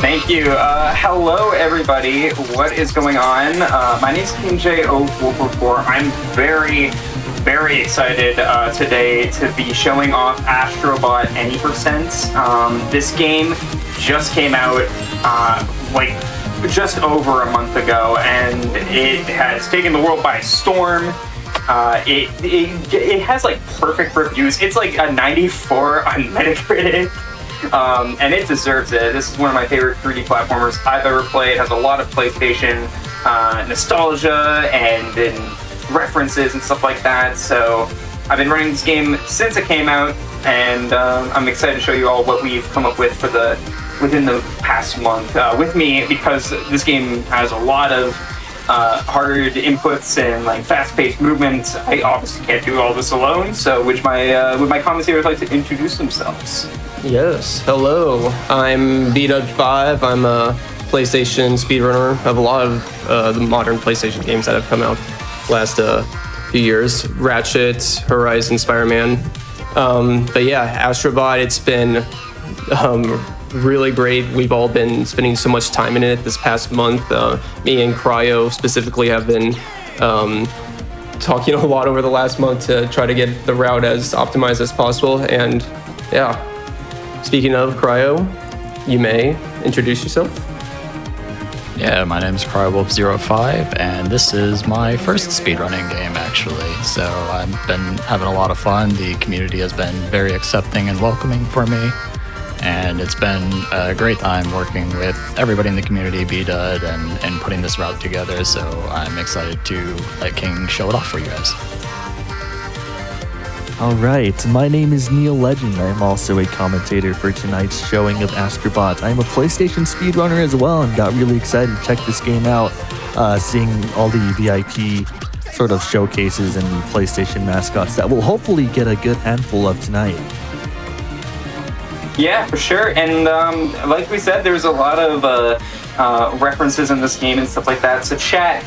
Thank you. Hello, everybody. What is going on? My name is KingJO444. I'm very excited today to be showing off Astro Any %. This game just came out just over a month ago, and it has taken the world by storm. It has like perfect reviews. It's like a 94 on Metacritic. And it deserves it. This is one of my favorite 3D platformers I've ever played. It has a lot of PlayStation nostalgia and references and stuff like that. So I've been running this game since it came out, and I'm excited to show you all what we've come up with within the past month with me, because this game has a lot of hard inputs and like fast-paced movements. I obviously can't do all this alone, so would my commentators like to introduce themselves? Yes, hello. I'm B-Dud5. I'm a PlayStation speedrunner of a lot of the modern PlayStation games that have come out last few years. Ratchet, Horizon, Spider-Man. But yeah, Astrobot, it's been really great. We've all been spending so much time in it this past month. Me and KingJO specifically have been talking a lot over the last month to try to get the route as optimized as possible. And yeah, speaking of KingJO, you may introduce yourself. Yeah, my name is KingJO444, and this is my first speedrunning game, actually. So I've been having a lot of fun. The community has been very accepting and welcoming for me, and it's been a great time working with everybody in the community, B-Dud, and putting this route together. So I'm excited to let King show it off for you guys. All right, my name is neillegend. I'm also a commentator for tonight's showing of Astrobot. I'm a PlayStation speedrunner as well, and got really excited to check this game out, seeing all the VIP sort of showcases and PlayStation mascots that we'll hopefully get a good handful of tonight. Yeah, for sure. And like we said, there's a lot of references in this game and stuff like that. So chat,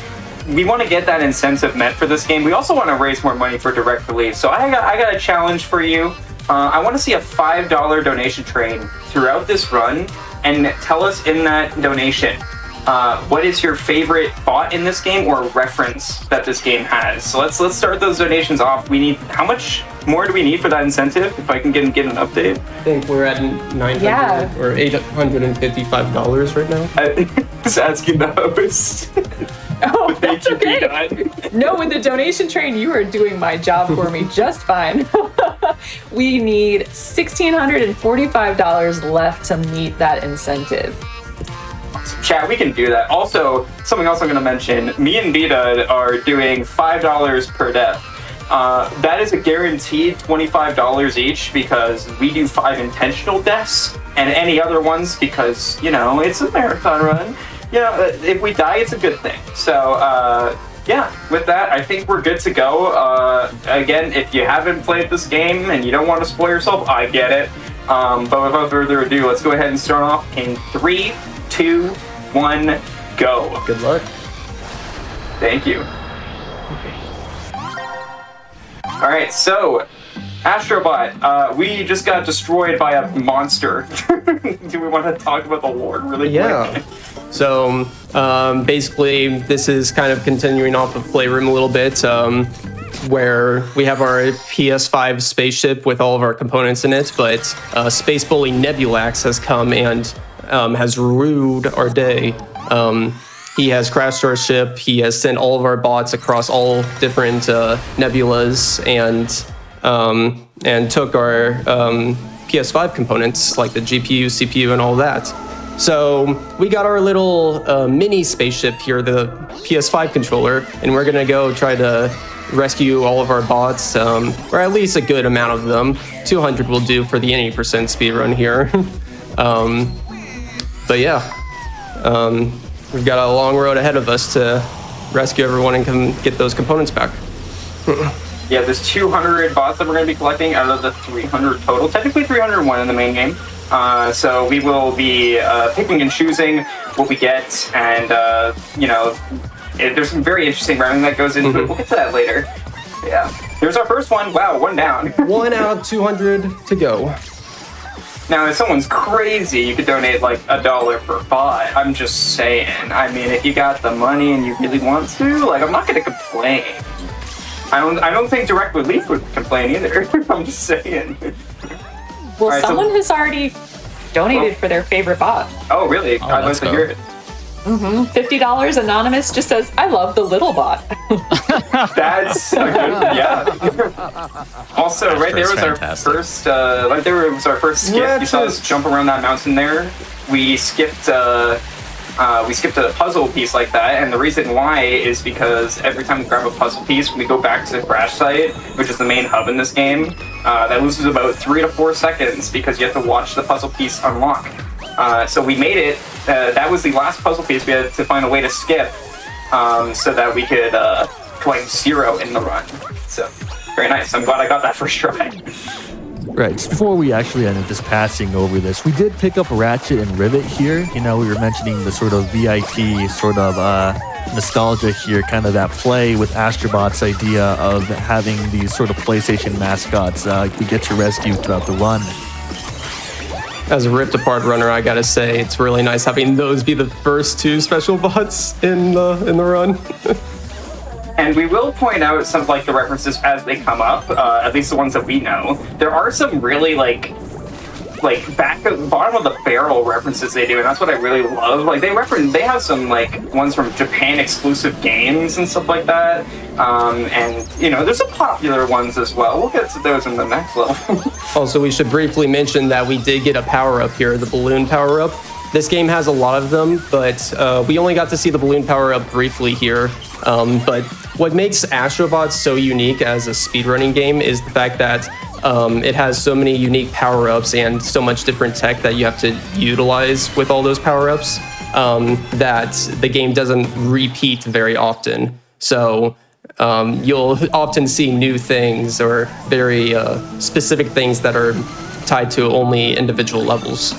we want to get that incentive met for this game. We also want to raise more money for direct release. So I got a challenge for you. I want to see a $5 donation train throughout this run, and tell us in that donation what is your favorite bot in this game or reference that this game has. So let's start those donations off. We need, how much more do we need for that incentive? If I can get an update. I think we're at $900 or $855 right now. I was asking the host. Oh, that's okay. No, with the donation train, you are doing my job for me just fine. We need $1,645 left to meet that incentive. Chat, we can do that. Also, something else I'm going to mention, me and B-Dud are doing $5 per death. That is a guaranteed $25 each, because we do 5 intentional deaths, and any other ones because, you know, it's a marathon run. You know, if we die, it's a good thing. So, yeah, with that, I think we're good to go. Again, if you haven't played this game and you don't want to spoil yourself, I get it. But without further ado, let's go ahead and start off in 3, 2, 1, go. Good luck. Thank you. All right, so Astrobot, we just got destroyed by a monster. Do we want to talk about the lore really quick? Yeah. So basically, this is kind of continuing off of Playroom a little bit, where we have our PS5 spaceship with all of our components in it, but Space Bully Nebulax has come and has ruined our day. He has crashed our ship. He has sent all of our bots across all different nebulas and took our PS5 components like the GPU, CPU, and all that. So we got our little mini spaceship here, the PS5 controller, and we're gonna go try to rescue all of our bots, or at least a good amount of them. 200 will do for the any % speedrun here. But yeah, we've got a long road ahead of us to rescue everyone and come get those components back. Yeah, there's 200 bots that we're going to be collecting out of the 300 total. Technically 301 in the main game. So we will be picking and choosing what we get, and you know, there's some very interesting routing that goes into it. We'll get to that later. Yeah. Here's our first one. Wow, one down. 1 out of 200 to go. Now, if someone's crazy, you could donate like $1 per bot. I'm just saying. I mean, if you got the money and you really want to, like, I'm not gonna complain. I don't think Direct Relief would complain either. I'm just saying. Well, right, someone has already donated for their favorite bot. Oh, really? I'd like to hear it. $50 anonymous just says, I love the little bot. That's a good, yeah. Also, right there was fantastic. our first, right there was our first skip. You saw us jump around that mountain there. We skipped a puzzle piece like that, and the reason why is because every time we grab a puzzle piece, we go back to the crash site, which is the main hub in this game. That loses about 3 to 4 seconds because you have to watch the puzzle piece unlock. So we made it. That was the last puzzle piece we had to find a way to skip so that we could collect 0 in the run. So, very nice. I'm glad I got that first try. Right, just before we actually ended this passing over this, we did pick up Ratchet and Rivet here. You know, we were mentioning the sort of VIP sort of nostalgia here, kind of that play with Astrobot's idea of having these sort of PlayStation mascots we get to rescue throughout the run. As a ripped apart runner, I gotta say it's really nice having those be the first 2 special bots in the run. And we will point out some like the references as they come up, at least the ones that we know. There are some really like back at the bottom of the barrel references they do, and that's what I really love. Like they have some like ones from Japan exclusive games and stuff like that. And you know, there's some popular ones as well. We'll get to those in the next level. Also, we should briefly mention that we did get a power-up here, the balloon power-up. This game has a lot of them, but we only got to see the balloon power-up briefly here. But what makes Astrobot so unique as a speedrunning game is the fact that it has so many unique power-ups and so much different tech that you have to utilize with all those power-ups that the game doesn't repeat very often. So you'll often see new things or very specific things that are tied to only individual levels.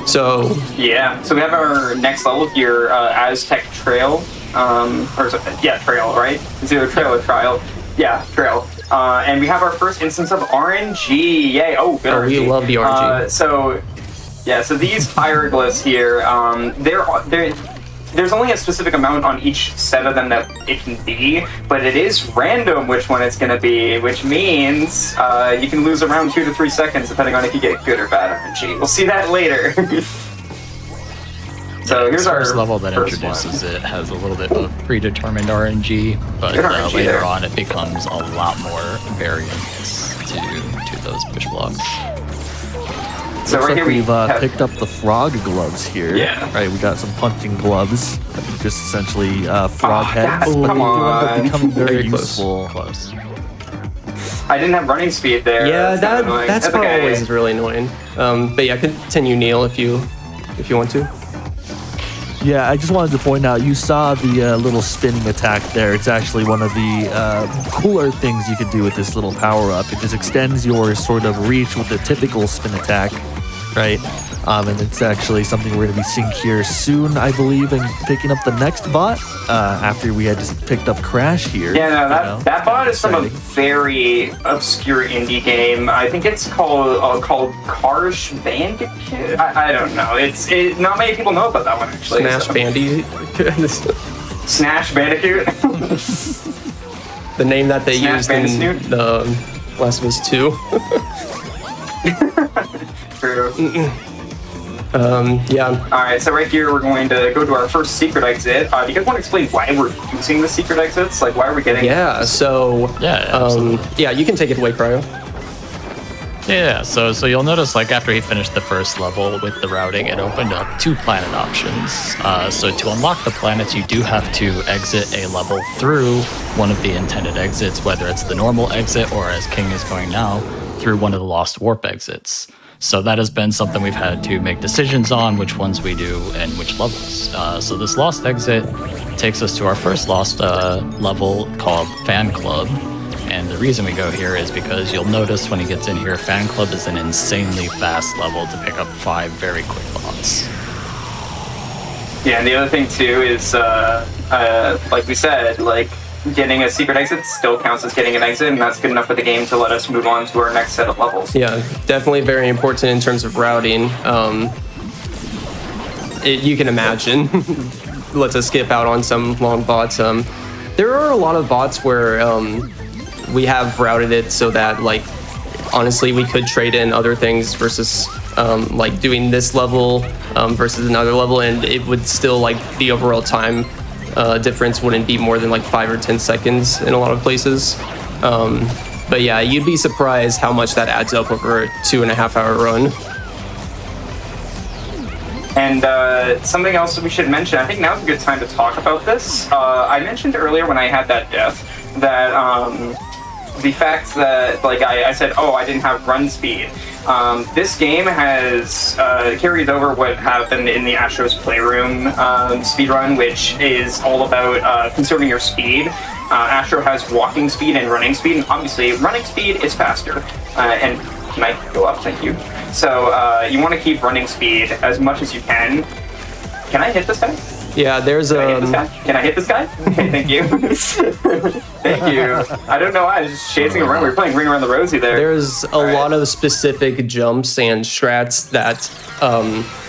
So yeah, so we have our next level here, Aztec Trail, Trail, right? It's either Trail or Trial. Yeah, Trail. And we have our first instance of RNG. Yay! Oh, good RNG. We love the RNG. So these hieroglyphs here, there's only a specific amount on each set of them that it can be, but it is random which one it's going to be, which means you can lose around 2 to 3 seconds depending on if you get good or bad RNG. We'll see that later. So here's our first level that first introduces one. it has a little bit of predetermined RNG, but Good RNG later there. on it becomes a lot more variants to those push blocks. So Looks right like here we we've have, picked up the frog gloves here. Yeah. Right, we got some punching gloves, just essentially frog heads. guys, come They do end up on. becoming very Very close. useful. Close. I didn't have running speed there. yeah, That's kinda annoying. that's okay. always really annoying. But yeah, continue, Neil, if you want to. Yeah, I just wanted to point out, you saw the little spinning attack there. It's actually one of the cooler things you could do with this little power-up. It just extends your sort of reach with the typical spin attack, right? And it's actually something we're going to be seeing here soon, I believe, and picking up the next bot after we had just picked up Crash here. Yeah, no, that bot is from a Exciting. very obscure indie game. I think it's called Cars Bandicoot. I don't know. Not many people know about that one actually. Smash so. Bandy. Snash Bandicoot. The name that they Smash used in Bandicoot? the Last of Us 2. True. Yeah. All right, so right here we're going to go to our first secret exit. Do you guys want to explain why we're using the secret exits? Like, why are we getting? Yeah, so Yeah, absolutely. yeah, you can take it away, Cryo. Yeah, so you'll notice like after he finished the first level with the routing, it opened up 2 planet options. So to unlock the planets, you do have to exit a level through one of the intended exits, whether it's the normal exit or, as King is going now, through one of the lost warp exits. So that has been something we've had to make decisions on, which ones we do and which levels. So this lost exit takes us to our first lost level called Fan Club. And the reason we go here is because you'll notice when he gets in here, Fan Club is an insanely fast level to pick up 5 very quick bots. Yeah, and the other thing too is, like we said, like getting a secret exit still counts as getting an exit, and that's good enough for the game to let us move on to our next set of levels. Yeah, definitely very important in terms of routing. You can imagine. Lets us skip out on some long bots. There are a lot of bots where we have routed it so that, like, honestly, we could trade in other things versus like doing this level versus another level, and it would still, like, the overall time difference wouldn't be more than like 5 or 10 seconds in a lot of places. But yeah, you'd be surprised how much that adds up over a 2.5 hour run. And something else that we should mention, I think now's a good time to talk about this. I mentioned earlier when I had that death that the fact that, like, I said, oh, I didn't have run speed. This game has carried over what happened in the Astro's Playroom speedrun, which is all about conserving your speed. Astro has walking speed and running speed, and obviously running speed is faster. And can I go up? Thank you. So you want to keep running speed as much as you can. Can I hit this guy? Yeah, there's a. Can I hit this guy? Okay, thank you. Thank you. I don't know why. I was just chasing around. We were playing Ring Around the Rosie there. There's a lot of specific jumps and strats that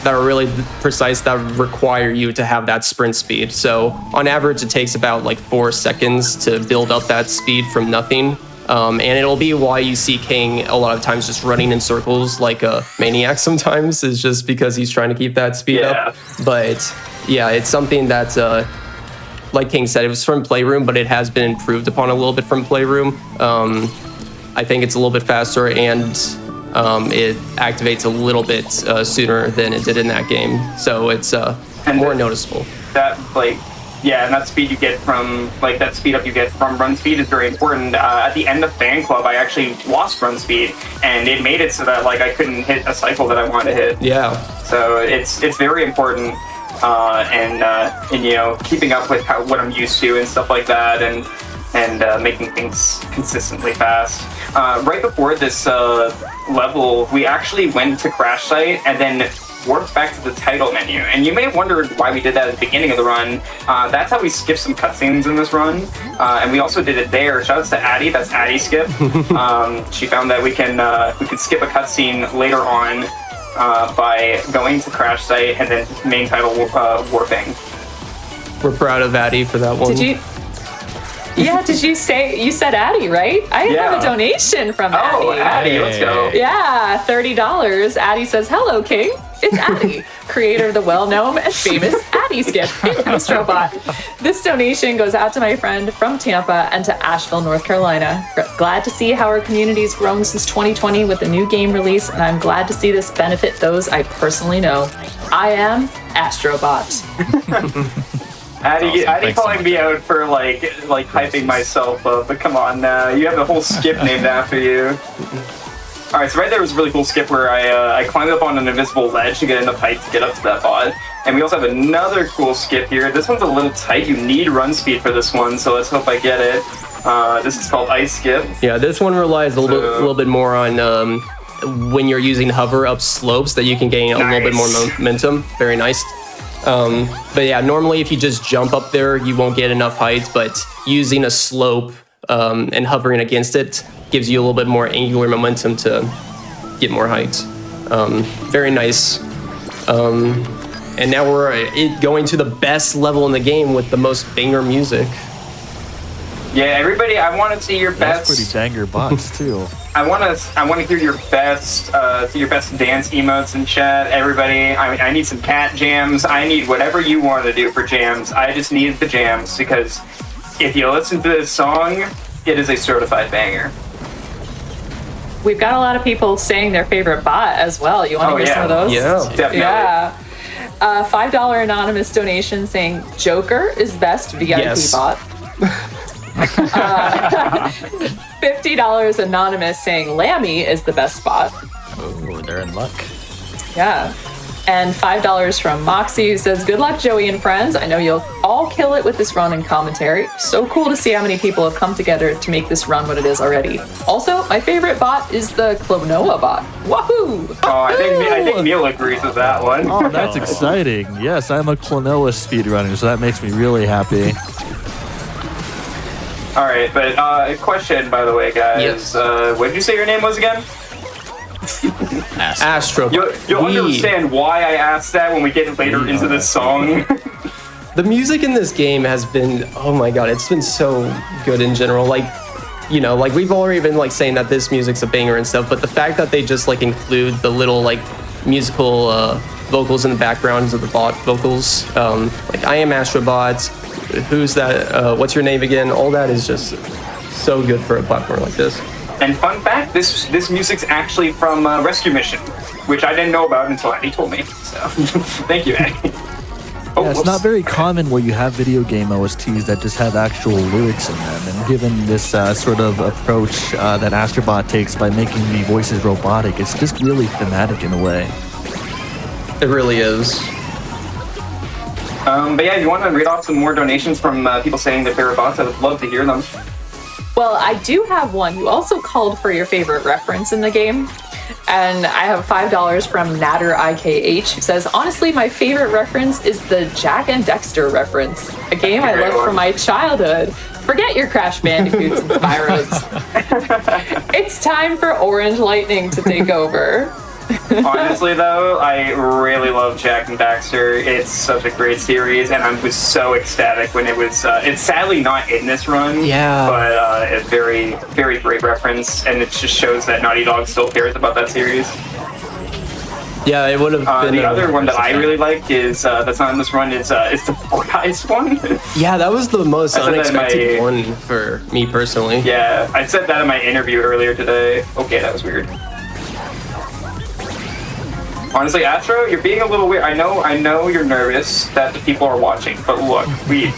are really precise that require you to have that sprint speed. So on average, it takes about like 4 seconds to build up that speed from nothing. And it'll be why you see King a lot of times just running in circles like a maniac sometimes, is just because he's trying to keep that speed up. But yeah, it's something that's, like King said, it was from Playroom, but it has been improved upon a little bit from Playroom. I think it's a little bit faster, and it activates a little bit sooner than it did in that game. So it's more noticeable. That, like, yeah, and that speed you get from, like, that speed up you get from run speed is very important. At the end of Fan Club, I actually lost run speed, and it made it so that, like, I couldn't hit a cycle that I wanted to hit. Yeah. So it's very important, and you know, keeping up with what I'm used to and stuff like that, and making things consistently fast. Right before this level, we actually went to Crash Site and then warped back to the title menu, and you may have wondered why we did that at the beginning of the run. That's how we skipped some cutscenes in this run, and we also did it there. Shoutouts to Addie, that's Addie Skip. She found that we can skip a cutscene later on by going to Crash Site and then main title warping. We're proud of Addie for that one. Did you? Yeah, did you say, you said Addie, right? I have a donation from Addie. Oh, Addie, let's go. Yeah, $30. Addie says, hello, King. It's Addie, creator of the well-known and famous Addie Skip in Astrobot. This donation goes out to my friend from Tampa and to Asheville, North Carolina. Glad to see how our community's grown since 2020 with a new game release, and I'm glad to see this benefit those I personally know. I am Astrobot. Addie, awesome. Addie calling me out for like hyping myself up, but come on now, you have a whole skip named after you. Alright, so right there was a really cool skip where I climbed up on an invisible ledge to get enough height to get up to that bot. And we also have another cool skip here. This one's a little tight. You need run speed for this one, so let's hope I get it. This is called Ice Skip. Yeah, this one relies a little bit more on when you're using hover up slopes that you can gain a little bit more momentum. Very nice. But yeah, normally if you just jump up there, you won't get enough height, but using a slope and hovering against it gives you a little bit more angular momentum to get more height. Very nice. And now we're going to the best level in the game with the most banger music. Yeah, everybody, I want to see your best. That's pretty banger bots too. I want to hear your best dance emotes in chat. Everybody, I need some cat jams. I need whatever you want to do for jams. I just need the jams, because if you listen to this song, it is a certified banger. We've got a lot of people saying their favorite bot as well. You want to hear some of those? Yeah, definitely. Yeah. $5 anonymous donation saying Joker is best VIP bot. $50 anonymous saying Lammy is the best bot. Oh, they're in luck. Yeah. And $5 from Moxie, who says, good luck, Joey and friends. I know you'll all kill it with this run and commentary. So cool to see how many people have come together to make this run what it is already. Also, my favorite bot is the Klonoa bot. Wahoo! Oh, I think Neil agrees with that one. Oh, that's exciting. Yes, I'm a Klonoa speedrunner, so that makes me really happy. All right, but question, by the way, guys. Yes. What did you say your name was again? Astro. You'll understand why I asked that when we get later into this song. The music in this game has been, oh my god, it's been so good in general. Like, you know, like we've already been like saying that this music's a banger and stuff, but the fact that they just like include the little like musical vocals in the backgrounds of the bot vocals, like I am Astrobot, who's that, what's your name again? All that is just so good for a platform like this. And fun fact, this music's actually from Rescue Mission, which I didn't know about until Andy told me. So thank you, Andy. Oh, Yeah, it's not very common where you have video game OSTs that just have actual lyrics in them. And given this sort of approach that Astrobot takes by making the voices robotic, it's just really thematic in a way. It really is. But yeah, if you want to read off some more donations from people saying their favorite bots, I would love to hear them. Well, I do have one who also called for your favorite reference in the game. And I have $5 from Natter IKH, who says, honestly, my favorite reference is the Jack and Dexter reference, a game I loved from my childhood. Forget your Crash Bandicoots and Spyros. It's time for Orange Lightning to take over. Honestly, though, I really love Jack and Daxter. It's such a great series, and I was so ecstatic when it was. It's sadly not in this run, Yeah. but a very, very great reference, and it just shows that Naughty Dog still cares about that series. Yeah, it would have been The other one that I really like is that's not in this run is the Four Eyes one. Yeah, that was the most I said that in unexpected my- one for me personally. Yeah, I said that in my interview earlier today. Okay, that was weird. Honestly, Astro, you're being a little weird. I know you're nervous that the people are watching, but look, we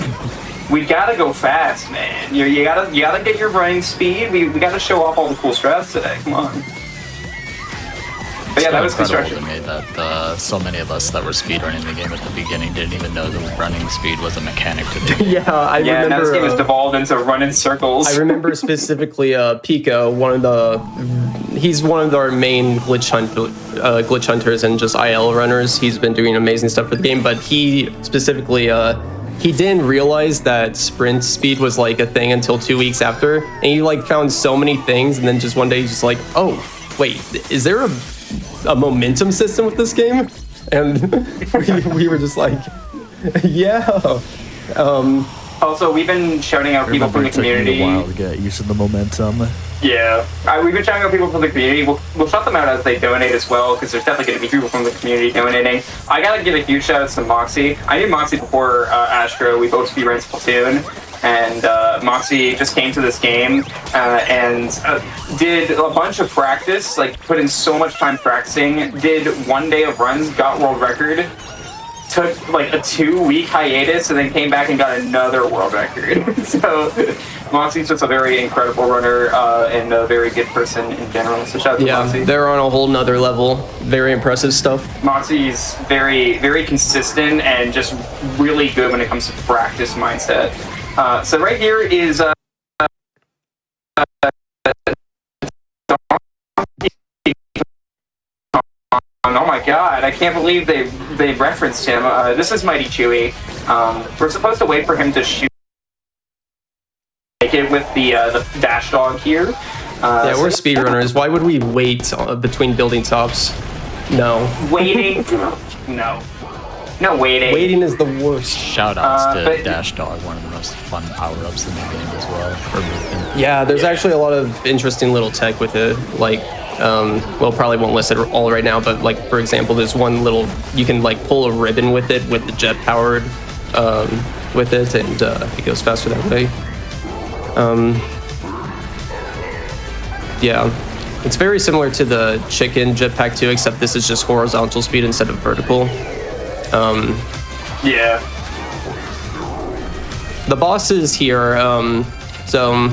gotta go fast, man. You gotta get your running speed. We gotta show off all the cool strats today. Come on. But yeah, that was incredible construction. to me that so many of us that were speedrunning the game at the beginning didn't even know the running speed was a mechanic to the game. Yeah, I Yeah, now this remember. game has devolved into run in circles. I remember specifically Pico, he's one of our main glitch hunters and just IL runners. He's been doing amazing stuff for the game, but he specifically he didn't realize that sprint speed was like a thing until 2 weeks after, and he like found so many things, and then just one day he's just like, oh wait, is there a momentum system with this game? And we were just like, yeah. Also, we've been shouting out people from the It took me community. a while to get used to the momentum. Yeah, we've been shouting out people from the community. We'll shout them out as they donate as well, because there's definitely going to be people from the community donating. I gotta give a huge shout out to Moxie. I knew Moxie before Astro. We both speedrun Splatoon, and Moxie just came to this game and did a bunch of practice, like put in so much time practicing, did 1 day of runs, got world record, took like a 2-week hiatus, and then came back and got another world record. So Moxie's just a very incredible runner and a very good person in general. So shout out to Yeah, Moxie. they're on a whole nother level. Very impressive stuff. Moxie's very, very consistent and just really good when it comes to practice mindset. So right here is oh my god, I can't believe they referenced him. This is Mighty Chewy. We're supposed to wait for him to shoot it with the dash dog here. Yeah, we're speedrunners. Why would we wait between building tops? No. Waiting. No. No waiting. Waiting is the worst. Shout outs to but- Dash Dog, one of the most fun power-ups in the game as well. For movement. Yeah, there's actually a lot of interesting little tech with it. Like, well, probably won't list it all right now, but like, for example, there's one little, you can like pull a ribbon with it with the jet powered with it, and it goes faster that way. Yeah, it's very similar to the Chicken Jetpack 2, except this is just horizontal speed instead of vertical. Yeah. The bosses here, so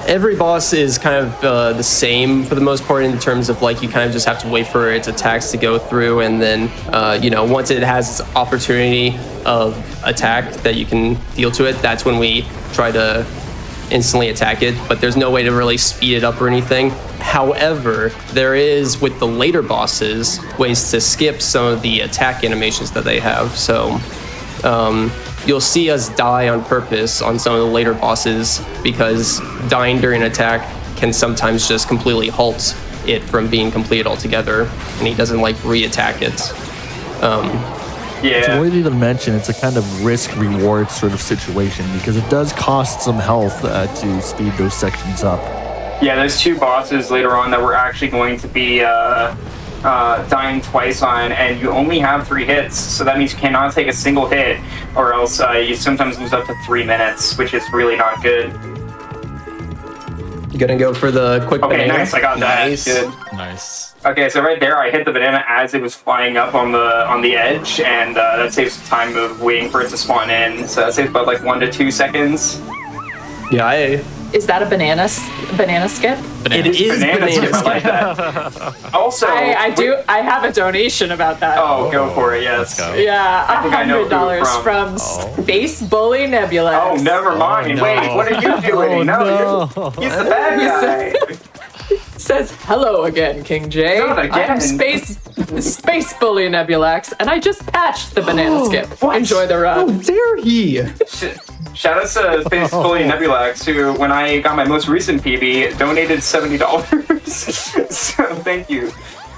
every boss is kind of the same for the most part in terms of like you kind of just have to wait for its attacks to go through, and then you know, once it has its opportunity of attack that you can deal to it, that's when we try to instantly attack it, but there's no way to really speed it up or anything. However, there is, with the later bosses, ways to skip some of the attack animations that they have. So you'll see us die on purpose on some of the later bosses because dying during an attack can sometimes just completely halt it from being completed altogether, and he doesn't like re-attack it. It's worthy to mention it's a kind of risk-reward sort of situation because it does cost some health to speed those sections up. Yeah, there's 2 bosses later on that we're actually going to be dying twice on, and you only have 3 hits, so that means you cannot take a single hit, or else you sometimes lose up to 3 minutes, which is really not good. You gonna go for the quick banana? Okay, nice, I got that. Nice. Good. Nice. Okay, so right there, I hit the banana as it was flying up on the edge, and that saves time of waiting for it to spawn in. So that saves about like 1 to 2 seconds. Yeah, Is that a banana skip? it is Banana skip, I banana. like that. Also, I have a donation about that. Oh, go for it. Yes. Let's go. Yeah, I think I know who $100 from Space Bully Nebula. Oh, never mind. no. Wait, what are you doing? He's the bad guy. Says hello again, King J. Not again. I'm Space Bully Nebulax, and I just patched the banana skip. What? Enjoy the run. How dare he? Shout out to Space Bully Nebulax, who, when I got my most recent PB, donated $70. So thank you.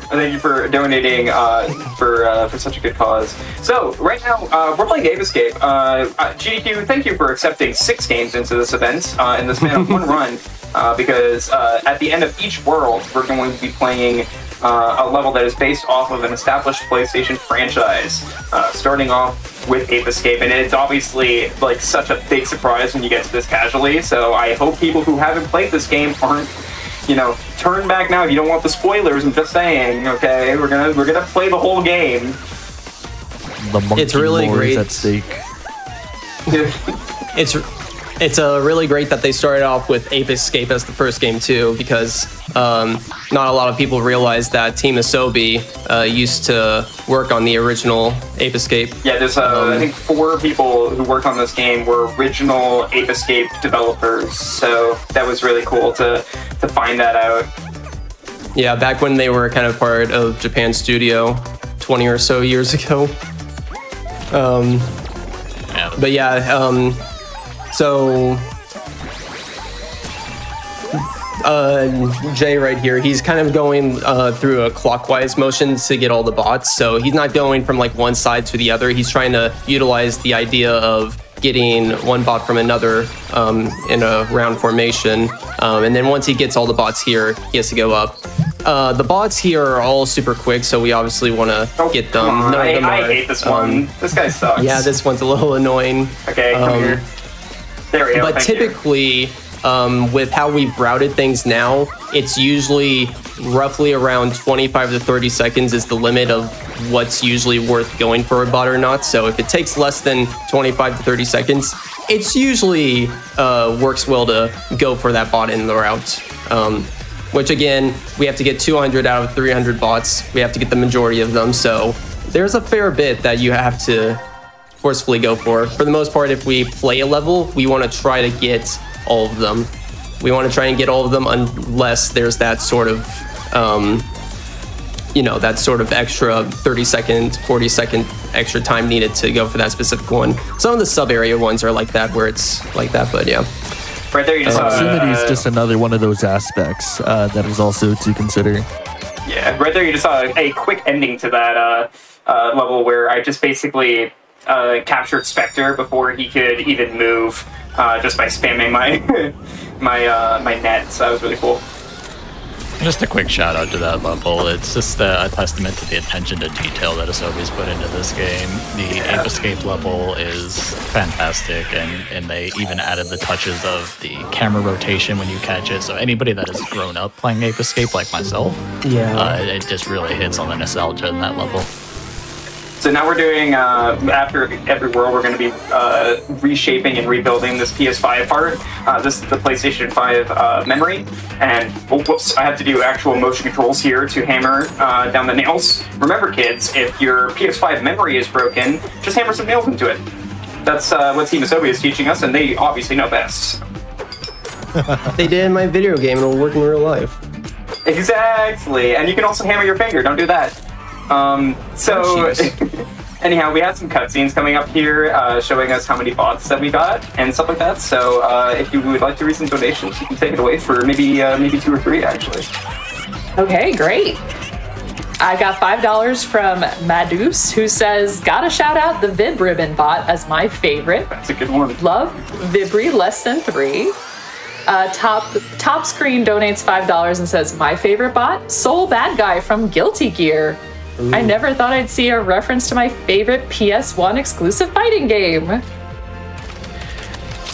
Thank you for donating for such a good cause. So right now we're playing Ape Escape. GDQ, thank you for accepting 6 games into this event in the span of 1 run. Because at the end of each world, we're going to be playing a level that is based off of an established PlayStation franchise, starting off with Ape Escape, and it's obviously like such a big surprise when you get to this casually. So I hope people who haven't played this game aren't, turn back now if you don't want the spoilers. I'm just saying, okay, we're gonna play the whole game. The monkey It's really lore is great. at stake. It's really great that they started off with Ape Escape as the first game too, because not a lot of people realize that Team Asobi used to work on the original Ape Escape. Yeah, there's I think 4 people who worked on this game were original Ape Escape developers, so that was really cool to find that out. Yeah, back when they were kind of part of Japan Studio 20 or so years ago. But yeah, so Jay right here, he's kind of going through a clockwise motion to get all the bots. So he's not going from like one side to the other. He's trying to utilize the idea of getting one bot from another in a round formation. And then once he gets all the bots here, he has to go up. The bots here are all super quick, so we obviously want to get them. Come on, None of them I are, hate this one. This guy sucks. Yeah, this one's a little annoying. Okay, come here. There we go. But thank you. typically, with how we've routed things now, it's usually roughly around 25 to 30 seconds is the limit of what's usually worth going for a bot or not. So if it takes less than 25 to 30 seconds, it's usually works well to go for that bot in the route. Which again, we have to get 200 out of 300 bots. We have to get the majority of them. So there's a fair bit that you have to forcefully go for. For the most part, if we play a level, we want to try to get all of them. We want to try and get all of them unless there's that sort of, that sort of extra 30-second, 40-second extra time needed to go for that specific one. Some of the sub-area ones are like that, where it's like that, but yeah. Right there, you just Proximity is just another one of those aspects that is also to consider. Yeah, right there you just saw a quick ending to that level where I just basically captured Spectre before he could even move, just by spamming my my net. So that was really cool. Just a quick shout out to that level. It's just a testament to the attention to detail that Asobi's put into this game. The Ape Escape level is fantastic, and they even added the touches of the camera rotation when you catch it. So anybody that has grown up playing Ape Escape like myself, it just really hits on the nostalgia in that level. So now we're doing, after every world, we're going to be reshaping and rebuilding this PS5 part. This is the PlayStation 5 memory. And, oh, whoops, I have to do actual motion controls here to hammer down the nails. Remember, kids, if your PS5 memory is broken, just hammer some nails into it. That's what Team Asobi is teaching us, and they obviously know best. They did in my video game, and it'll work in real life. Exactly. And you can also hammer your finger. Don't do that. Anyhow, we have some cutscenes coming up here showing us how many bots that we got and stuff like that. So if you would like to read some donations, you can take it away for maybe 2 or 3 actually. Okay, great. I got $5 from Madus, who says, gotta shout out the Vib Ribbon bot as my favorite. That's a good one. Love Vibri less than 3. Top Screen donates $5 and says, my favorite bot, Soul Bad Guy from Guilty Gear. Ooh. I never thought I'd see a reference to my favorite PS1 exclusive fighting game.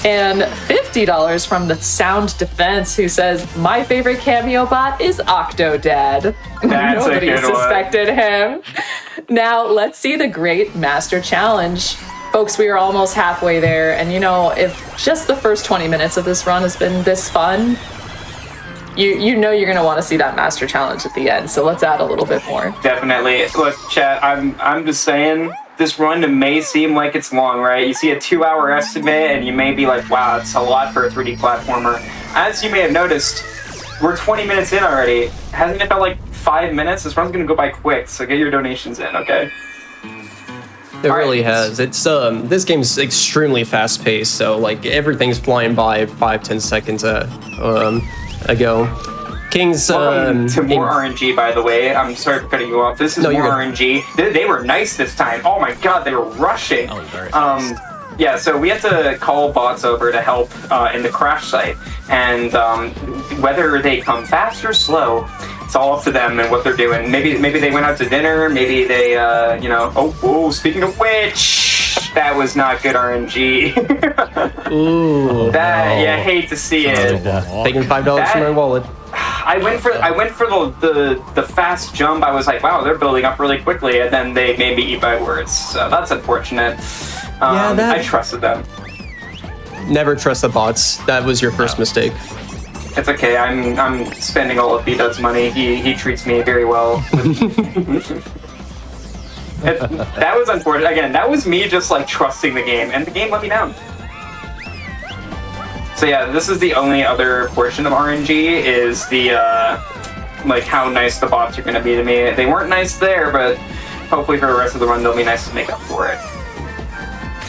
And $50 from the Sound Defense, who says, my favorite cameo bot is Octodad. That's Nobody a good suspected him. Now, let's see the Great Master Challenge. Folks, we are almost halfway there, and you know, if just the first 20 minutes of this run has been this fun, you know you're gonna want to see that Master Challenge at the end, so let's add a little bit more. Definitely. Look, chat, I'm just saying, this run may seem like it's long, right? You see a 2-hour estimate and you may be like, wow, it's a lot for a 3D platformer. As you may have noticed, we're 20 minutes in already. Hasn't it felt like 5 minutes? This run's gonna go by quick, so get your donations in, okay? It really has. It's this game's extremely fast paced, so like everything's flying by 5-10 seconds ago. King's to more RNG, by the way. I'm sorry for cutting you off. This is more RNG. They were nice this time. Oh my god, they were rushing. Oh, very nice. Yeah, so we had to call bots over to help in the crash site, and whether they come fast or slow, it's all up to them and what they're doing. Maybe they went out to dinner. Maybe they, you know. Oh, whoa! Speaking of which, that was not good RNG. Ooh. That you hate to see it. Taking $5 from my wallet. I went for the fast jump. I was like, wow, they're building up really quickly, and then they made me eat my words. So that's unfortunate. I trusted them. Never trust the bots. That was your first mistake. It's okay. I'm spending all of B-Dud's money. He treats me very well. That was unfortunate. Again, that was me just like trusting the game, and the game let me down. So yeah, this is the only other portion of RNG is the like how nice the bots are going to be to me. They weren't nice there, but hopefully for the rest of the run they'll be nice to make up for it.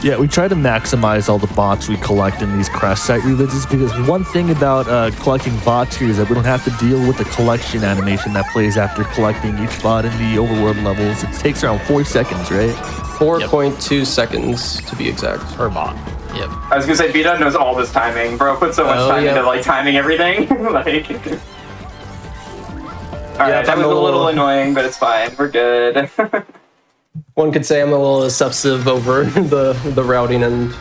Yeah, we try to maximize all the bots we collect in these crash site religions, because one thing about collecting bots here is that we don't have to deal with the collection animation that plays after collecting each bot in the overworld levels. It takes around 4 seconds, right? 4.2 seconds to be exact. Per bot. Yep. I was gonna say, B-Dud knows all this timing. Bro put so much time into like timing everything. Like, alright, that was a little annoying, but it's fine. We're good. One could say I'm a little obsessive over the routing and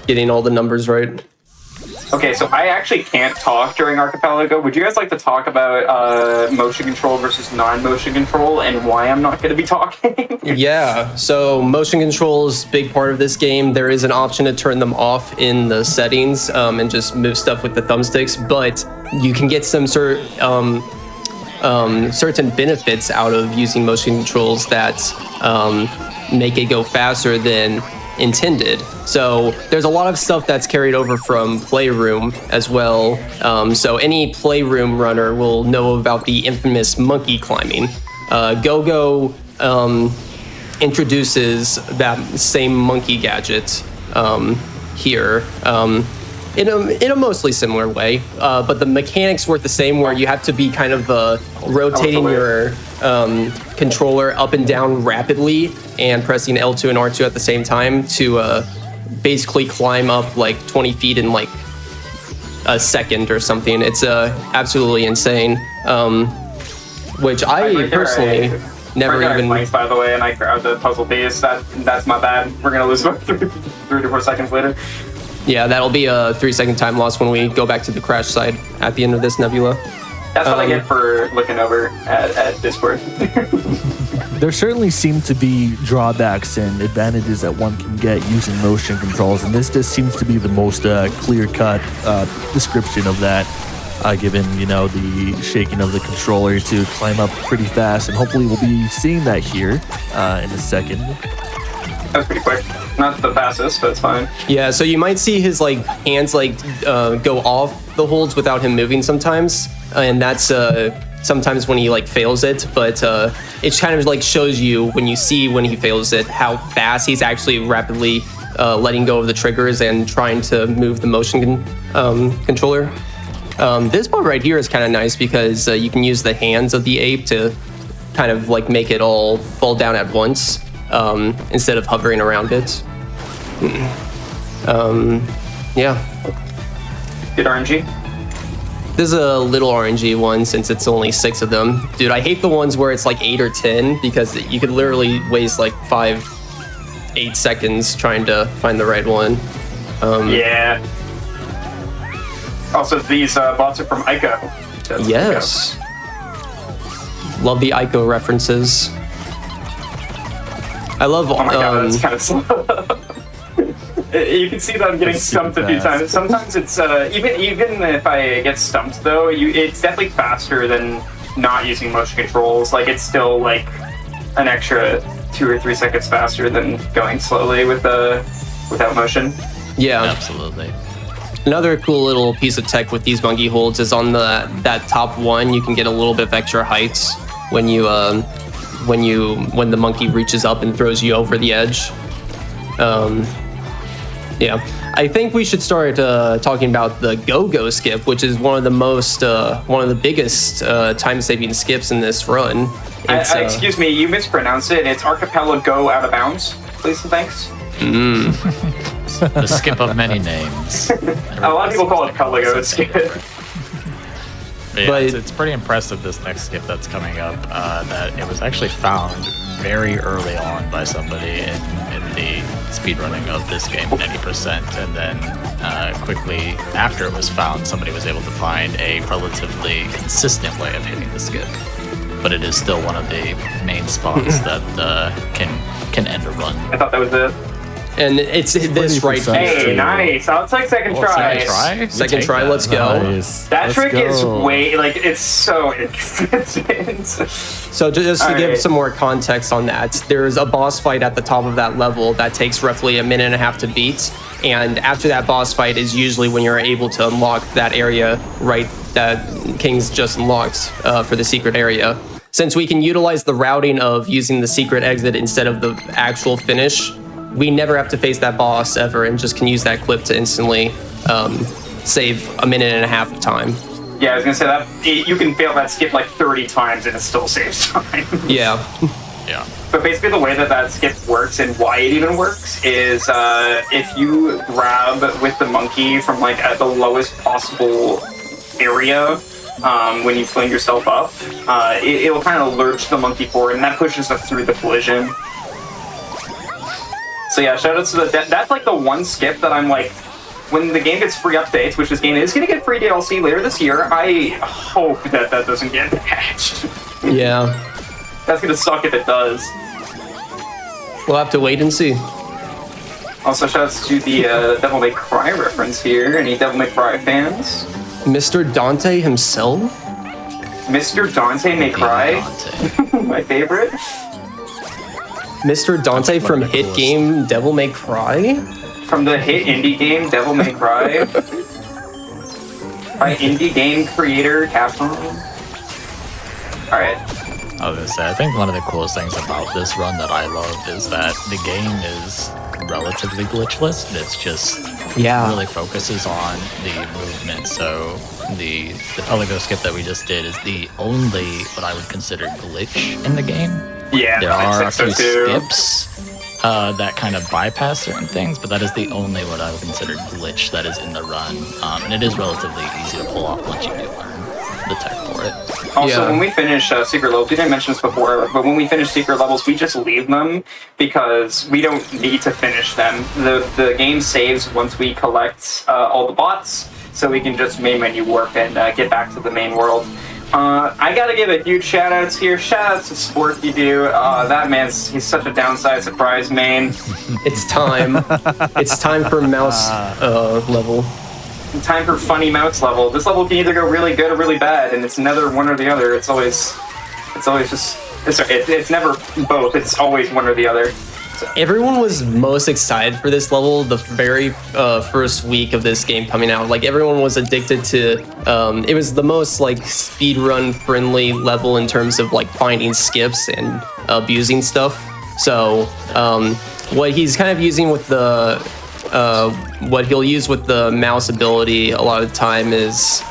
getting all the numbers right. Okay, so I actually can't talk during Archipelago. Would you guys like to talk about motion control versus non-motion control and why I'm not going to be talking? Yeah, so motion control is a big part of this game. There is an option to turn them off in the settings and just move stuff with the thumbsticks, but you can get some certain benefits out of using motion controls that make it go faster than intended. So there's a lot of stuff that's carried over from Playroom as well. So any Playroom runner will know about the infamous monkey climbing. Go-Go introduces that same monkey gadget here in a mostly similar way, but the mechanics work the same, where you have to be kind of rotating your controller up and down rapidly and pressing L2 and R2 at the same time to basically climb up like 20 feet in like a second or something. It's absolutely insane, which I personally never even... Blanks, by the way, and I grabbed the puzzle piece. That's my bad. We're gonna lose about 3 to 4 seconds later. Yeah, that'll be a 3-second time loss when we go back to the crash side at the end of this nebula. That's what I get for looking over at Discord. There certainly seem to be drawbacks and advantages that one can get using motion controls, and this just seems to be the most clear-cut description of that, given, you know, the shaking of the controller to climb up pretty fast, and hopefully we'll be seeing that here in a second. That was pretty quick. Not the fastest, but it's fine. Yeah, so you might see his like hands like go off the holds without him moving sometimes, and that's sometimes when he like fails it, but it kind of like shows you when you see when he fails it how fast he's actually rapidly letting go of the triggers and trying to move the motion controller. This part right here is kind of nice because you can use the hands of the ape to kind of like make it all fall down at once instead of hovering around it. Yeah. Good RNG. This is a little RNG one since it's only 6 of them. Dude, I hate the ones where it's like 8 or 10 because you could literally waste like 5-8 seconds trying to find the right one. Yeah. Also, these bots are from Ico. That's Yes. Love the Ico references. I love. Oh my god, that's kind of slow. You can see that I'm getting stumped a few times. Sometimes it's even if I get stumped though, it's definitely faster than not using motion controls. Like it's still like an extra 2 or 3 seconds faster than going slowly without motion. Yeah, Absolutely. Another cool little piece of tech with these monkey holds is on that top one. You can get a little bit of extra height when the monkey reaches up and throws you over the edge. Yeah, I think we should start talking about the go-go skip, which is one of the biggest time-saving skips in this run. Excuse me, you mispronounced it. It's archipelago out of bounds. Please and thanks. The skip of many names. A lot of people call it pelago skip. Yeah, But- it's pretty impressive, this next skip that's coming up, that it was actually found very early on by somebody in the speedrunning of this game, 90%, and then quickly after it was found, somebody was able to find a relatively consistent way of hitting the skip. But it is still one of the main spots that can end a run. I thought that was it. And it's this right precise. here. Hey, nice. I'll take second try. Second try, let's go. Nice. That Let's trick is go. way, like, it's so inconsistent. So just to give Alright. some more context on that, there's a boss fight at the top of that level that takes roughly 1.5 minutes to beat. And after that boss fight is usually when you're able to unlock that area right that King's just unlocked for the secret area. Since we can utilize the routing of using the secret exit instead of the actual finish, we never have to face that boss ever and just can use that clip to instantly save 1.5 minutes of time. Yeah, I was gonna say that you can fail that skip like 30 times and it still saves time. Yeah. Yeah. But basically the way that skip works and why it even works is if you grab with the monkey from like at the lowest possible area when you fling yourself up, it will kind of lurch the monkey forward and that pushes us through the collision. So yeah, shout out to that's like the one skip that I'm like, when the game gets free updates, which this game is going to get free DLC later this year, I hope that doesn't get patched. Yeah. That's going to suck if it does. We'll have to wait and see. Also, shout outs to the Devil May Cry reference here. Any Devil May Cry fans? Mr. Dante himself? Mr. Dante May Cry, Dante. my favorite. Mr. Dante from the hit coolest. game Devil May Cry? From the hit indie game Devil May Cry. By indie game creator Capcom. Alright. I was gonna say, I think one of the coolest things about this run that I love is that the game is relatively glitchless. It's just really focuses on the movement. So the Pelago skip that we just did is the only what I would consider glitch in the game. Yeah, There I are a think few so too. skips that kind of bypass certain things, but that is the only what I would consider glitch that is in the run. And it is relatively easy to pull off once you do learn the tech for it. Also, Yeah. when we finish secret levels, we didn't mention this before, but when we finish secret levels, we just leave them because we don't need to finish them. The game saves once we collect all the bots, so we can just main menu warp and get back to the main world. I gotta give a huge shout outs here. Shout outs to Sporky Dude. That he's such a downside surprise main. It's time. It's time for mouse level. Time for funny mouse level. This level can either go really good or really bad, and it's never one or the other. It's never both. It's always one or the other. Everyone was most excited for this level the very first week of this game coming out. Like everyone was addicted to. It was the most like speedrun friendly level in terms of like finding skips and abusing stuff. So what he's kind of using with the what he'll use with the mouse ability a lot of the time is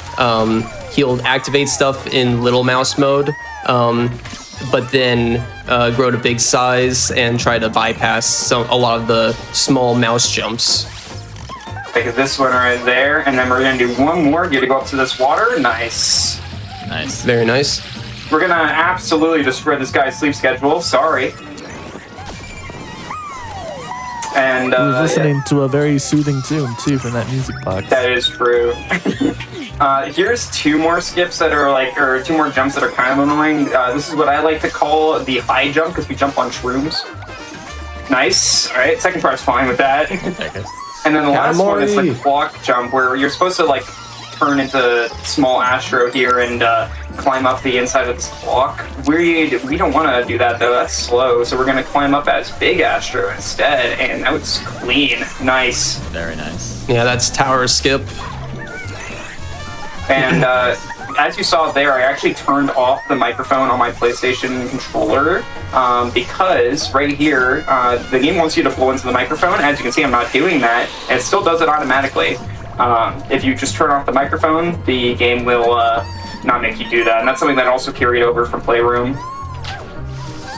he'll activate stuff in little mouse mode. But then grow to big size and try to bypass a lot of the small mouse jumps. Take this one right there, and then we're gonna do one more. Get to go up to this water. Nice. Nice. Very nice. We're gonna absolutely destroy this guy's sleep schedule. Sorry. And He was listening to a very soothing tune too from that music box. That is true. Here's two more skips that are like, or two more jumps that are kind of annoying. This is what I like to call the high jump because we jump on shrooms. Nice. All right, second part's fine with that. And then the last one is the clock jump where you're supposed to like turn into small Astro here and climb up the inside of this clock. We don't want to do that though. That's slow. So we're gonna climb up as big Astro instead, and that was clean. Nice. Very nice. Yeah, that's tower skip. And as you saw there, I actually turned off the microphone on my PlayStation controller because right here, the game wants you to blow into the microphone. As you can see, I'm not doing that. And it still does it automatically. If you just turn off the microphone, the game will not make you do that. And that's something that also carried over from Playroom.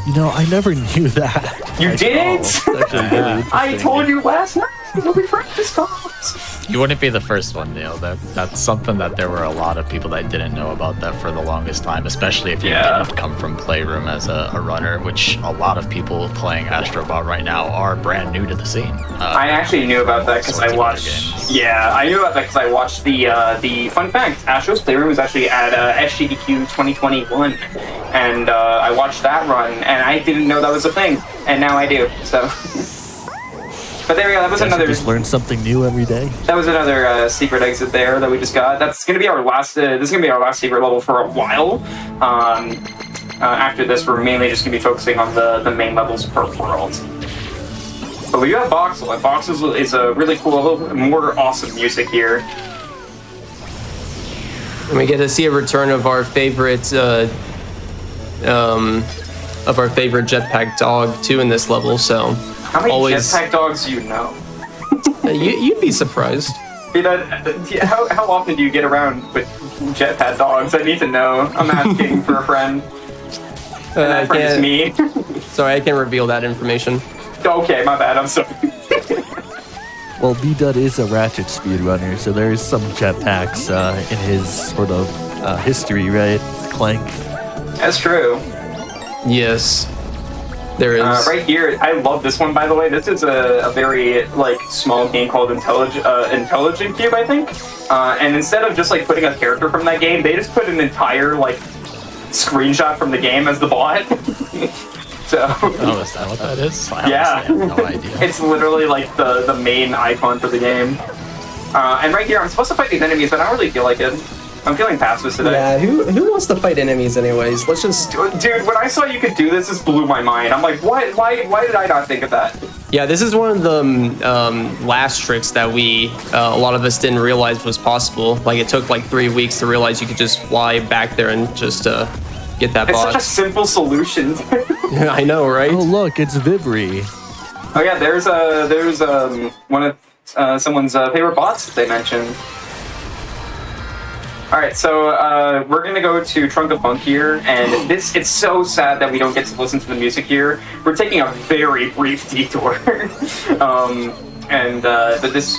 You know, I never knew that. You didn't? It's actually really I told you last night. We'll be practice times. You wouldn't be the first one, Neil. That's something that there were a lot of people that didn't know about that for the longest time, especially if you didn't come from Playroom as a runner, which a lot of people playing Astrobot right now are brand new to the scene. I actually knew about that because I watched. Yeah, I knew about that because I watched the fun fact. Astro's Playroom was actually at SGDQ 2021, and I watched that run, and I didn't know that was a thing, and now I do. So. But there we go. That was another. Just learn something new every day. That was another secret exit there that we just got. That's gonna be our last. This is gonna be our last secret level for a while. After this, we're mainly just gonna be focusing on the main levels per world. But we do have Voxel, and Voxel is a really cool level. More awesome music here. And we get to see a return of our favorite jetpack dog too in this level. So how many jetpack dogs do you know? You'd be surprised. How often do you get around with jetpack dogs? I need to know. I'm asking for a friend. And that friend is me. Sorry, I can't reveal that information. Okay, my bad. I'm sorry. Well, B-Dud is a Ratchet speedrunner, so there's some jetpacks in his sort of history, right? Clank. That's true. Yes. There is. Right here, I love this one, by the way. This is a very, like, small game called Intelligent Cube, I think. And instead of just, like, putting a character from that game, they just put an entire, like, screenshot from the game as the bot. So. Oh, is that what that is? I have no idea. It's literally, like, the main icon for the game. And right here, I'm supposed to fight these enemies, but I don't really feel like it. I'm feeling pacifist today. Yeah, who wants to fight enemies anyways? Let's just... Dude, when I saw you could do this, this blew my mind. I'm like, why did I not think of that? Yeah, this is one of the last tricks that a lot of us didn't realize was possible. Like, it took like 3 weeks to realize you could just fly back there and just get that boss. It's such a simple solution. I know, right? Oh, look, it's Vibri. Oh yeah, there's one of someone's favorite bots that they mentioned. Alright, so we're gonna go to Trunk of Funk here, and it's so sad that we don't get to listen to the music here. We're taking a very brief detour. But this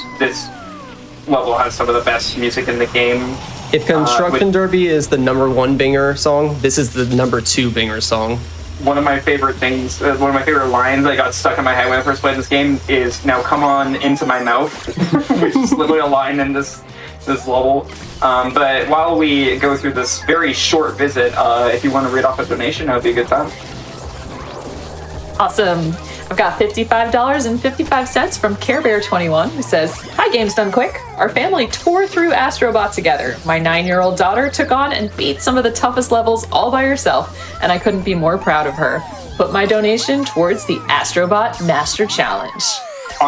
level has some of the best music in the game. If Construction Derby is the #1 banger song, this is the #2 banger song. One of my favorite things, one of my favorite lines that got stuck in my head when I first played this game is, "Now come on into my mouth," which is literally a line in this level. But while we go through this very short visit, if you want to read off a donation, that would be a good time. Awesome. I've got $55.55 from CareBear21, who says, "Hi, Games Done Quick. Our family tore through Astrobot together. My 9-year-old daughter took on and beat some of the toughest levels all by herself, and I couldn't be more proud of her. put my donation towards the Astrobot Master Challenge,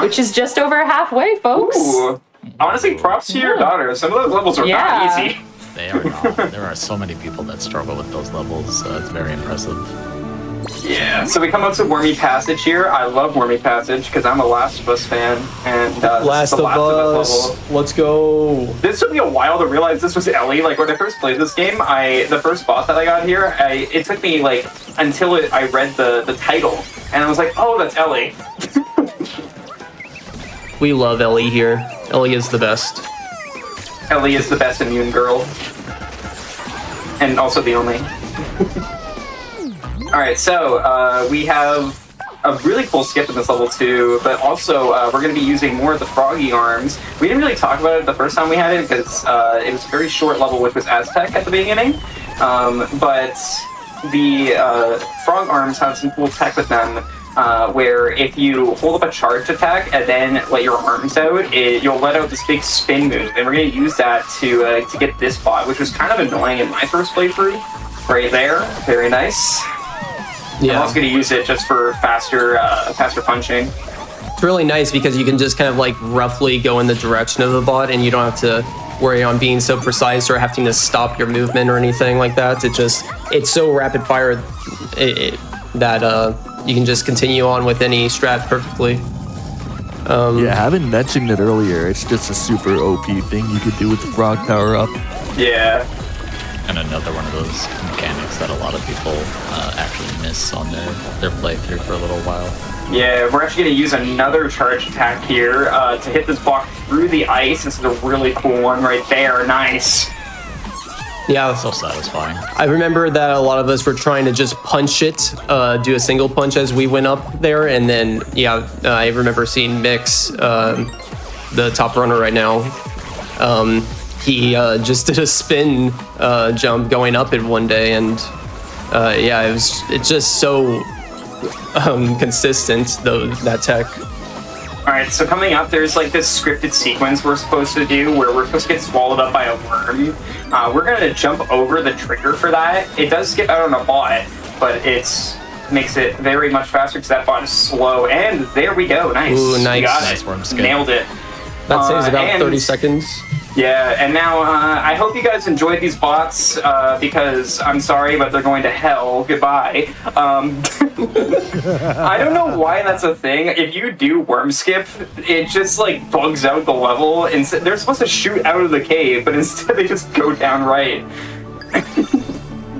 which is just over halfway, folks. Ooh. Honestly, props to your daughter. Some of those levels are not easy. They are not. There are so many people that struggle with those levels. It's very impressive. Yeah. So we come up to Wormy Passage here. I love Wormy Passage because I'm a Last of Us fan, and Last of Us. level. Let's go. This took me a while to realize this was Ellie. Like when I first played this game, the first boss that I got here, it took me like until I read the title, and I was like, oh, that's Ellie. We love Ellie here. Ellie is the best. Ellie is the best immune girl, and also the only. All right, so we have a really cool skip in this level too, but also we're going to be using more of the froggy arms. We didn't really talk about it the first time we had it because it was a very short level, which was Aztec at the beginning, but the frog arms have some cool tech with them, where if you hold up a charge attack and then let your arms out, you'll let out this big spin move, and we're going to use that to get this bot, which was kind of annoying in my first playthrough. Right there, very nice. Yeah. I'm also going to use it just for faster punching. It's really nice because you can just kind of like roughly go in the direction of the bot, and you don't have to worry on being so precise or having to stop your movement or anything like that. It's so rapid fire that you can just continue on with any strat perfectly. Yeah, I haven't mentioned it earlier. It's just a super OP thing you could do with the frog power up. Yeah. And another one of those mechanics that a lot of people actually miss on their playthrough for a little while. Yeah, we're actually going to use another charge attack here to hit this block through the ice. This is a really cool one right there. Nice. Yeah, So satisfying. I remember that a lot of us were trying to just punch it, do a single punch as we went up there, and then I remember seeing Mix, the top runner right now. He just did a spin jump going up it one day, and it's just so consistent, though, that tech. All right, so coming up, there's like this scripted sequence we're supposed to do where we're supposed to get swallowed up by a worm. We're going to jump over the trigger for that. It does skip out on a bot, but makes it very much faster because that bot is slow. And there we go. Nice. Ooh, nice. You got Nice it. worm skip. Nailed it. That saves about and- 30 seconds. Yeah, and now I hope you guys enjoyed these bots because I'm sorry, but they're going to hell. Goodbye. I don't know why that's a thing. If you do worm skip, it just like bugs out the level. Instead, they're supposed to shoot out of the cave, but instead they just go down right.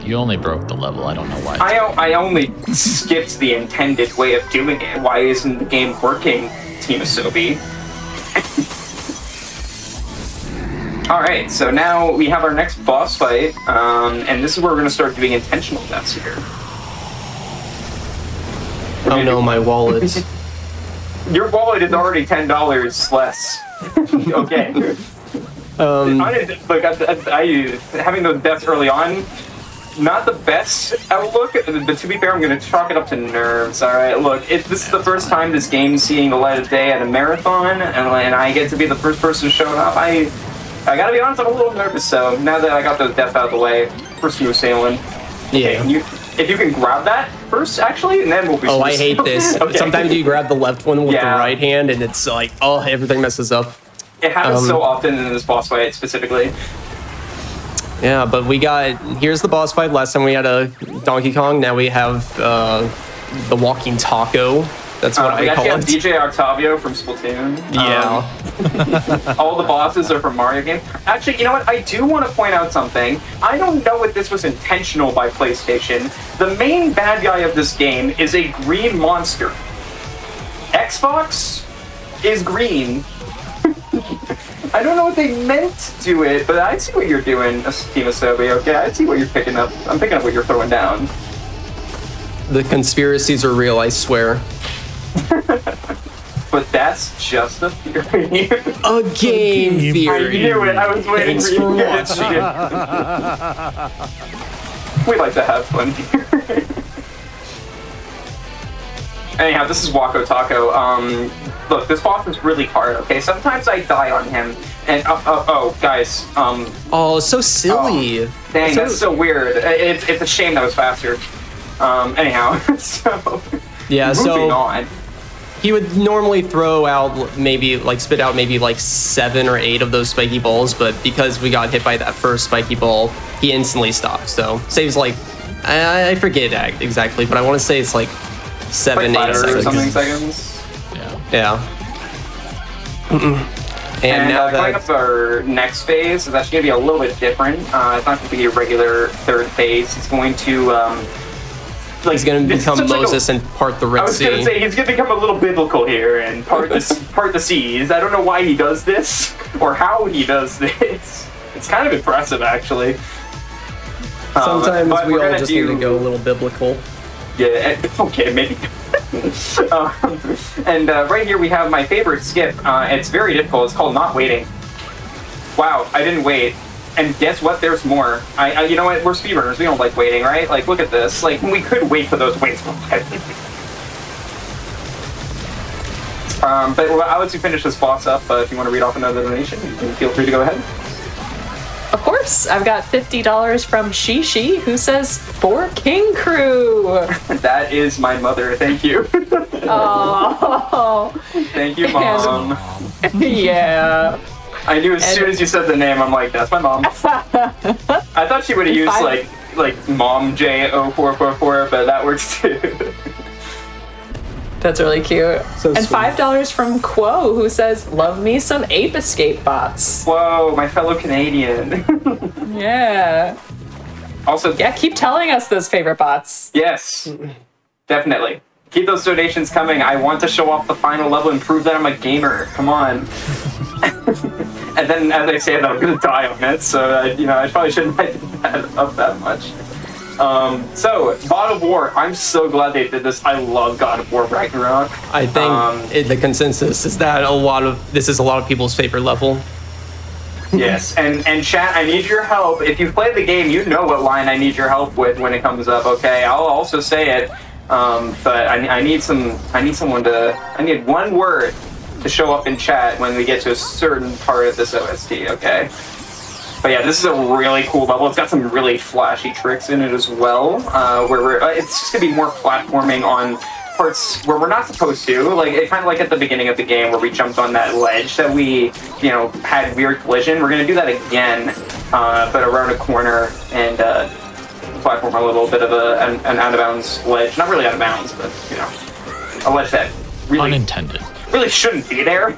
You only broke the level. I don't know why. I only skipped the intended way of doing it. Why isn't the game working, Team Asobi? Alright, so now we have our next boss fight, and this is where we're going to start doing intentional deaths here. Oh no, my wallet. Your wallet is already $10 less. Okay. Having those deaths early on, not the best outlook, but to be fair, I'm going to chalk it up to nerves. Alright, look, this is the first time this game's seeing the light of day at a marathon, and I get to be the first person showing up. I gotta be honest, I'm a little nervous, so now that I got those deaths out of the way, first smooth sailing. Yeah. Okay, if you can grab that first, actually, and then we'll be Oh, smooth I hate this. sailing. Okay. Sometimes you grab the left one with Yeah. the right hand, and it's like, oh, everything messes up. It happens so often in this boss fight, specifically. Yeah, but here's the boss fight. Last time we had a Donkey Kong, now we have the walking taco. That's what We I call actually have it. DJ Octavio from Splatoon. Yeah. All the bosses are from Mario games. Actually, you know what? I do want to point out something. I don't know if this was intentional by PlayStation. The main bad guy of this game is a green monster. Xbox is green. I don't know what they meant to do it, but I see what you're doing, Team Asobi, okay? I see what you're picking up. I'm picking up what you're throwing down. The conspiracies are real, I swear. But that's just a theory. A game I theory. knew it. I was waiting Thanks for for you. watching. We like to have fun here. Anyhow, this is Wako Taco. Look, this boss is really hard, okay? Sometimes I die on him, and guys, Oh, so silly. dang, that's so weird. It's a shame that was faster. Anyhow, so Yeah, moving so on. he would normally throw out spit out maybe like 7 or 8 of those spiky balls, but because we got hit by that first spiky ball, he instantly stopped. So saves like, I forget exactly, but I want to say it's like 7, Like 8 5 or seconds. something seconds. Yeah. And now coming up to our next phase is actually going to be a little bit different. It's not going to be a regular third phase. It's going to he's going to become Moses and part the Red I was Sea. going to say he's going to become a little biblical here and part the seas. I don't know why he does this or how he does this. It's kind of impressive, actually. Sometimes but we we're all gonna just need to go a little biblical. Yeah, okay, maybe. And right here we have my favorite skip. It's very difficult. It's called Not Waiting. Wow, I didn't wait. And guess what? There's more. I you know what? We're speedrunners. We don't like waiting, right? Like, look at this. Like, we could wait for those waits. But I'll let you finish this boss up. If you want to read off another donation, you can feel free to go ahead. Of course, I've got $50 from Shishi, who says, "For King Crew." That is my mother. Thank you. Oh, Thank you, Mom. yeah. I knew as soon as you said the name, I'm like, that's my mom. I thought she would have used like Mom J0444, but that works too. That's really cute. So and sweet. $5 from Quo, who says, "Love me some Ape Escape bots." Whoa, my fellow Canadian. Yeah. Also, Yeah, keep telling us those favorite bots. yes, definitely. Keep those donations coming. I want to show off the final level and prove that I'm a gamer. Come on. And then, as I say that, I'm gonna die on it. So, I probably shouldn't hype that up that much. So, God of War. I'm so glad they did this. I love God of War Ragnarok. I think the consensus is that this is a lot of people's favorite level. Yes, and chat, I need your help. If you've played the game, you know what line I need your help with when it comes up. Okay, I'll also say it. But I need one word to show up in chat when we get to a certain part of this OST, okay? But yeah, this is a really cool level. It's got some really flashy tricks in it as well, where it's just gonna be more platforming on parts where we're not supposed to, like kind of like at the beginning of the game where we jumped on that ledge that we, had weird collision. We're gonna do that again, but around a corner and platform a little bit of an out of bounds ledge. Not really out of bounds, but a ledge that really Unintended. really shouldn't be there.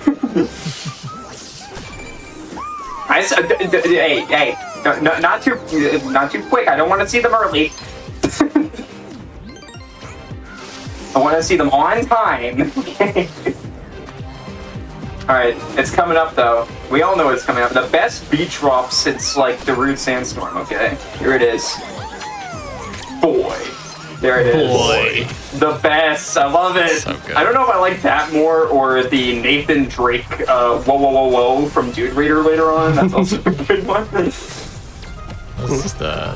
Hey, not too quick. I don't want to see them early. I want to see them on time. Okay. All right, it's coming up though. We all know it's coming up. The best beach drop since like the Rude Sandstorm. Okay, here it is. Boy, there it is. Boy. The best. I love it. So good. I don't know if I like that more or the Nathan Drake whoa whoa whoa whoa from Dude Raider later on. That's also a good one. It's just the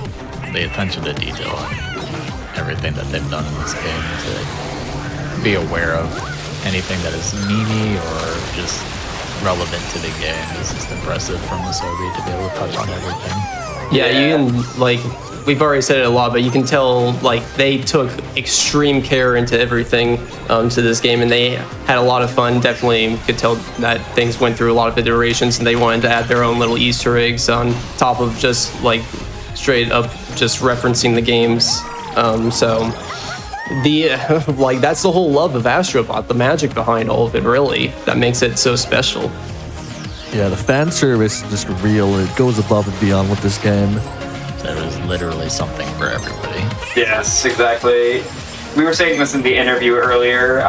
attention to detail and everything that they've done in this game to be aware of anything that is memey or just relevant to the game is just impressive from the Sobi to be able to touch on everything. Yeah, you can, we've already said it a lot, but you can tell, they took extreme care into everything to this game, and they had a lot of fun. Definitely could tell that things went through a lot of iterations, and they wanted to add their own little Easter eggs on top of just, straight up just referencing the games. So, that's the whole love of Astrobot, the magic behind all of it, really, that makes it so special. Yeah, the fan service is just real. It goes above and beyond with this game. There is literally something for everybody. Yes, exactly. We were saying this in the interview earlier.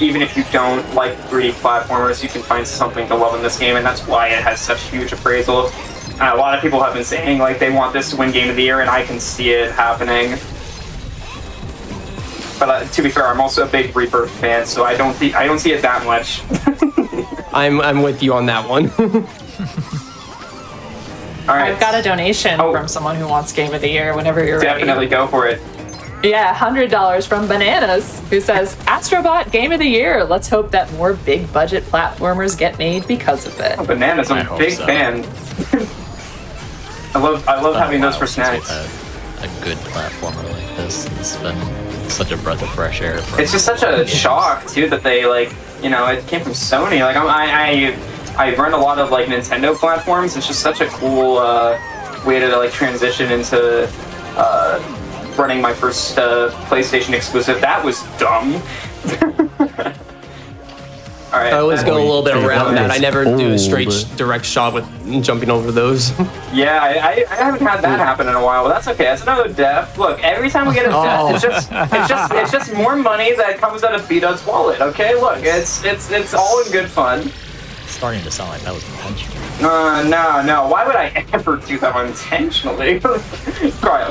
Even if you don't like 3D platformers, you can find something to love in this game, and that's why it has such huge appraisal. A lot of people have been saying they want this to win Game of the Year, and I can see it happening. But to be fair, I'm also a big Rebirth fan, so I don't see it that much. I'm with you on that one. All right. I've got a donation from someone who wants Game of the Year whenever you're Definitely ready. go for it. Yeah, $100 from Bananas, who says, "Astrobot Game of the Year. Let's hope that more big budget platformers get made because of it." Oh, Bananas, I'm a big fan. I love having those for snacks. A good platformer like this. this. It's been such a breath of fresh air. It's just such a shock too that they like, it came from Sony. Like I run a lot of like Nintendo platforms. It's just such a cool way to like transition into running my first PlayStation exclusive. That was dumb. All right, I always go a little bit around that. I never do a straight old. Direct shot with jumping over those. Yeah, I haven't had that happen in a while, but that's okay. That's another death. Look, every time we get a death, it's just more money that comes out of B-Dub's wallet. Okay, look, it's all in good fun. It's starting to sound like that was intentional. No. Why would I ever do that unintentionally? Cry.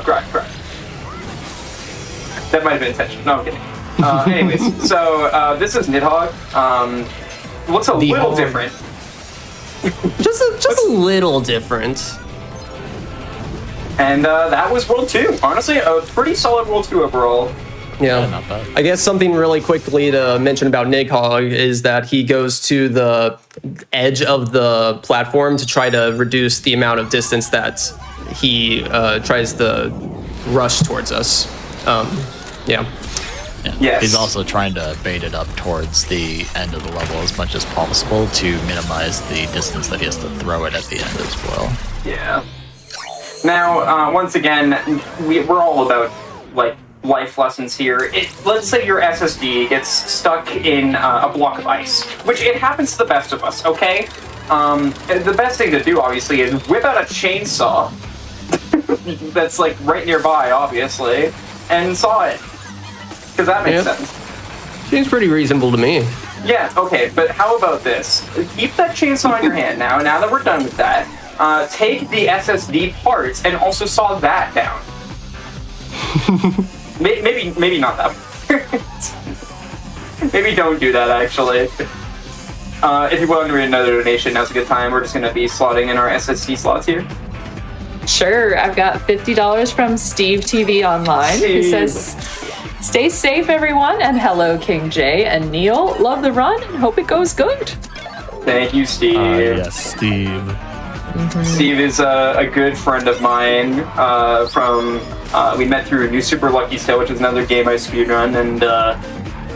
That might have been intentional. No, I'm kidding. Anyways, so this is Nidhogg. Looks a little Hog. different. just a little different. And that was World 2. Honestly, a pretty solid World 2 overall. Yeah, not bad. I guess something really quickly to mention about Nidhogg is that he goes to the edge of the platform to try to reduce the amount of distance that he tries to rush towards us. Yeah. Yeah. Yes. He's also trying to bait it up towards the end of the level as much as possible to minimize the distance that he has to throw it at the end as well. Yeah. Now, once again, we're all about like life lessons here. Let's say your SSD gets stuck in a block of ice, which it happens to the best of us. Okay. The best thing to do, obviously, is whip out a chainsaw that's like right nearby, obviously, and saw it. Because that makes sense. Seems pretty reasonable to me. Yeah, okay, but how about this? Keep that chainsaw in your hand now that we're done with that. Take the SSD parts and also saw that down. maybe not that. Maybe don't do that, actually. If you want to read another donation, now's a good time. We're just going to be slotting in our SSD slots here. Sure, I've got $50 from Steve TV Online, who says, "Stay safe, everyone, and hello, King J and Neil. Love the run and hope it goes good." Thank you, Steve. Yes, Steve. Steve is a good friend of mine we met through New Super Lucky Tale, which is another game I speedrun, and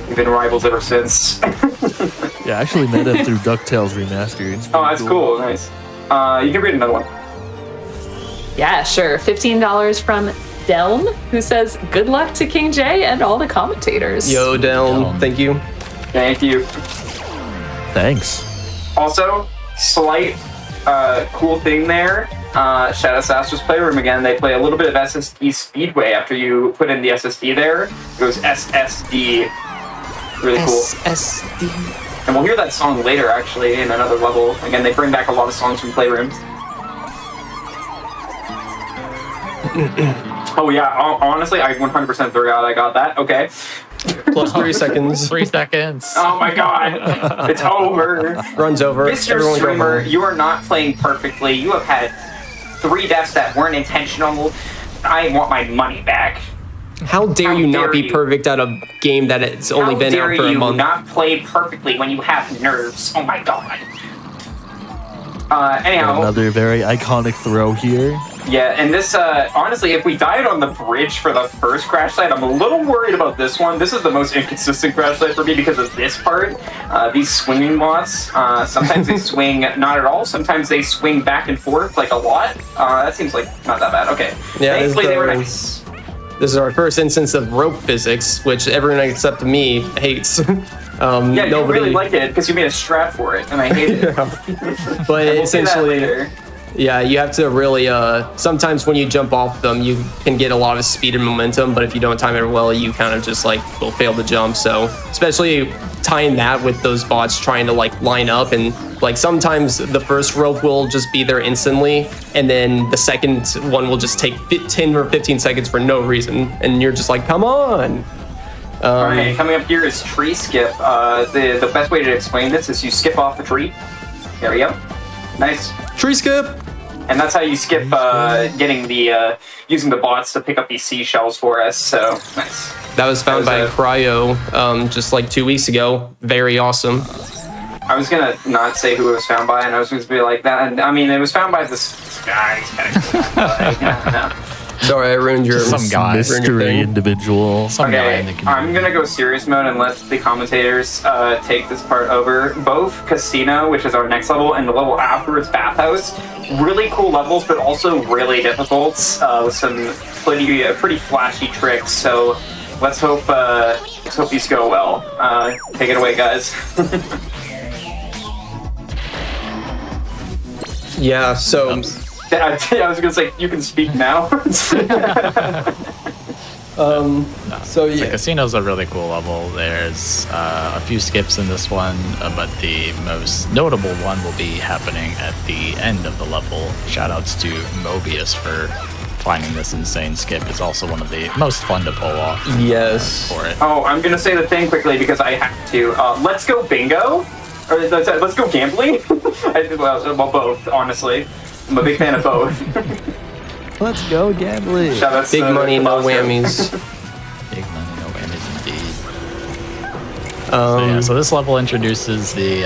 we've been rivals ever since. Yeah, I actually met him through DuckTales Remastered. Oh, that's cool. Nice. You can read another one. Yeah, sure. $15 from Delm, who says, "Good luck to King J and all the commentators." Yo, Delm, Delm. thank you. Thank you. Thanks. Also, slight cool thing there. Shout out to Astro's Playroom again. They play a little bit of SSD Speedway after you put in the SSD there. It goes SSD. Really cool. SSD. And we'll hear that song later, actually, in another level. Again, they bring back a lot of songs from Playrooms. Oh yeah, honestly, I 100% forgot I got that. Okay. Plus 3 seconds. 3 seconds. Oh my god, it's over. Runs over. Mr. Everyone go Streamer, home. you are not playing perfectly. You have had 3 deaths that weren't intentional. I want my money back. How dare you not be perfect at a game that it's only been out for a month? How dare you not play perfectly when you have nerves? Oh my god. Anyhow. Another very iconic throw here. Yeah, and this, honestly, if we died on the bridge for the first crash site, I'm a little worried about this one. This is the most inconsistent crash site for me because of this part. These swinging bots, sometimes they swing not at all, sometimes they swing back and forth, like, a lot. That seems like not that bad. Okay. Yeah, Thankfully, they were nice. This is our first instance of rope physics, which everyone except me hates. Yeah, you really like it because you made a strat for it, and I hate it. But We'll see that essentially, later. yeah, you have to really. Sometimes when you jump off them, you can get a lot of speed and momentum. But if you don't time it well, you kind of just like will fail to jump. So especially tying that with those bots trying to like line up, and like sometimes the first rope will just be there instantly, and then the second one will just take 10 or 15 seconds for no reason, and you're just like, come on. Alright, coming up here is tree skip. The best way to explain this is you skip off the tree. There we go. Nice. Tree skip. And that's how you skip getting the using the bots to pick up these seashells for us. So nice. That was found by a- Cryo just like 2 weeks ago. Very awesome. I was gonna not say who it was found by, and I was going to be like that. And I mean, it was found by this guy. He's kind of cool. But, no. Sorry, I ruined your Some guy. ruined your Mystery thing. individual. Some guy in the Okay, community. I'm gonna go serious mode and let the commentators take this part over. Both Casino, which is our next level, and the level afterwards, Bathhouse, really cool levels, but also really difficult with some pretty flashy tricks. So let's hope these go well. Take it away, guys. Yeah, so I was gonna say you can speak now. so The yeah. casino's a really cool level. There's a few skips in this one, but the most notable one will be happening at the end of the level. Shoutouts to Mobius for finding this insane skip. It's also one of the most fun to pull off Yes. for it. Oh, I'm gonna say the thing quickly because I have to. Let's go bingo, or let's go gambling. Well, both, honestly. I'm a big fan of both. Let's go gambling. Shout outs Big to money, no Tabasco. whammies. Big money, no whammies indeed. So this level introduces the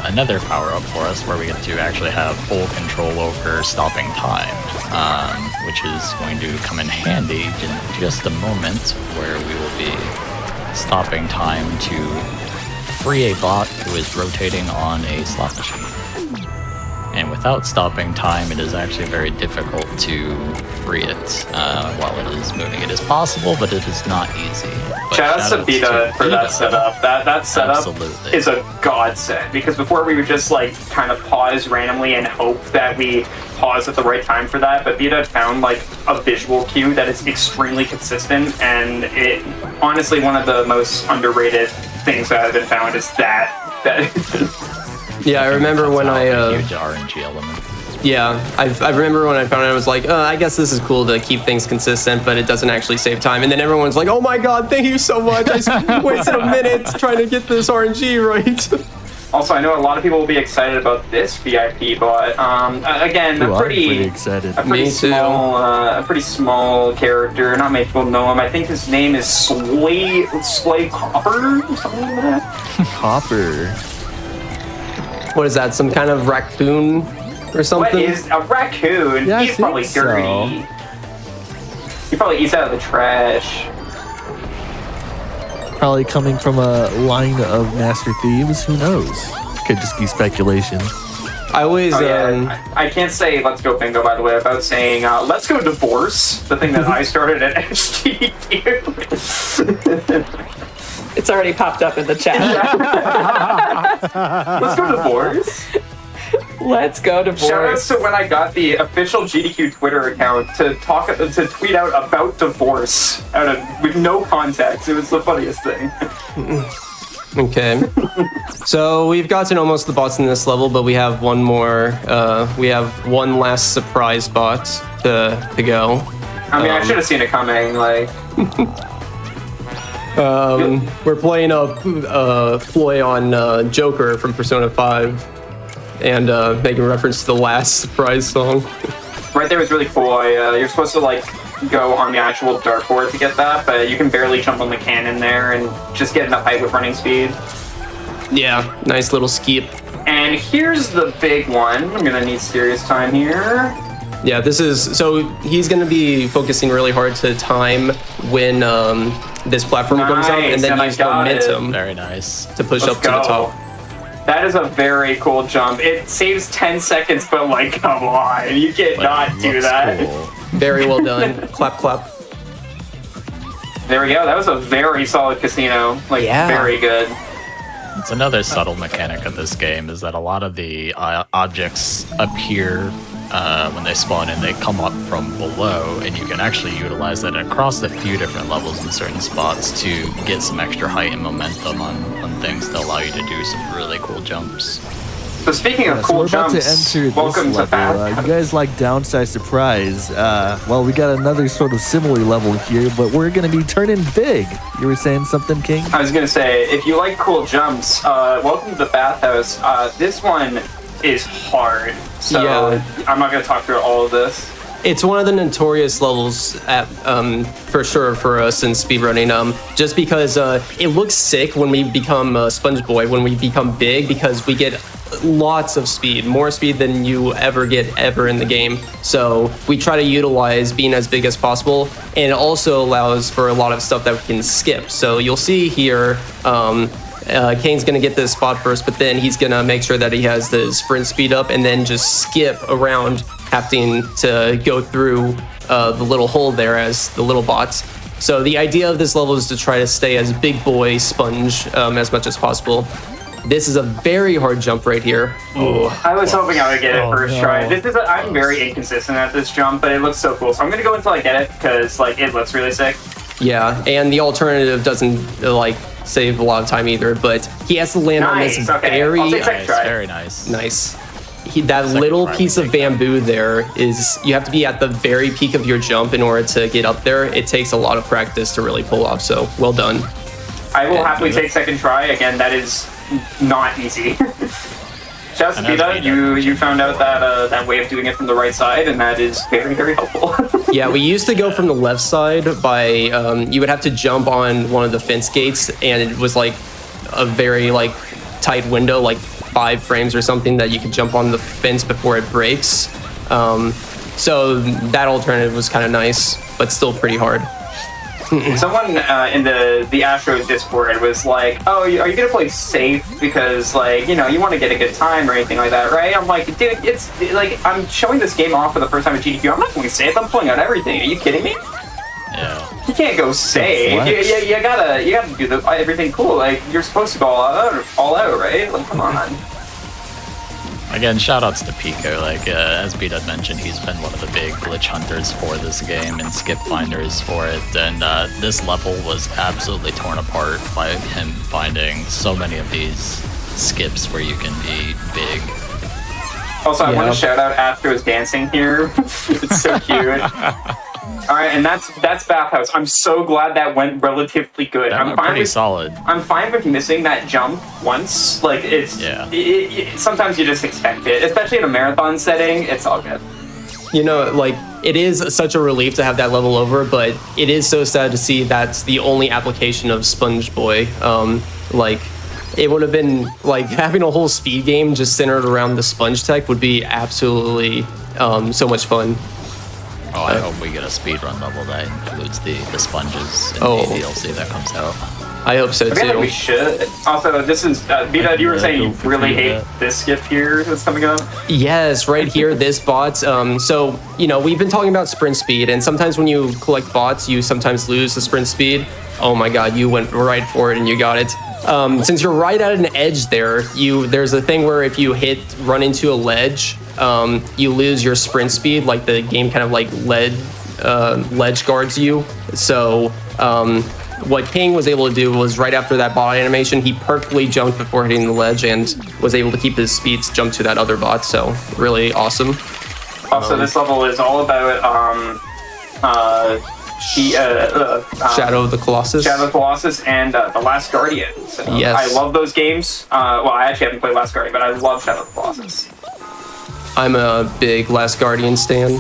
another power-up for us where we get to actually have full control over stopping time, which is going to come in handy in just a moment, where we will be stopping time to free a bot who is rotating on a slot machine. And without stopping time, it is actually very difficult to free it while it is moving. It is possible, but it is not easy. But Shout outs to Beta for that Beta. setup. That setup Absolutely. is a godsend because before we would just like kind of pause randomly and hope that we pause at the right time for that. But Beta found like a visual cue that is extremely consistent, and it honestly one of the most underrated things that have been found is that. Yeah, I remember when That's I a huge RNG element. yeah, I remember when I found it, I was like, I guess this is cool to keep things consistent, but it doesn't actually save time. And then everyone's like, oh my god, thank you so much. I wasted a minute trying to get this RNG right. Also, I know a lot of people will be excited about this VIP bot. Again, Ooh, a I'm pretty pretty excited. a pretty Me too. small, a pretty small character. Not many people know him. I think his name is Slay Copper, something like that. Copper. What is that, some kind of raccoon or something? What is a raccoon? Yeah, I He's probably think so. dirty. He probably eats out of the trash. Probably coming from a line of master thieves. Who knows? Could just be speculation. I always, Oh, yeah. I can't say let's go bingo, by the way, without saying let's go divorce, the thing that I started at SGDQ. It's already popped up in the chat. Let's go divorce. Let's go Shout outs divorce. to when I got the official GDQ Twitter account to tweet out about divorce with no context. It was the funniest thing. okay. So we've gotten almost the bots in this level, but we have one more, we have one last surprise bot to go. I mean, I should have seen it coming. Like, We're playing a ploy on Joker from Persona 5 and making reference to the last surprise song. right there was really cool. You're supposed to like go on the actual dartboard to get that, but you can barely jump on the cannon there and just get enough height with running speed. Yeah, nice little skip. And here's the big one. I'm gonna need serious time here. Yeah, this is, so he's going to be focusing really hard to time when this platform comes out, and Nice, then and I use got it. momentum Very nice. to push Let's up to the go. top. That is a very cool jump. It saves 10 seconds, but like, come on, you But cannot it do looks that. cool. Very well done. Clap, clap. There we go. That was a very solid casino. Like, Yeah. very good. It's another subtle mechanic of this game is that a lot of the objects appear when they spawn and they come up from below, and you can actually utilize that across a few different levels in certain spots to get some extra height and momentum on things to allow you to do some really cool jumps. So speaking of So cool we're about jumps, to enter welcome this to level. Fat. You guys like Downside Surprise. Well, we got another sort of similar level here, but we're going to be turning big. You were saying something, King? I was gonna say, if you like cool jumps, welcome to the Bathhouse. This one is hard, so Yeah. I'm not gonna talk through all of this. It's one of the notorious levels at, for sure for us in speedrunning, just because it looks sick when we become Sponge Boy, when we become big, because we get lots of speed, more speed than you ever get ever in the game. So we try to utilize being as big as possible, and it also allows for a lot of stuff that we can skip. So you'll see here, Kane's gonna get this spot first, but then he's gonna make sure that he has the sprint speed up and then just skip around, having to go through the little hole there as the little bots. So the idea of this level is to try to stay as big boy sponge as much as possible. This is a very hard jump right here. I was hoping I would get it first try. I'm very inconsistent at this jump, but it looks so cool. So I'm gonna go until I get it because like it looks really sick. Yeah, and the alternative doesn't like save a lot of time either, but he has to land on this very I'll take second try. Very nice. nice. That little piece of bamboo there is, you have to be at the very peak of your jump in order to get up there. It takes a lot of practice to really pull off, so well done. I will happily take second try. Again, that is not easy. Just Vita, you found out that that way of doing it from the right side, and that is very, very helpful. Yeah, we used to go from the left side by, you would have to jump on one of the fence gates, and it was like a very like tight window, like 5 frames or something, that you could jump on the fence before it breaks. So that alternative was kind of nice, but still pretty hard. Someone in the Astro Discord was like, "Oh, are you gonna play safe because like you want to get a good time or anything like that, right?" I'm like, dude, it's like I'm showing this game off for the first time at GDQ. I'm not going safe. I'm pulling out everything. Are you kidding me? Yeah. You can't go safe. You gotta do everything cool. Like you're supposed to go all out, right? Like come on. Again, shoutouts to Pico. Like as Beat had mentioned, he's been one of the big glitch hunters for this game and skip finders for it. And this level was absolutely torn apart by him finding so many of these skips where you can be big. Also, I want to shout out Astro's dancing here. It's so cute. All right, and that's Bathhouse. I'm so glad that went relatively good. I'm pretty solid. I'm fine with missing that jump once. Like sometimes you just expect it, especially in a marathon setting. It's all good. Like it is such a relief to have that level over, but it is so sad to see that's the only application of Sponge Boy. Like it would have been like having a whole speed game just centered around the sponge tech would be absolutely so much fun. Oh, I hope we get a speedrun level that includes the sponges in the DLC that comes out. I hope so I feel too. like we should. Also, this is Vita. You were saying you really hate this skip here that's coming up. Yes, right here, this bot. So we've been talking about sprint speed, and sometimes when you collect bots, you sometimes lose the sprint speed. Oh my God, you went right for it and you got it. Since you're right at an edge there's a thing where if you run into a ledge, you lose your sprint speed, like the game kind of like ledge guards you. So what King was able to do was right after that bot animation, he perfectly jumped before hitting the ledge and was able to keep his speeds jump to that other bot. So really awesome. Also, this level is all about Shadow of the Colossus. Shadow of the Colossus and The Last Guardian. So, yes. I love those games. Well, I actually haven't played Last Guardian, but I love Shadow of the Colossus. I'm a big Last Guardian stan.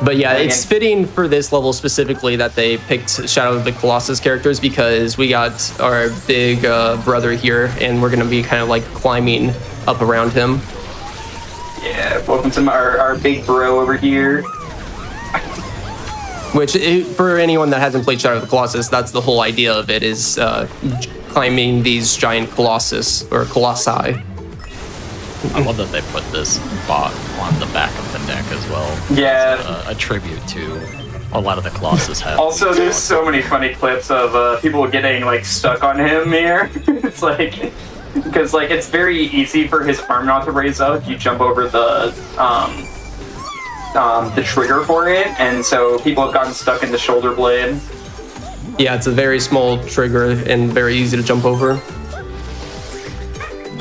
But yeah, it's fitting for this level specifically that they picked Shadow of the Colossus characters because we got our big brother here and we're going to be kind of like climbing up around him. Yeah, welcome to our big bro over here. Which, for anyone that hasn't played Shadow of the Colossus, that's the whole idea of it, is climbing these giant colossus, or colossi. I love that they put this bot on the back of the deck as well. Yeah. A tribute to a lot of the Colossus have. Also, there's so many funny clips of people getting, like, stuck on him here. It's like... Because, like, it's very easy for his arm not to raise up. You jump over the trigger for it, and so people have gotten stuck in the shoulder blade. Yeah, it's a very small trigger and very easy to jump over.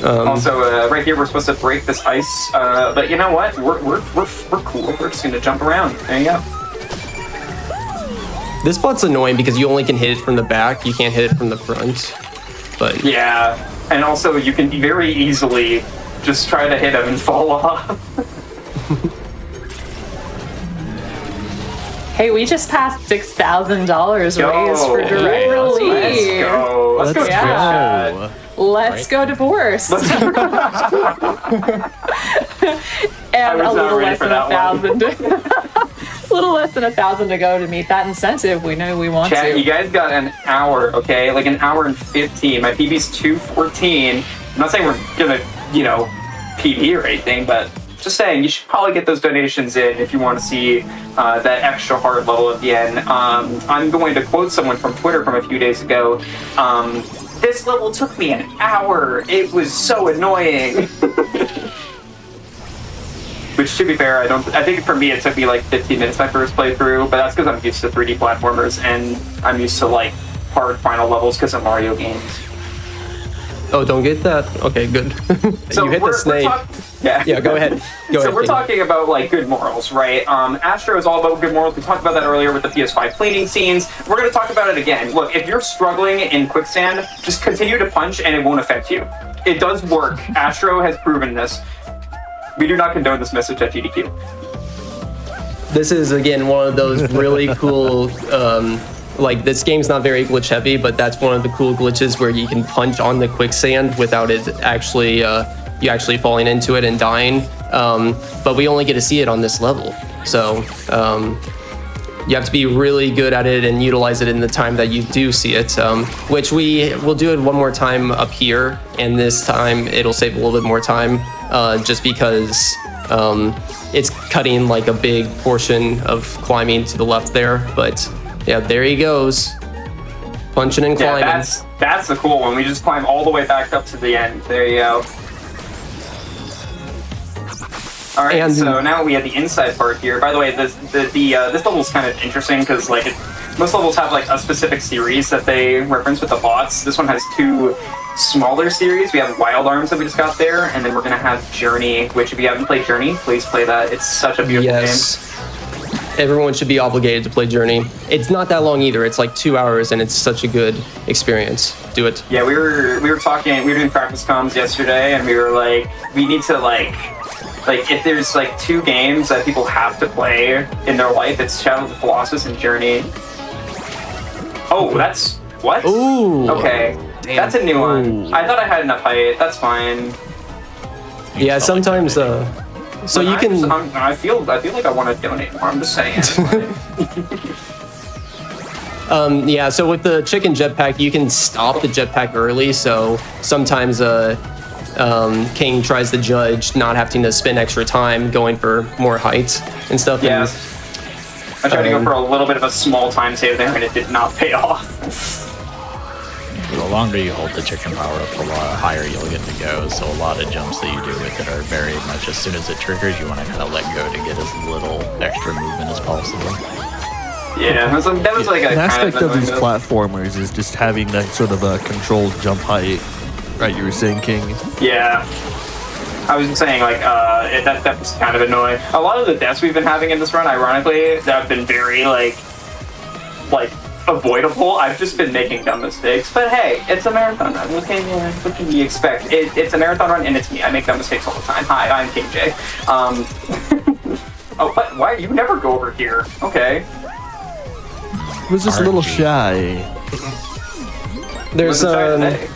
Also, right here we're supposed to break this ice, but you know what? We're cool. We're just gonna jump around. There you go. This bot's annoying because you only can hit it from the back. You can't hit it from the front. But yeah, and also you can very easily just try to hit him and fall off. Hey, we just passed $6,000 raised for direct release. Let's go. Let's go. Yeah. Let's Right. go divorce. And was a not little ready less for than that one. 1,000. A little less than 1,000 to go to meet that incentive. We know we want Chat, to. you guys got an hour, okay? Like an hour and 15. My PB's 2:14. I'm not saying we're gonna, PB or anything, but just saying you should probably get those donations in if you want to see that extra hard level at the end. I'm going to quote someone from Twitter from a few days ago. This level took me an hour. It was so annoying. Which, to be fair, I think for me it took me like 15 minutes my first playthrough, but that's because I'm used to 3D platformers and I'm used to like hard final levels because of Mario games. Oh, don't get that? Okay, good. So you hit the snake. Yeah, go ahead. So we're talking about like good morals, right? Astro is all about good morals. We talked about that earlier with the PS5 cleaning scenes. We're going to talk about it again. Look, if you're struggling in quicksand, just continue to punch and it won't affect you. It does work. Astro has proven this. We do not condone this message at GDQ. This is, again, one of those really cool, like, this game's not very glitch heavy, but that's one of the cool glitches where you can punch on the quicksand without it actually, you actually falling into it and dying. But we only get to see it on this level. So you have to be really good at it and utilize it in the time that you do see it, which we will do it one more time up here. And this time it'll save a little bit more time just because it's cutting like a big portion of climbing to the left there. But yeah, there he goes, punching and climbing. Yeah, that's the cool one. We just climb all the way back up to the end. There you go. All right, And- so now we have the inside part here. By the way, this level's kind of interesting because like most levels have like a specific series that they reference with the bots. This one has two smaller series. We have Wild Arms that we just got there, and then we're gonna have Journey, which if you haven't played Journey, please play that. It's such a beautiful Yes. Everyone should be obligated to play Journey. It's not that long either. It's like 2 hours, and it's such a good experience. Do it. Yeah, we were talking. We were doing practice comms yesterday, and we were like, we need to like if there's like two games that people have to play in their life, it's Shadow of the Colossus and Journey. Oh, that's what? Ooh. Okay, Damn. that's a new one. Ooh. I thought I had enough height. That's fine. Yeah, sometimes. So But you can. I feel like I want to donate more. I'm just saying. Yeah, so with the chicken jetpack, you can stop the jetpack early. So sometimes King tries to judge not having to spend extra time going for more height and stuff. Yeah. And, I tried to go for a little bit of a small time save there, and it did not pay off. The longer you hold the chicken power up, the higher you'll get to go. So a lot of jumps that you do with it are very much as soon as it triggers, you want to kind of let go to get as little extra movement as possible. Yeah, that was like a An kind aspect of these annoying platformers is just having that sort of a controlled jump height. Right, you were saying, King? Yeah. I was just saying, like, that was kind of annoying. A lot of the deaths we've been having in this run, ironically, that have been very, like, avoidable. I've just been making dumb mistakes. But hey, it's a marathon run. What can you expect? It's a marathon run, and it's me. I make dumb mistakes all the time. Hi, I'm KingJ. Oh, but why? You never go over here. Okay. He was just a little shy. there's Wasn't shy today.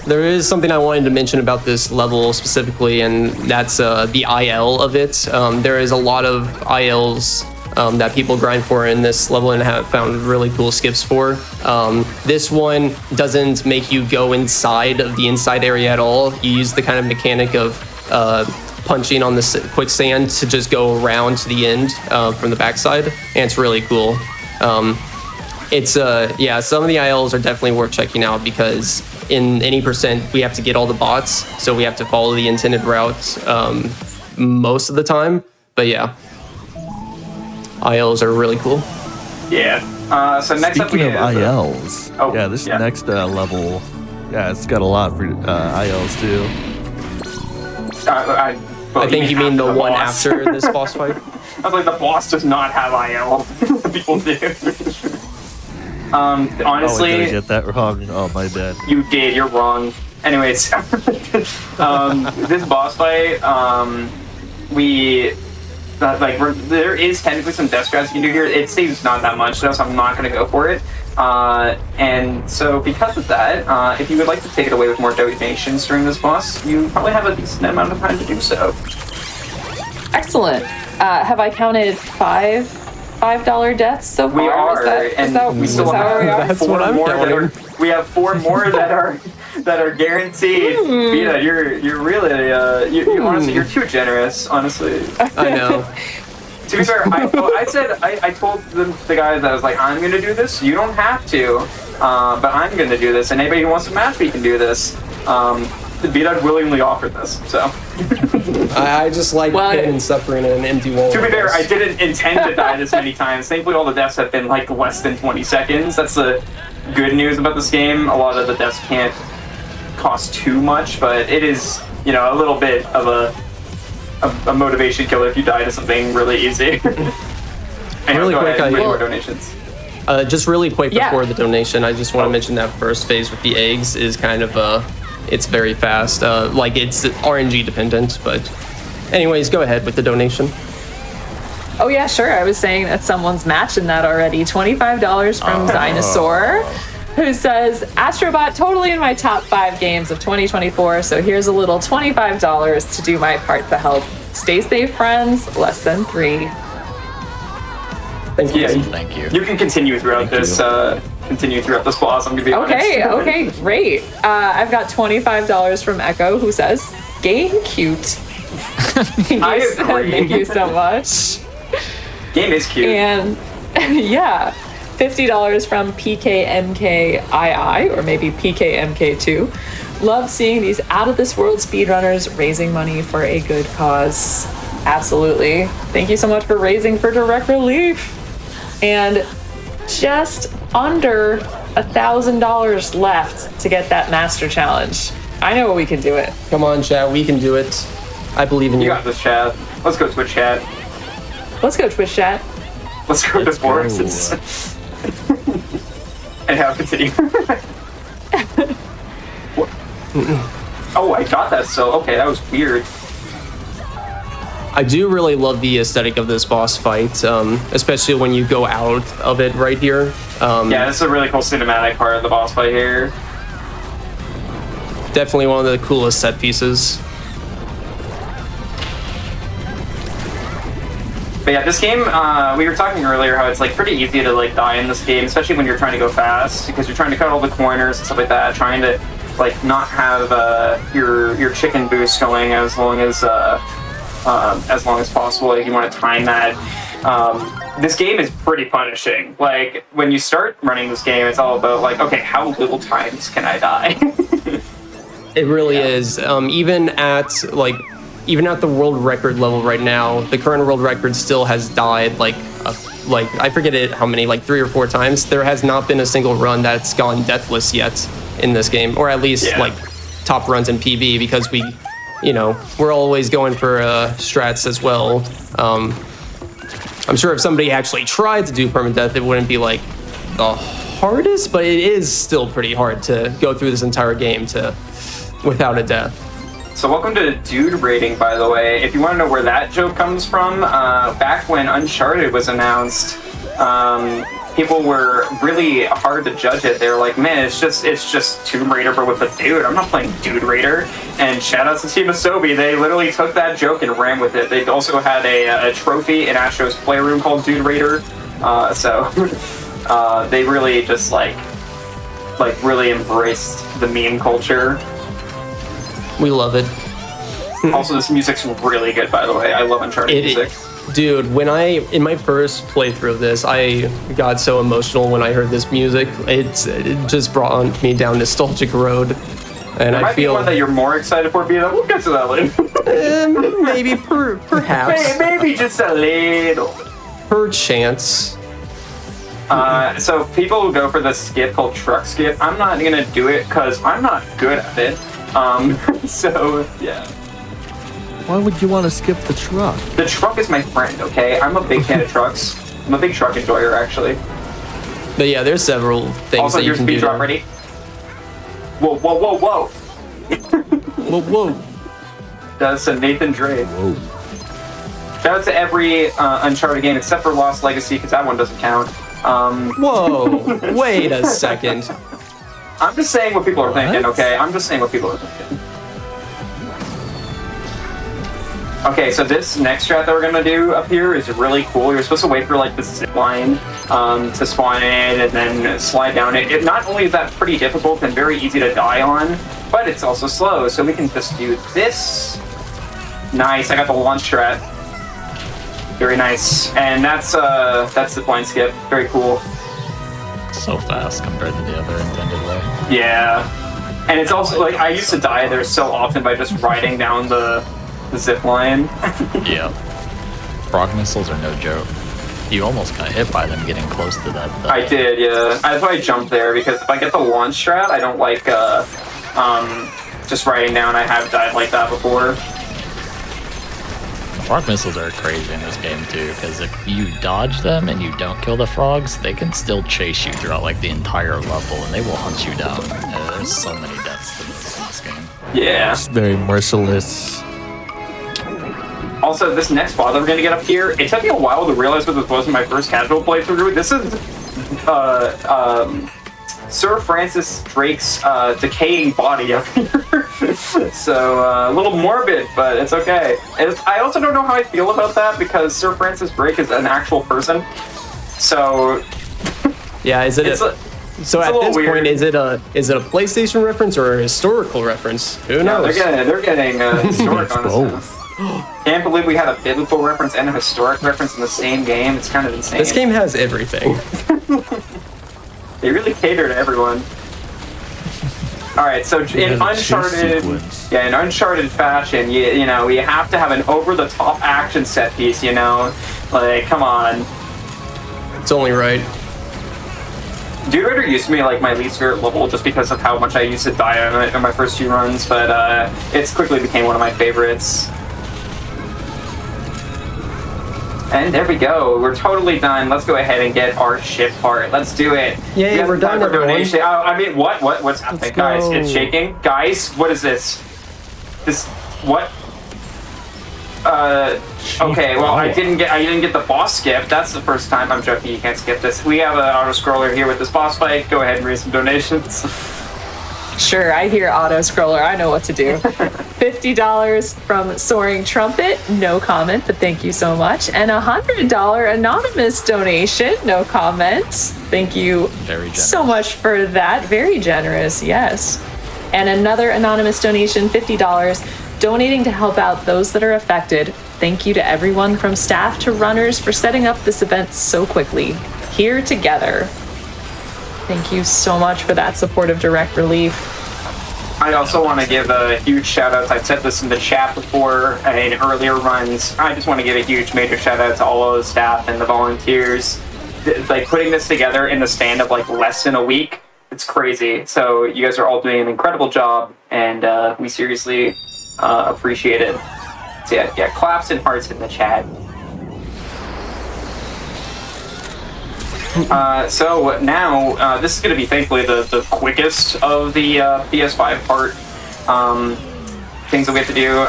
there is something I wanted to mention about this level specifically, and that's the IL of it. There is a lot of ILs that people grind for in this level and have found really cool skips for. This one doesn't make you go inside of the inside area at all. You use the kind of mechanic of punching on the quicksand to just go around to the end from the backside, and it's really cool. It's yeah, some of the ILs are definitely worth checking out because in any percent we have to get all the bots, so we have to follow the intended route most of the time. But yeah, ILs are really cool. Yeah. So next up we Speaking of have ILs, Oh, yeah, this yeah. next level, yeah, it's got a lot for ILs too. I think you mean the after one boss. after this boss fight. I was like, the boss does not have IL. People do. Oh, I Honestly, did I get that wrong? Oh, my bad. you did. You're wrong. Anyways, this boss fight, there is technically some death strats you can do here. It saves not that much though, so I'm not going to go for it. And so because of that, if you would like to take it away with more donations during this boss, you probably have a decent amount of time to do so. Excellent. Have I counted $5 deaths so far? We are, and we still have That's four what I'm more counting. we have 4 more that are guaranteed. Vita, you're really you honestly, you're too generous, honestly. I know. To be fair, I told the guy that I was like, I'm gonna do this. You don't have to, but I'm gonna do this. And anybody who wants to match me can do this. Vita willingly offered this, so. I just like pain and suffering in an empty wall. To be fair, I didn't intend to die this many times. Thankfully, all the deaths have been like less than 20 seconds. That's the good news about this game. A lot of the deaths can't cost too much, but it is, a little bit of a motivation killer if you die to something really easy. And Really quick, more donations. Just really quick before the donation, I just want to mention that first phase with the eggs is kind of it's very fast. Like it's RNG dependent, but anyways, go ahead with the donation. Oh yeah, sure. I was saying that someone's matching that already. $25 from Dinosaur, who says, Astrobot totally in my top 5 games of 2024, so here's a little $25 to do my part to help. Stay safe, friends. Less than 3. Thank you. Thank you. You can continue throughout this. Continue throughout this boss. I'm gonna be honest. Okay, great. I've got $25 from Echo, who says, game cute. I agree. Thank you so much. Game is cute. And yeah, $50 from PKMKII, or maybe PKMK2. Love seeing these out of this world speedrunners raising money for a good cause. Absolutely. Thank you so much for raising for Direct Relief. And just under $1,000 left to get that master challenge. I know we can do it. Come on, chat. We can do it. I believe in you. You got this, chat. Let's go Twitch chat. Let's go Twitch chat. Let's go to Boris and have continue. Oh, I got that. So okay, that was weird. I do really love the aesthetic of this boss fight, especially when you go out of it right here. Yeah, this is a really cool cinematic part of the boss fight here. Definitely one of the coolest set pieces. But yeah, this game, we were talking earlier how it's like pretty easy to like die in this game, especially when you're trying to go fast, because you're trying to cut all the corners and stuff like that, trying to like not have your chicken boost going as long as possible. Like you want to time that. This game is pretty punishing. Like when you start running this game, it's all about like, okay, how little times can I die? It really is. Even at the world record level right now, the current world record still has died like I forget it how many, like 3 or 4 times. There has not been a single run that's gone deathless yet in this game, or at least like top runs in PB, because we're always going for strats as well. I'm sure if somebody actually tried to do permadeath, it wouldn't be like the hardest, but it is still pretty hard to go through this entire game without a death. So welcome to Dude Rating, by the way. If you want to know where that joke comes from, back when Uncharted was announced, people were really hard to judge it. They were like, man, it's just Tomb Raider but with a dude. I'm not playing Dude Raider. And shout out to Team Asobi, they literally took that joke and ran with it. They also had a trophy in Astro's playroom called Dude Raider. So they really just like really embraced the meme culture. We love it. Also, this music's really good, by the way. I love Uncharted music. Dude, in my first playthrough of this, I got so emotional when I heard this music. It just brought me down nostalgic road, and I feel be one that you're more excited for. We'll get to that later. Maybe perhaps. Maybe just a little. Perchance. So people who go for the skip called truck skip, I'm not gonna do it because I'm not good at it. So yeah. Why would you want to skip the truck? The truck is my friend, okay? I'm a big fan of trucks. I'm a big truck enjoyer, actually. But yeah, there's several things also, that you can do. Also, your speed drop ready? Whoa, whoa, whoa, whoa! Whoa. That's a Nathan Drake. Whoa. Shout out to every Uncharted game except for Lost Legacy, because that one doesn't count. Whoa, wait a second. I'm just saying what people are thinking, okay? I'm just saying what people are thinking. Okay, so this next strat that we're gonna do up here is really cool. You're supposed to wait for like the zip line to spawn in and then slide down it. Not only is that pretty difficult and very easy to die on, but it's also slow. So we can just do this. Nice, I got the launch strat. Very nice. And that's the blind skip. Very cool. So fast compared to the other intended way. Yeah. And it's also like I used to die there so often by just riding down the zip line. Yeah. Frog missiles are no joke. You almost got hit by them getting close to that. I did, yeah. That's why I jumped there, because if I get the launch strat, I don't like just riding down. I have died like that before. Frog missiles are crazy in this game too, because if you dodge them and you don't kill the frogs, they can still chase you throughout like the entire level, and they will hunt you down. There's so many deaths to this in this game. Yeah. It's very merciless. Also, this next spot that we're gonna get up here, it took me a while to realize what this was in my first casual playthrough. This is Sir Francis Drake's decaying body up here. So a little morbid, but it's okay. I also don't know how I feel about that, because Sir Francis Drake is an actual person. So Yeah, is it so at this point, is it a PlayStation reference or a historical reference? Who knows? They're getting historic on Both. this. Can't believe we had a biblical reference and a historic reference in the same game. It's kind of insane. This game has everything. They really cater to everyone. All right, so in Uncharted fashion, you know, we have to have an over-the-top action set piece. You know, like come on. It's only right. Dude Raider used to be like my least favorite level just because of how much I used to die on it in my first few runs, but it's quickly became one of my favorites. And there we go. We're totally done. Let's go ahead and get our ship part. Let's do it. Yeah, we're done, everyone. Donation. I mean, what's happening, guys? It's shaking. Guys, what is this? What? Okay. Well, I didn't get the boss skip. That's the first time. I'm joking. You can't skip this. We have an auto scroller here with this boss fight. Go ahead and raise some donations. Sure, I hear auto scroller. I know what to do. $50 from Soaring Trumpet, no comment, but thank you so much. And a $100 anonymous donation, no comment. Thank you Very generous. so much for that. Very generous, yes. And another anonymous donation, $50, donating to help out those that are affected. Thank you to everyone from staff to runners for setting up this event so quickly. Here together. Thank you so much for that support of Direct Relief. I also want to give a huge shout out. I've said this in the chat before in earlier runs. I just want to give a huge major shout out to all of the staff and the volunteers. Like putting this together in the span of like less than a week, it's crazy. So you guys are all doing an incredible job, and we seriously appreciate it. So yeah, claps and hearts in the chat. So now, this is going to be thankfully the quickest of the PS5 part things that we have to do.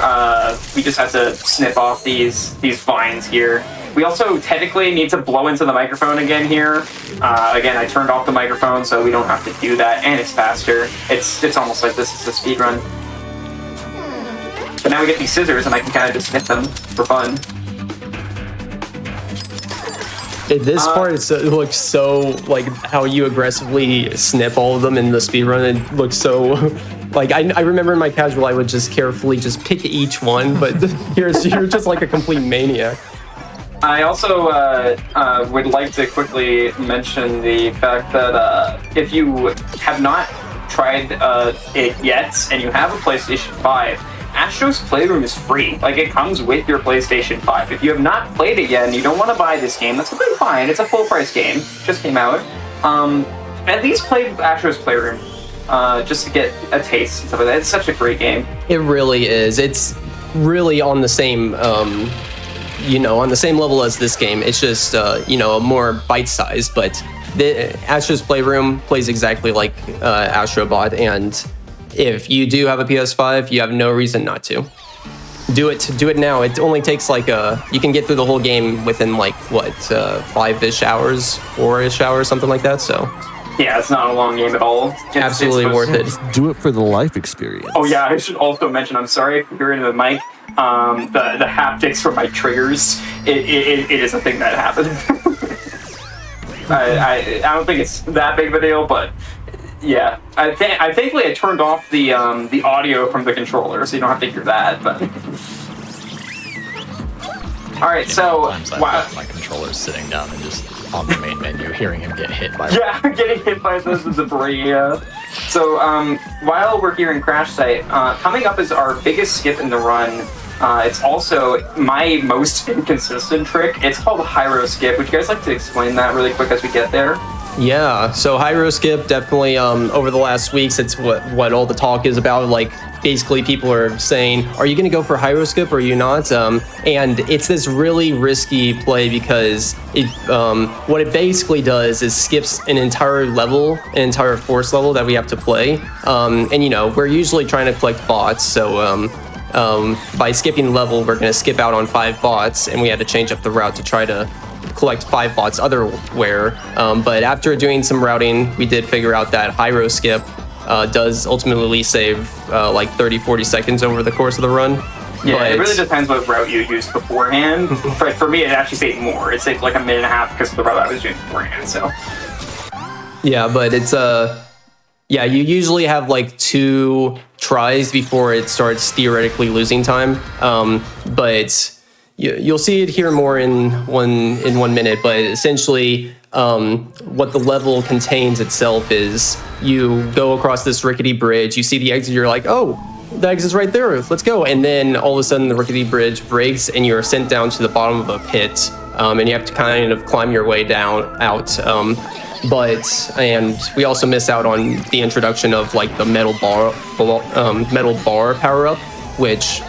We just have to snip off these vines here. We also technically need to blow into the microphone again here. Again, I turned off the microphone so we don't have to do that, and it's faster. It's almost like this is a speed run. But now we get these scissors and I can kind of just snip them for fun. This part looks so like how you aggressively snip all of them in the speedrun. It looks so like I remember in my casual I would just carefully just pick each one, but you're just like a complete maniac. I also would like to quickly mention the fact that if you have not tried it yet and you have a PlayStation 5, Astro's Playroom is free. Like, it comes with your PlayStation 5. If you have not played it yet and you don't want to buy this game, that's completely fine. It's a full-price game. Just came out. At least play Astro's Playroom just to get a taste and stuff like that. It's such a great game. It really is. It's really on the same, on the same level as this game. It's just, a more bite-sized, but the Astro's Playroom plays exactly like Astrobot, and if you do have a PS5, you have no reason not to. do it now. It only takes like you can get through the whole game within like what 5-ish hours, 4-ish hours, something like that. So Yeah, it's not a long game at all. It's absolutely worth it. Just do it for the life experience. Oh yeah, I should also mention, I'm sorry if you're into the mic, the haptics for my triggers, it is a thing that happened. I don't think it's that big of a deal, but yeah. Thankfully I turned off the audio from the controller, so you don't have to hear that, but... Alright, so... Sometimes I've left my controller sitting down and just on the main menu, hearing him get hit by... Yeah, getting hit by the debris, yeah. So, while we're here in Crash Site, coming up is our biggest skip in the run. It's also my most inconsistent trick. It's called Hyro Skip. Would you guys like to explain that really quick as we get there? Yeah, so Hyro Skip definitely over the last weeks, it's what all the talk is about. Like basically people are saying, are you going to go for Hyro Skip or are you not? And it's this really risky play because what it basically does is skips an entire level, an entire force level that we have to play. And you know, we're usually trying to collect bots, so by skipping the level, we're going to skip out on 5 bots, and we had to change up the route to try to collect 5 bots otherwhere. But after doing some routing, we did figure out that Hyro Skip does ultimately save like 30-40 seconds over the course of the run. Yeah, but it really depends what route you used beforehand. For me, it actually saved more. It saved like a minute and a half because of the route I was doing beforehand, so... Yeah, but it's yeah, you usually have like 2 tries before it starts theoretically losing time. But you'll see it here more in one minute. But essentially, what the level contains itself is you go across this rickety bridge. You see the exit. You're like, oh, the exit's right there. Let's go. And then all of a sudden, the rickety bridge breaks, and you're sent down to the bottom of a pit. And you have to kind of climb your way out. And we also miss out on the introduction of like the metal bar power up, which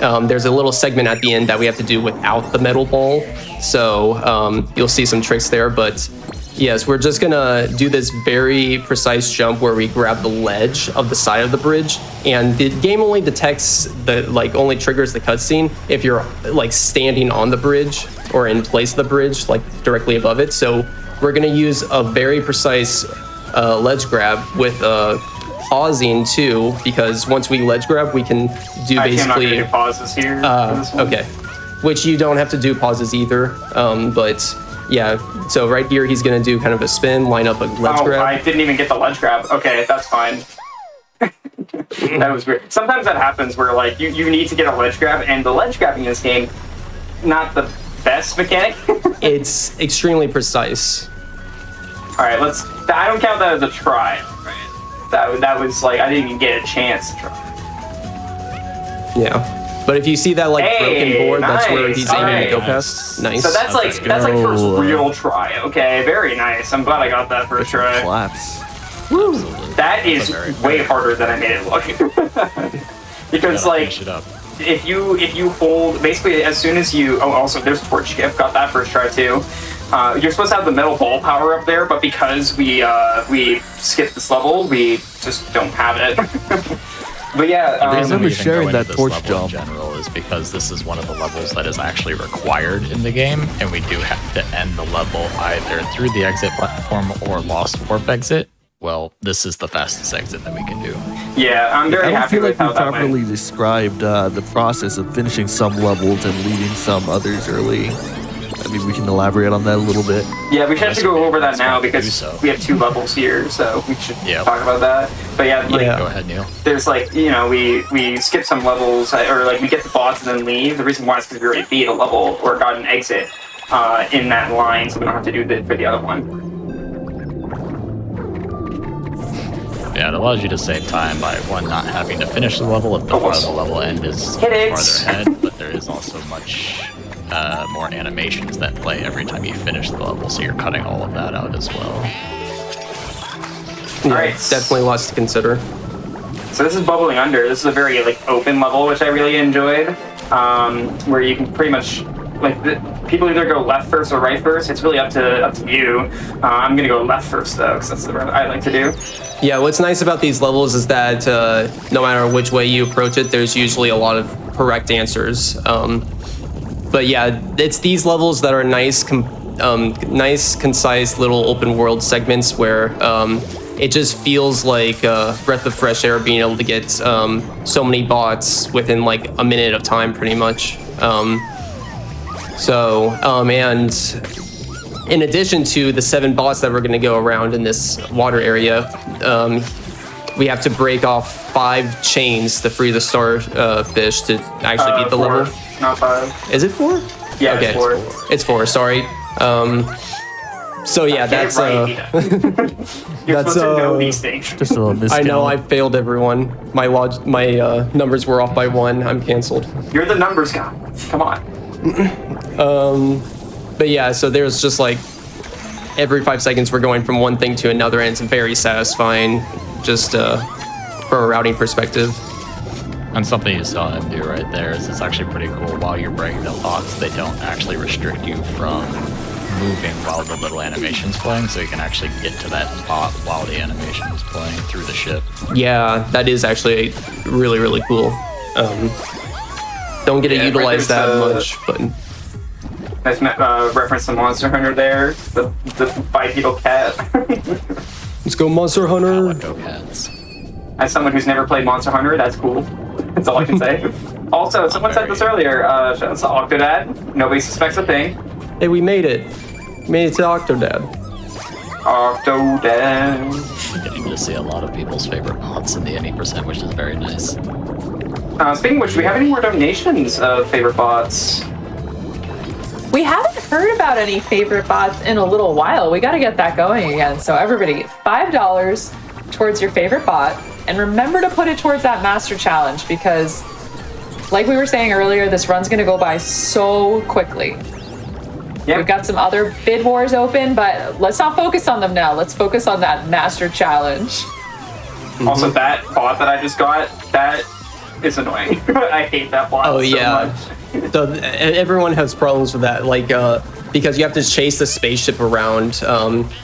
there's a little segment at the end that we have to do without the metal ball. So you'll see some tricks there. But yes, we're just gonna do this very precise jump where we grab the ledge of the side of the bridge, and the game only detects only triggers the cutscene if you're like standing on the bridge or in place of the bridge, like directly above it. So we're going to use a very precise ledge grab with pausing too, because once we ledge grab, we can do I'm not basically... going to do pauses here. For this one. Okay. Which you don't have to do pauses either. But yeah, so right here, he's going to do kind of a spin, line up a ledge grab. I didn't even get the ledge grab. Okay, that's fine. That was weird. Sometimes that happens where like you need to get a ledge grab, and the ledge grabbing in this game, not the best mechanic. It's extremely precise. All right, I don't count that as a try. That was like I didn't even get a chance to try. Yeah, but if you see that like broken board, that's where he's aiming to go past. Nice. So that's like first real try. Okay, very nice. I'm glad I got that first try. Claps. Woo. That is way harder than I made it look. Because like if you hold basically as soon as you also there's torch skip, got that first try too. You're supposed to have the metal ball power up there, but because we skipped this level, we just don't have it. But yeah, the reason remember we sharing even go that into this torch level jump. in general is because this is one of the levels that is actually required in the game, and we do have to end the level either through the exit platform or lost warp exit. Well, this is the fastest exit that we can do. Yeah, I'm very I don't happy feel with like how we that properly went. described the process of finishing some levels and leaving some others early. I mean, we can elaborate on that a little bit. Yeah, we should have to go over that That's now fine to do because so. we have 2 levels here, so we should talk about that. But yeah, like, Yeah. Go ahead, Neil. there's like, you know, we skip some levels, or like we get the boss and then leave. The reason why is because we already beat a level or got an exit in that line, so we don't have to do that for the other one. Yeah, it allows you to save time by not having to finish the level if the part of the level end is Hit it. farther ahead, but there is also much more animations that play every time you finish the level, so you're cutting all of that out as well. Yeah, Alright. definitely lots to consider. So this is Bubbling Under. This is a very like open level, which I really enjoyed, where you can pretty much people either go left first or right first. It's really up to you. I'm gonna go left first though, because that's the route I like to do. Yeah, what's nice about these levels is that no matter which way you approach it, there's usually a lot of correct answers. But yeah, it's these levels that are nice, concise little open world segments where it just feels like breath of fresh air being able to get so many bots within like a minute of time, pretty much. And in addition to the 7 bots that we're going to go around in this water area, we have to break off 5 chains to free the starfish to actually beat the 4, level. not 5. Is it 4? Yeah, okay, it's 4. It's 4. Sorry. So yeah, that's Right, You're that's, supposed to know these things. Just a little I miscount. know I failed everyone. My numbers were off by 1. I'm canceled. You're the numbers guy. Come on. But yeah, so there's just like every 5 seconds we're going from one thing to another, and it's very satisfying, just from a routing perspective. And something you saw him do right there is it's actually pretty cool. While you're breaking the bots, they don't actually restrict you from moving while the little animation's playing, so you can actually get to that bot while the animation is playing through the ship. Yeah, that is actually really, really cool. Don't get to utilize that much, but Nice reference to Monster Hunter there. The bipedal cat. let's go Monster Hunter. Go cats. As someone who's never played Monster Hunter, that's cool. That's all I can say. Also, someone said this earlier. Shout out to Octodad. Nobody suspects a thing. Hey, we made it. Made it to Octodad. Octodad. Getting to see a lot of people's favorite bots in the 80%, which is very nice. Speaking of which, do we have any more donations of favorite bots? We haven't heard about any favorite bots in a little while. We got to get that going again. So everybody, $5 towards your favorite bot, and remember to put it towards that master challenge, because like we were saying earlier, this run's going to go by so quickly. Yep. We've got some other bid wars open, but let's not focus on them now. Let's focus on that master challenge. Also, that bot that I just got, that is annoying. I hate that bot so much. So everyone has problems with that, like because you have to chase the spaceship around,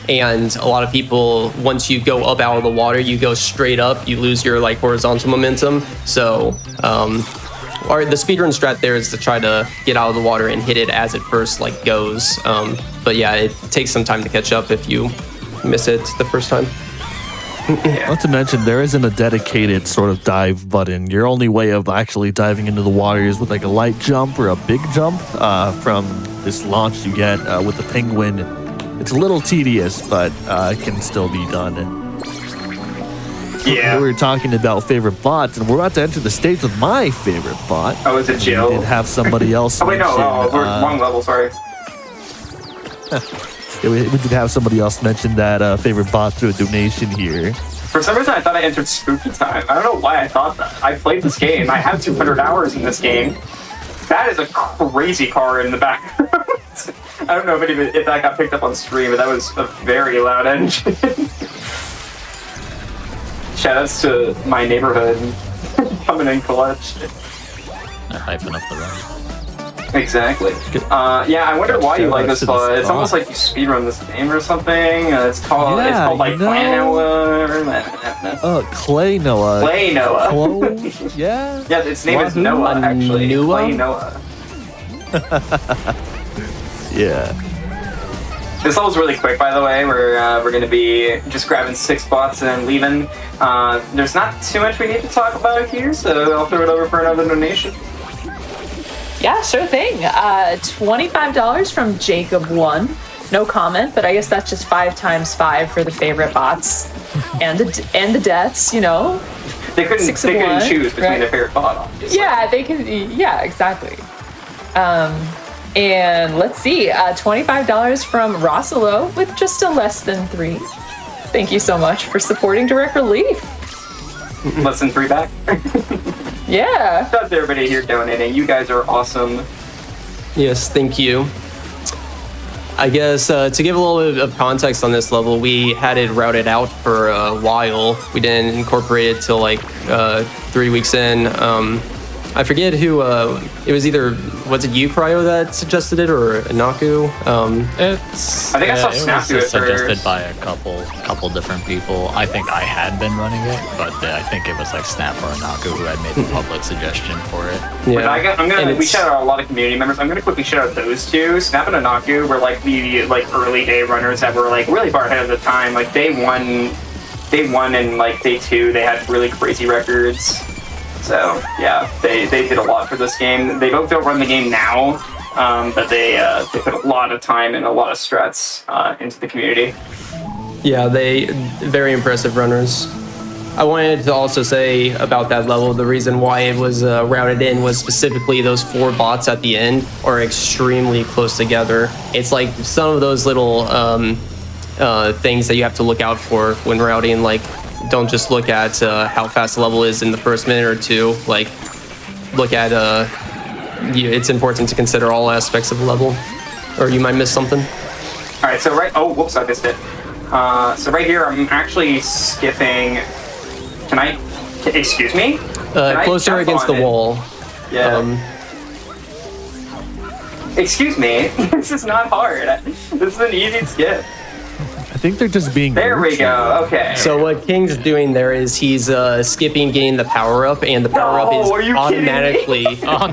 and a lot of people, once you go up out of the water, you go straight up, you lose your like horizontal momentum. So or the speedrun strat there is to try to get out of the water and hit it as it first like goes. But yeah, it takes some time to catch up if you miss it the first time. Not to mention, there isn't a dedicated sort of dive button. Your only way of actually diving into the water is with like a light jump or a big jump from this launch you get with the penguin. It's a little tedious, but it can still be done. And Yeah. we were talking about favorite bots, and we're about to enter the stage with my favorite bot. Oh, is it Jill? We did have somebody else. Oh, wait, no. mention, We're wrong level, sorry. we did have somebody else mention that favorite bot through a donation here. For some reason, I thought I entered Spooky Time. I don't know why I thought that. I played this game. I have 200 hours in this game. That is a crazy car in the background. I don't know if that got picked up on stream, but that was a very loud engine. Shoutouts to my neighborhood coming in clutch. They're hyping up the run. Exactly. Yeah, I wonder why you like this spot. It's almost like you speedrun this game or something. It's called like Play Noah. Clay Noah. Play Noah. Yeah. Yeah, its name is Wahoo? Noah, actually. Noah? Play Noah. Yeah. This level's really quick, by the way. We're going to be just grabbing 6 bots and then leaving. There's not too much we need to talk about here, so I'll throw it over for another donation. Yeah, sure thing. $25 from Jacob1. No comment, but I guess that's just 5 times 5 for the favorite bots and the deaths. You know, They couldn't choose between right? their favorite bot, obviously. Yeah, they can. Yeah, exactly. And let's see, $25 from Rossalo with just a less than 3. Thank you so much for supporting Direct Relief. Less than 3 back. Yeah. Shout out to everybody here donating. You guys are awesome. Yes, thank you. I guess to give a little bit of context on this level, we had it routed out for a while. We didn't incorporate it till like 3 weeks in. I forget who. It was either was it you, Cryo, that suggested it, or Naku? It's. I think I saw it Snap was do it suggested first. by a couple different people. I think I had been running it, but I think it was like Snap or Naku who had made the public suggestion for it. But we shout out a lot of community members. I'm gonna quickly shout out those two. Snap and Anaku were like the early day runners that were like really far ahead of the time. Like day one and like day 2, they had really crazy records. So yeah, they did a lot for this game. They both don't run the game now, but they put a lot of time and a lot of struts into the community. Yeah, they very impressive runners. I wanted to also say about that level, the reason why it was routed in was specifically those 4 bots at the end are extremely close together. It's like some of those little things that you have to look out for when routing, like don't just look at how fast the level is in the first minute or 2, like look at it's important to consider all aspects of the level, or you might miss something. All right, so whoops, I missed it. So right here, I'm actually skipping. Excuse me? Closer against the wall. Yeah. Excuse me. This is not hard. This is an easy skip. I think they're just being. There we go. Okay. So what King's doing there is he's skipping getting the power up, and the power up is are you automatically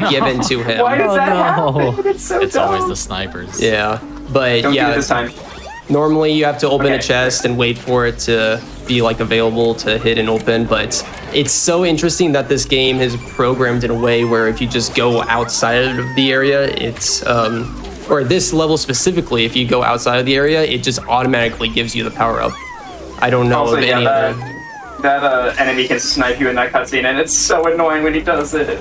given to him. Why does that no. happen? It's so It's dumb. always the snipers. Yeah, but Don't do it this yeah, time. normally you have to open Okay. a chest and wait for it to be like available to hit and open. But it's so interesting that this game is programmed in a way where if you just go outside of the area, it's or this level specifically, if you go outside of the area, it just automatically gives you the power up. I don't know Also, of yeah, any other. that enemy can snipe you in that cutscene, and it's so annoying when he does it.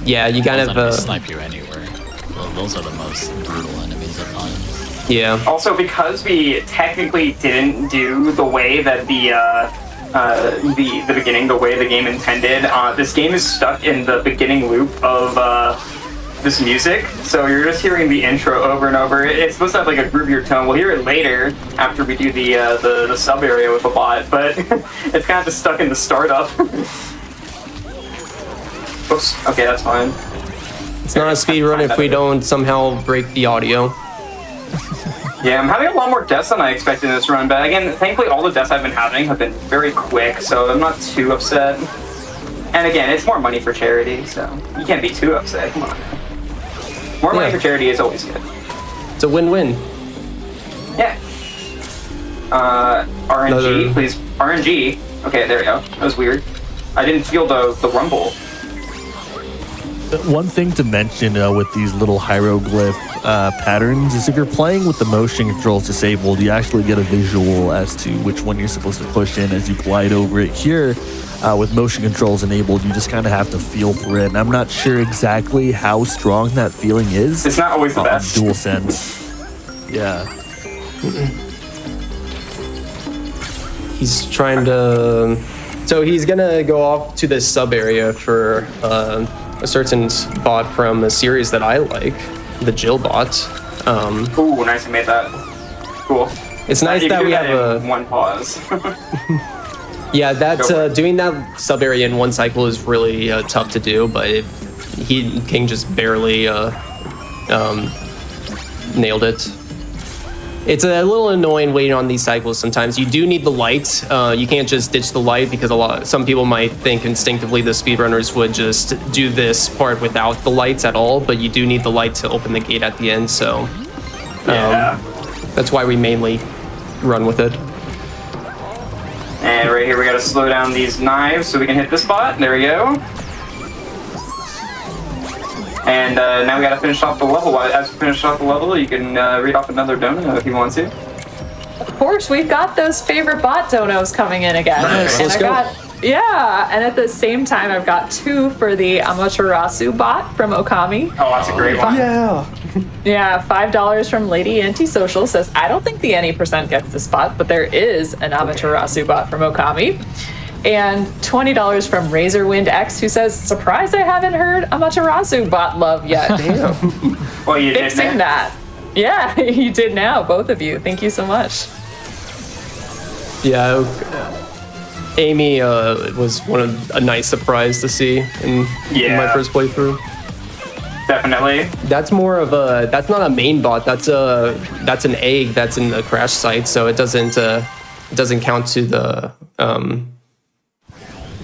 Yeah, you kind Those of enemies snipe you anywhere. Well, those are the most brutal enemies at times. yeah. Also, because we technically didn't do the way that the beginning, the way the game intended, this game is stuck in the beginning loop of this music. So you're just hearing the intro over and over. It's supposed to have like a groovier tone. We'll hear it later after we do the sub area with the bot, but it's kind of just stuck in the startup. Oops. Okay, that's fine. It's not a speed run if we don't somehow break the audio. Yeah, I'm having a lot more deaths than I expected in this run, but again, thankfully all the deaths I've been having have been very quick, so I'm not too upset. And again, it's more money for charity, so you can't be too upset. Come on. More money for charity is always good. It's a win-win. Yeah. RNG, please. RNG. Okay, there we go. That was weird. I didn't feel the rumble. One thing to mention with these little hieroglyph patterns is if you're playing with the motion controls disabled, you actually get a visual as to which one you're supposed to push in as you glide over it. Here, with motion controls enabled, you just kind of have to feel for it. And I'm not sure exactly how strong that feeling is. It's not always the best. Dual sense. Yeah. He's trying to... So he's gonna go off to this sub area for a certain bot from a series that I like, the Jill bot. Ooh, nice you made that. Cool. It's nice You that do we have in a... one pause. Yeah, that doing that sub area in one cycle is really tough to do, but King just barely nailed it. It's a little annoying waiting on these cycles sometimes. You do need the light. You can't just ditch the light because some people might think instinctively the speedrunners would just do this part without the lights at all, but you do need the light to open the gate at the end, so Yeah. that's why we mainly run with it. And right here we gotta slow down these knives so we can hit this spot. There we go. And now we gotta finish off the level. As we finish off the level, you can read off another dono if you want to. Of course, we've got those favorite bot donos coming in again. Nice, And let's I go. got, and at the same time, I've got 2 for the Amaterasu bot from Okami. Oh, that's a great one. Yeah, $5 from Lady Antisocial says, I don't think the any percent gets the spot, but there is an Amaterasu bot from Okami. And $20 from Razorwind X, who says, surprised I haven't heard Amaterasu bot love yet. Well, you did Fixing that. Yeah, you did now, both of you. Thank you so much. Yeah, Amy was a nice surprise to see in my first playthrough. Definitely. That's more of that's not a main bot. That's an egg that's in the crash site, so it doesn't count to the.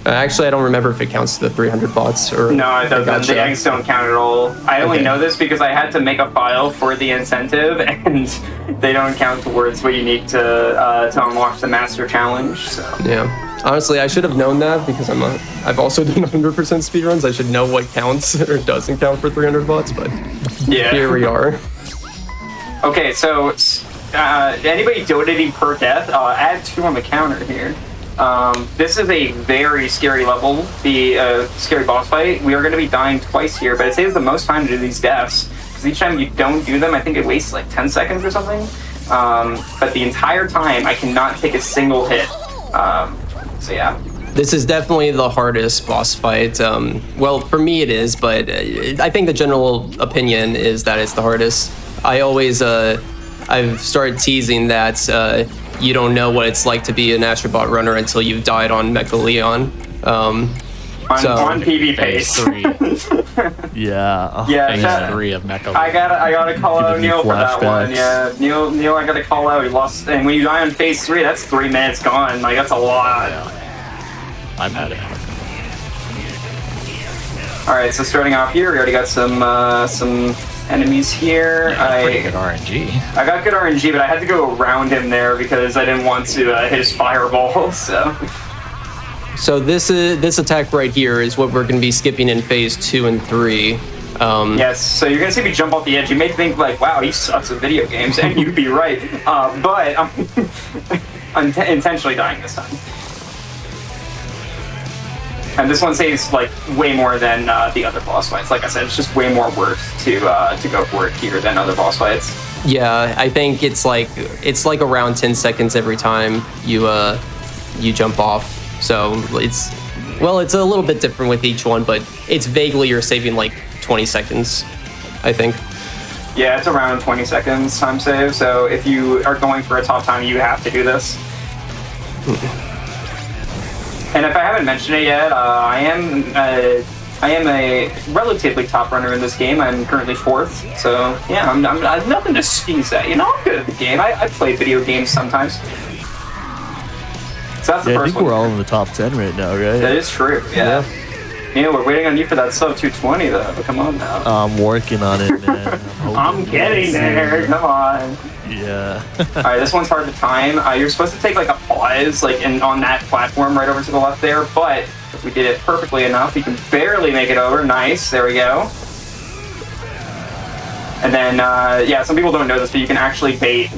Actually, I don't remember if it counts to the 300 bots or. No, it doesn't. Gotcha. The eggs don't count at all. I only know this because I had to make a file for the incentive, and they don't count towards what you need to unlock the master challenge. So. Yeah. Honestly, I should have known that because I've also done 100% speedruns. I should know what counts or doesn't count for 300 bots, but here we are. Okay, so anybody donating per death, add 2 on the counter here. This is a very scary level, the scary boss fight. We are going to be dying twice here, but it saves the most time to do these deaths. Because each time you don't do them, I think it wastes like 10 seconds or something. But the entire time, I cannot take a single hit. So yeah. This is definitely the hardest boss fight. Well, for me it is, but I think the general opinion is that it's the hardest. I've started teasing that you don't know what it's like to be an Astrobot runner until you've died on Mecha Leon. On PB Phase pace. 3. Yeah. Yeah, Phase 3 of Mecha. I gotta call out Giving you Neil for that one. flashbacks. Yeah, Neil, I gotta call out. He lost, and when you die on phase 3, that's 3 minutes gone. Like that's a lot. I've had it. All right, so starting off here, we already got some enemies here. Pretty good RNG. I got good RNG, but I had to go around him there because I didn't want to hit his fireball. So this attack right here is what we're going to be skipping in phase 2 and 3. Yes, so you're gonna see me jump off the edge. You may think like, wow, he sucks at video games, and you'd be right. But I'm intentionally dying this time. And this one saves like way more than the other boss fights. Like I said, it's just way more worth to go for it here than other boss fights. Yeah, I think it's like around 10 seconds every time you jump off. So it's a little bit different with each one, but it's vaguely you're saving like 20 seconds, I think. Yeah, it's around 20 seconds time save. So if you are going for a top time, you have to do this. And if I haven't mentioned it yet, I am a relatively top runner in this game. I'm currently 4th, so yeah, I'm nothing to sneeze at. You know, I'm good at the game. I play video games sometimes. So that's the I first think one. we're all in the top 10 right now, right? That is true. Yeah. You know, we're waiting on you for that sub 220 though. Come on now. I'm working on it, man. I'm getting there. Come on. Yeah. All right, this one's hard to time. You're supposed to take like a pause, like on that platform right over to the left there, but if we did it perfectly enough, we can barely make it over. Nice, there we go. And then, yeah, some people don't know this, but you can actually bait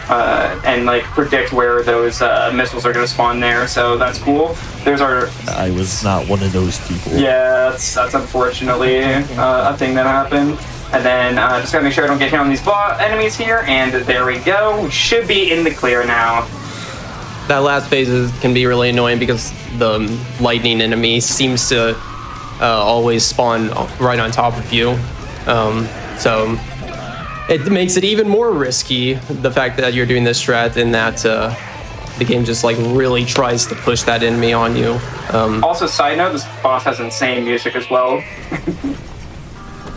and like predict where those missiles are going to spawn there. So that's cool. There's our. I was not one of those people. Yeah, that's unfortunately a thing that happened. And then just gotta make sure I don't get hit on these enemies here. And there we go. We should be in the clear now. That last phase can be really annoying because the lightning enemy seems to always spawn right on top of you. So it makes it even more risky, the fact that you're doing this strat and that the game just like really tries to push that enemy on you. Also, side note, this boss has insane music as well.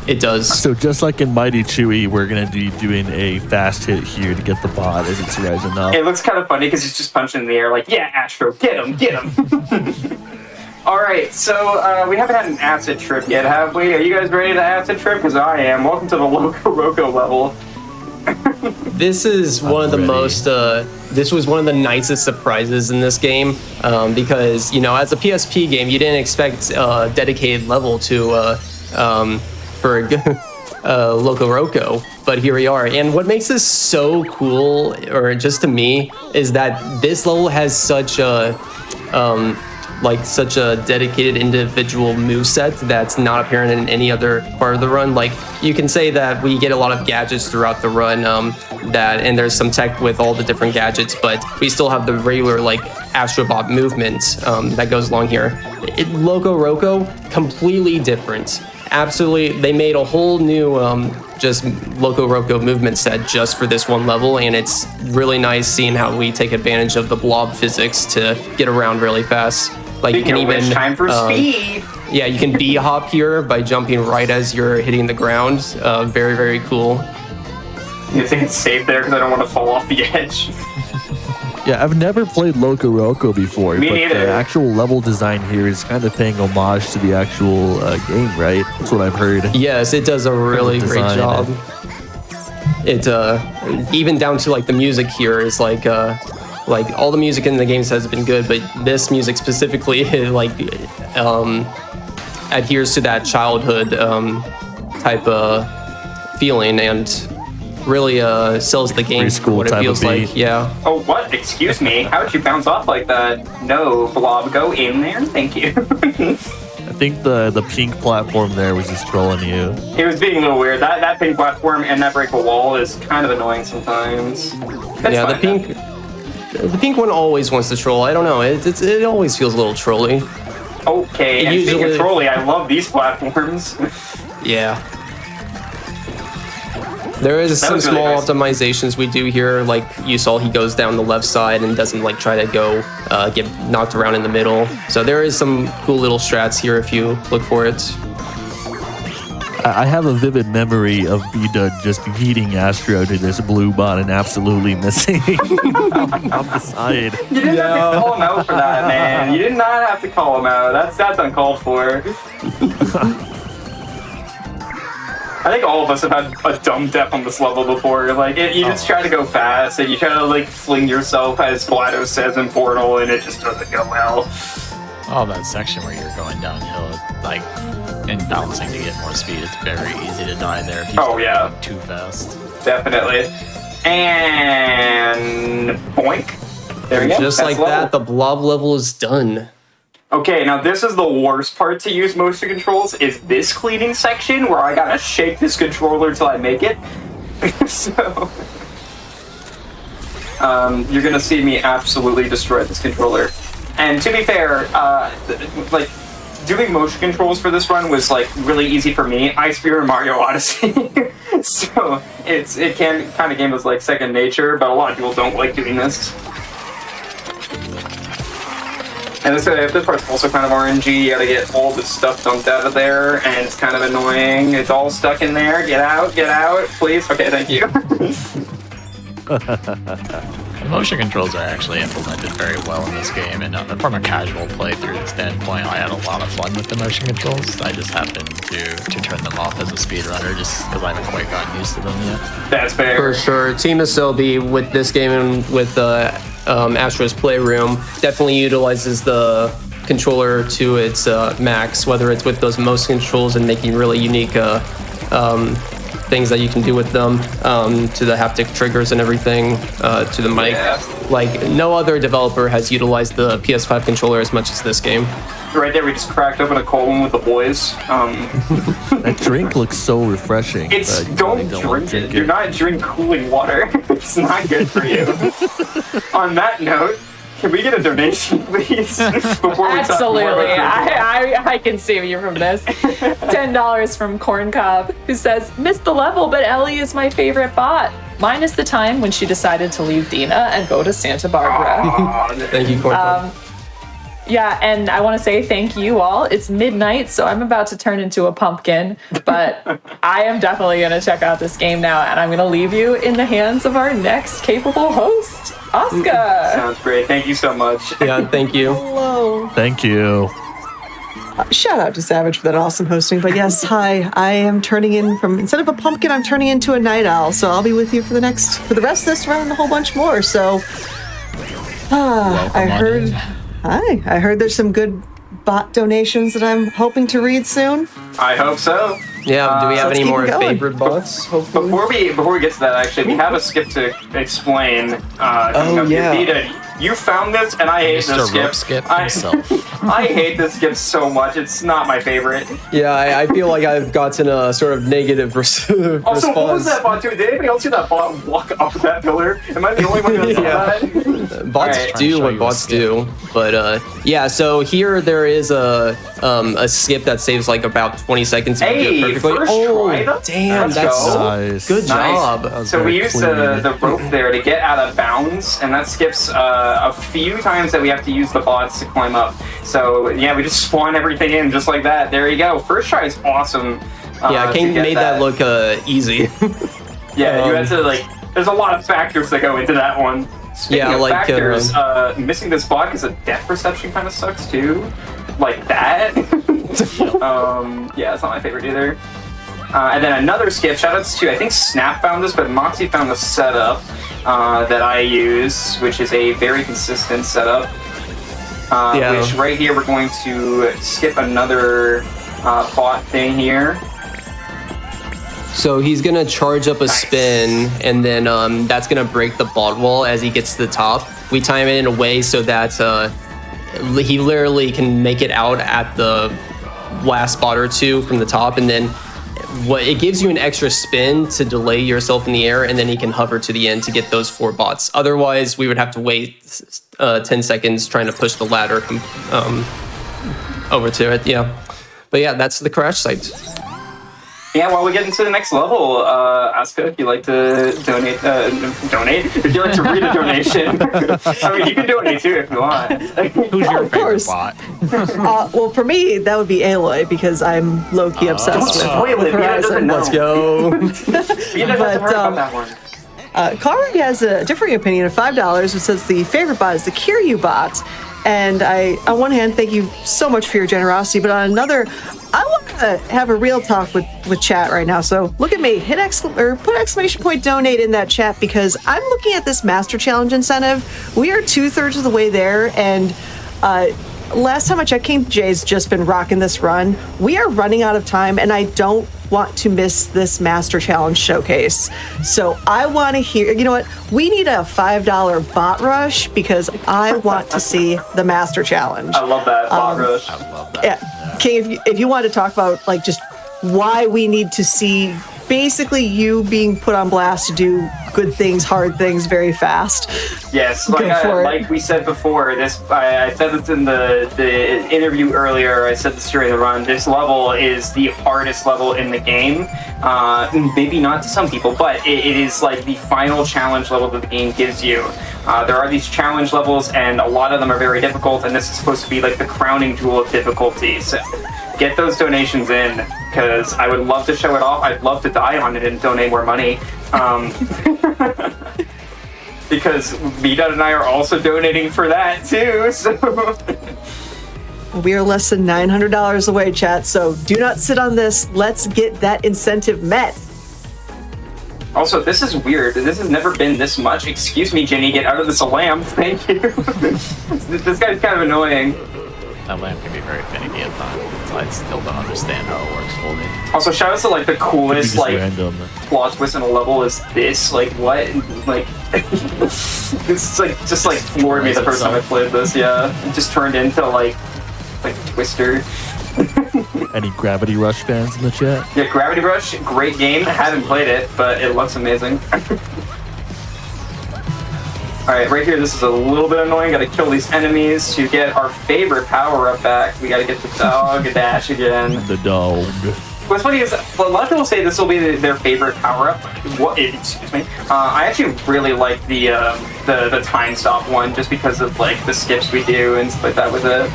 It does. So just like in Mighty Chewy, we're going to be doing a fast hit here to get the bot as it's rising up. It looks kind of funny because he's just punching in the air like, yeah, Astro, get him, get him. All right, so we haven't had an acid trip yet, have we? Are you guys ready to acid trip? Because I am. Welcome to the Loco Roco level. This is one of the most, this was one of the nicest surprises in this game because, you know, as a PSP game, you didn't expect a dedicated level to, for Loco Roco, but here we are. And what makes this so cool, or just to me, is that this level has such a, such a dedicated individual moveset that's not apparent in any other part of the run. Like, you can say that we get a lot of gadgets throughout the run, and there's some tech with all the different gadgets, but we still have the regular, like, Astrobot movement that goes along here. Loco Roco, completely different. absolutely, they made a whole new just Loco Roco movement set just for this one level, and it's really nice seeing how we take advantage of the blob physics to get around really fast. Like you can even time for speed. Yeah, you can bee hop here by jumping right as you're hitting the ground. Very, very cool. You think it's safe there because I don't want to fall off the edge. Yeah, I've never played Loco Roco before, Me but neither. the actual level design here is kind of paying homage to the actual game, right? That's what I've heard. Yes, it does a really great design. job. It even down to like the music here is like all the music in the games has been good, but this music specifically adheres to that childhood type of feeling and really sells the game for Preschool what it type of feels like. beat. Yeah. Oh, what? Excuse me. How did you bounce off like that? No, Blob, go in there. Thank you. I think the pink platform there was just trolling you. It was being a little weird. That pink platform and that breakable wall is kind of annoying sometimes. That's Yeah, fine, the pink one always wants to troll. I don't know. It always feels a little trolly. Okay, and speaking of Usually- trolly, I love these platforms. Yeah. There is That some was really small nice. optimizations we do here. Like you saw, he goes down the left side and doesn't like try to go get knocked around in the middle. So there is some cool little strats here if you look for it. I have a vivid memory of B-Dud just beating Astro to this blue bot and absolutely missing on the side. You didn't have to call him out for that, man. You did not have to call him out. That's uncalled for. I think all of us have had a dumb death on this level before. Like, you just try to go fast, and you try to, like, fling yourself, as Glados says in Portal, and it just doesn't go well. Oh, that section where you're going downhill, like, and bouncing to get more speed, it's very easy to die there if you Oh, yeah. go too fast. Definitely. And boink. There we go. Just That's like level. that, the blob level is done. Okay, now this is the worst part to use motion controls, is this cleaning section where I gotta shake this controller till I make it. So, you're gonna see me absolutely destroy this controller. And to be fair, like, doing motion controls for this run was, like, really easy for me. I spear Mario Odyssey. So, it can kind of game as, like, second nature, but a lot of people don't like doing this. And this part's also kind of RNG. You gotta get all this stuff dumped out of there, and it's kind of annoying. It's all stuck in there. Get out, please. Okay, thank you. The motion controls are actually implemented very well in this game, and from a casual playthrough standpoint, I had a lot of fun with the motion controls. I just happened to turn them off as a speedrunner just because I haven't quite gotten used to them yet. That's fair. For sure. Team Asobi with this game and with Astro's Playroom definitely utilizes the controller to its max, whether it's with those motion controls and making really unique things that you can do with them, to the haptic triggers and everything, to the mic. Yeah. Like, no other developer has utilized the PS5 controller as much as this game. Right there, we just cracked open a cold one with the boys. That drink looks so refreshing. It's but you don't probably drink it. Do not drink cooling water. It's not good for you. On that note, can we get a donation, please? Before we talk more Absolutely. about I can save you from this. $10 from Corn Cob, who says, missed the level, but Ellie is my favorite bot. Minus the time when she decided to leave Dina and go to Santa Barbara. Thank you, Corn. Yeah, and I want to say thank you all. It's midnight, so I'm about to turn into a pumpkin, but I am definitely going to check out this game now, and I'm going to leave you in the hands of our next capable host, Oscar. Sounds great. Thank you so much. Yeah, thank you. Hello. Thank you. Shout out to Savage for that awesome hosting. But yes, hi. I am turning in from, instead of a pumpkin, I'm turning into a night owl. So I'll be with you for the rest of this run and a whole bunch more. So I on heard, in. hi. I heard there's some good bot donations that I'm hoping to read soon. I hope so. Yeah, do we have let's any keep more it going. favorite bots? Hopefully. Before we get to that, actually, we have a skip to explain. Oh, yeah. You found this, and I hate Mr. this skip. Rope Skip himself. I hate this skip so much. It's not my favorite. Yeah, I feel like I've gotten a sort of negative response. Also, what was that bot doing? Did anybody else see that bot walk up that pillar? Am I the only one who saw that? Bots Alright. do Trying to what show bots you a do, but yeah. So here there is a skip that saves like about 20 seconds. If you do it Hey, perfectly. first try. Damn, Let's that's go. Nice. good job. That was So we very use clean. the rope there to get out of bounds, and that skips a few times that we have to use the bots to climb up. So yeah, we just spawn everything in just like that. There you go. First try is awesome. Yeah, to King get made that look easy. Yeah, you um, had to like. There's a lot of factors that go into that one. Speaking Yeah, of like, factors, missing this bot because of depth perception kind of sucks too. Like that. Yeah, it's not my favorite either. And then another skip, shoutouts to, I think Snap found this, but Moxie found the setup that I use, which is a very consistent setup. Yeah. Which right here, we're going to skip another bot thing here. So he's gonna charge up a Nice. spin, and then that's gonna break the bot wall as he gets to the top. We time it in a way so that he literally can make it out at the last spot or two from the top, and then it gives you an extra spin to delay yourself in the air, and then he can hover to the end to get those 4 bots. Otherwise, we would have to wait 10 seconds trying to push the ladder over to it. Yeah, but yeah, that's the crash site. Yeah, while we get into the next level, Asuka, if you'd like to donate, if you'd like to read a donation, I mean, you can donate too if you want. Who's your of favorite course. bot? Well, for me, that would be Aloy because I'm low-key obsessed Don't spoil with it, Mia doesn't Horizon. know. Let's go. You didn't have to heard about that one. Kari has a differing opinion of $5, which says the favorite bot is the Kiryu bot. And on one hand, thank you so much for your generosity, but on another, I want to have a real talk with chat right now. So look at me, put exclamation point donate in that chat because I'm looking at this Master Challenge incentive. We are 2/3 of the way there, and last time I checked, KingJ's just been rocking this run. We are running out of time, and I don't want to miss this Master Challenge showcase. So I want to hear, you know what? We need a $5 bot rush because I want to see the Master Challenge. I love that, bot rush. I love that. Yeah. King, if you want to talk about like just why we need to see basically you being put on blast to do good things, hard things very fast. Yes, Go for it. like we said before, I said this in the interview earlier. I said this during the run. This level is the hardest level in the game. Maybe not to some people, but it is like the final challenge level that the game gives you. There are these challenge levels, and a lot of them are very difficult. And this is supposed to be like the crowning jewel of difficulty. So get those donations in because I would love to show it off. I'd love to die on it and donate more money. Because Vita and I are also donating for that too. So We are less than $900 away, chat. So do not sit on this. Let's get that incentive met. also, this is weird. This has never been this much. Excuse me, Jenny, get out of this lamp. Thank you. This guy's kind of annoying. That lamp can be very finicky at times. I still don't understand how it works fully. Also, shout out to like the coolest Just like random. plot twist in a level is this. Like what? Like this is like just like floored me the first time I played this. Yeah, it just turned into like Twister. Any Gravity Rush fans in the chat? Yeah, Gravity Rush, great game. Haven't played it, but it looks amazing. Alright, right here, this is a little bit annoying. Gotta kill these enemies to get our favorite power-up back. We gotta get the dog dash again. The dog. What's funny is, well, a lot of people say this will be their favorite power-up. Excuse me. I actually really like the time stop one, just because of like the skips we do and stuff like that with it.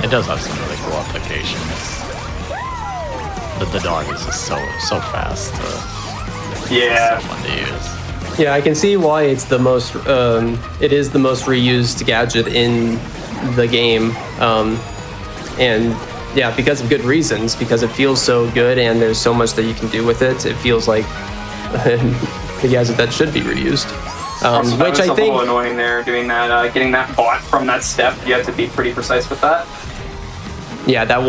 It does have some really cool applications. The dog is just so fast. Yeah. So fun to use. Yeah, I can see why it's the most. It is the most reused gadget in the game, and yeah, because of good reasons. Because it feels so good, and there's so much that you can do with it. It feels like the gadget that should be reused. Also, that Which was I a think. little annoying there, doing that, getting that bot from that step. You have to be pretty precise with that. Yeah, that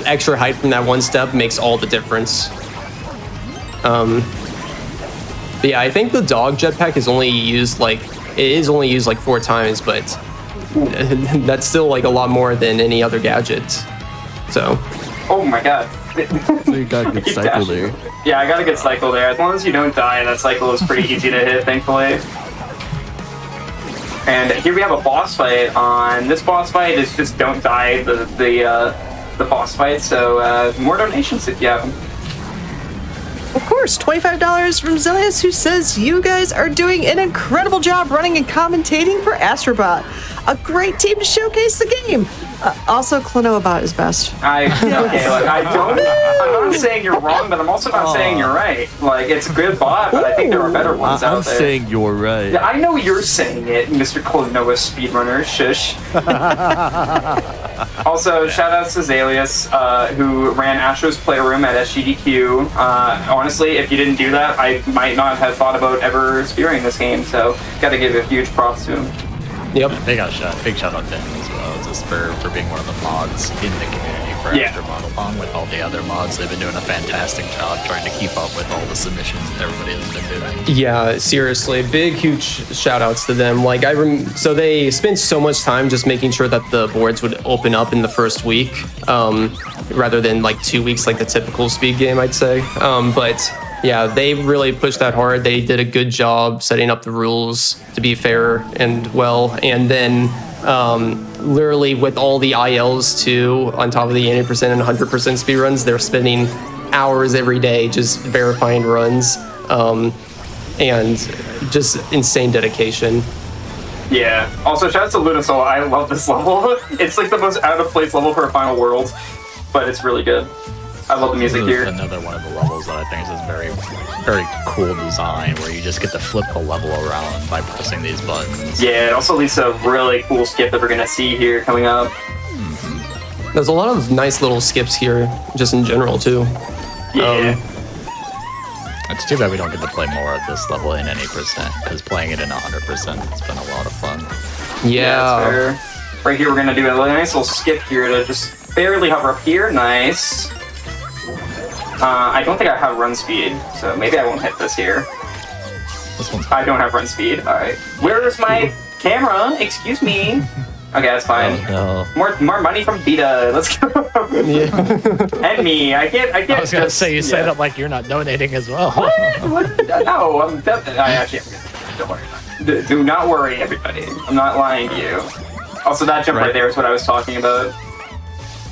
extra height from that one step makes all the difference. But yeah, I think the dog jetpack is only used like 4 times, but that's still like a lot more than any other gadget. So. Oh my god. So you got a good cycle there. Yeah, I got a good cycle there. As long as you don't die, that cycle is pretty easy to hit, thankfully. And here we have a boss fight. On this boss fight is just don't die the boss fight. So more donations if you have them. Of course, $25 from Zilius, who says you guys are doing an incredible job running and commentating for Astrobot. A great team to showcase the game. Also, Klonoabot is best. Okay, like I'm not saying you're wrong, but I'm also not saying you're right. Like, it's a good bot, but I think there are better ones out there. I'm saying you're right. Yeah, I know you're saying it, Mr. Klonoa speedrunner. Shush. Also, shout out to Zalius, who ran Astro's Playroom at SGDQ. Honestly, if you didn't do that, I might not have thought about ever speedrunning this game, so gotta give a huge props to him. Yep. Big shout out to him as well, just for being one of the mods in the community for Astrobot, along with all the other mods. They've been doing a fantastic job trying to keep up with all the submissions that everybody has been doing. Yeah, seriously, big, huge shout outs to them. Like so they spent so much time just making sure that the boards would open up in the first week, rather than like 2 weeks like the typical speed game, I'd say. But yeah, they really pushed that hard. They did a good job setting up the rules to be fair and well. And then literally with all the ILs too, on top of the 80% and 100% speedruns, they're spending hours every day just verifying runs, and just insane dedication. Yeah. Also, shout out to Lunasoul. I love this level. It's like the most out of place level for a Final World, but it's really good. I love the music here. Another one of the levels that I think is very, very cool design, where you just get to flip the level around by pressing these buttons. Yeah, it also leads to a really cool skip that we're gonna see here coming up. There's a lot of nice little skips here, just in general too. Yeah. It's too bad we don't get to play more of this level in any percent, because playing it in 100% has been a lot of fun. Yeah. That's fair. Right here, we're gonna do a nice little skip here to just barely hover up here. Nice. I don't think I have run speed, so maybe I won't hit this here. I don't have run speed. All right. Where's my camera? Excuse me. Okay, that's fine. Oh, More money from Beta. Let's go. And me. I can't. I was gonna say you set up like you're not donating as well. What? No, I'm definitely. I actually am. Don't worry. Do not worry, everybody. I'm not lying to you. Also, that jump right there is what I was talking about.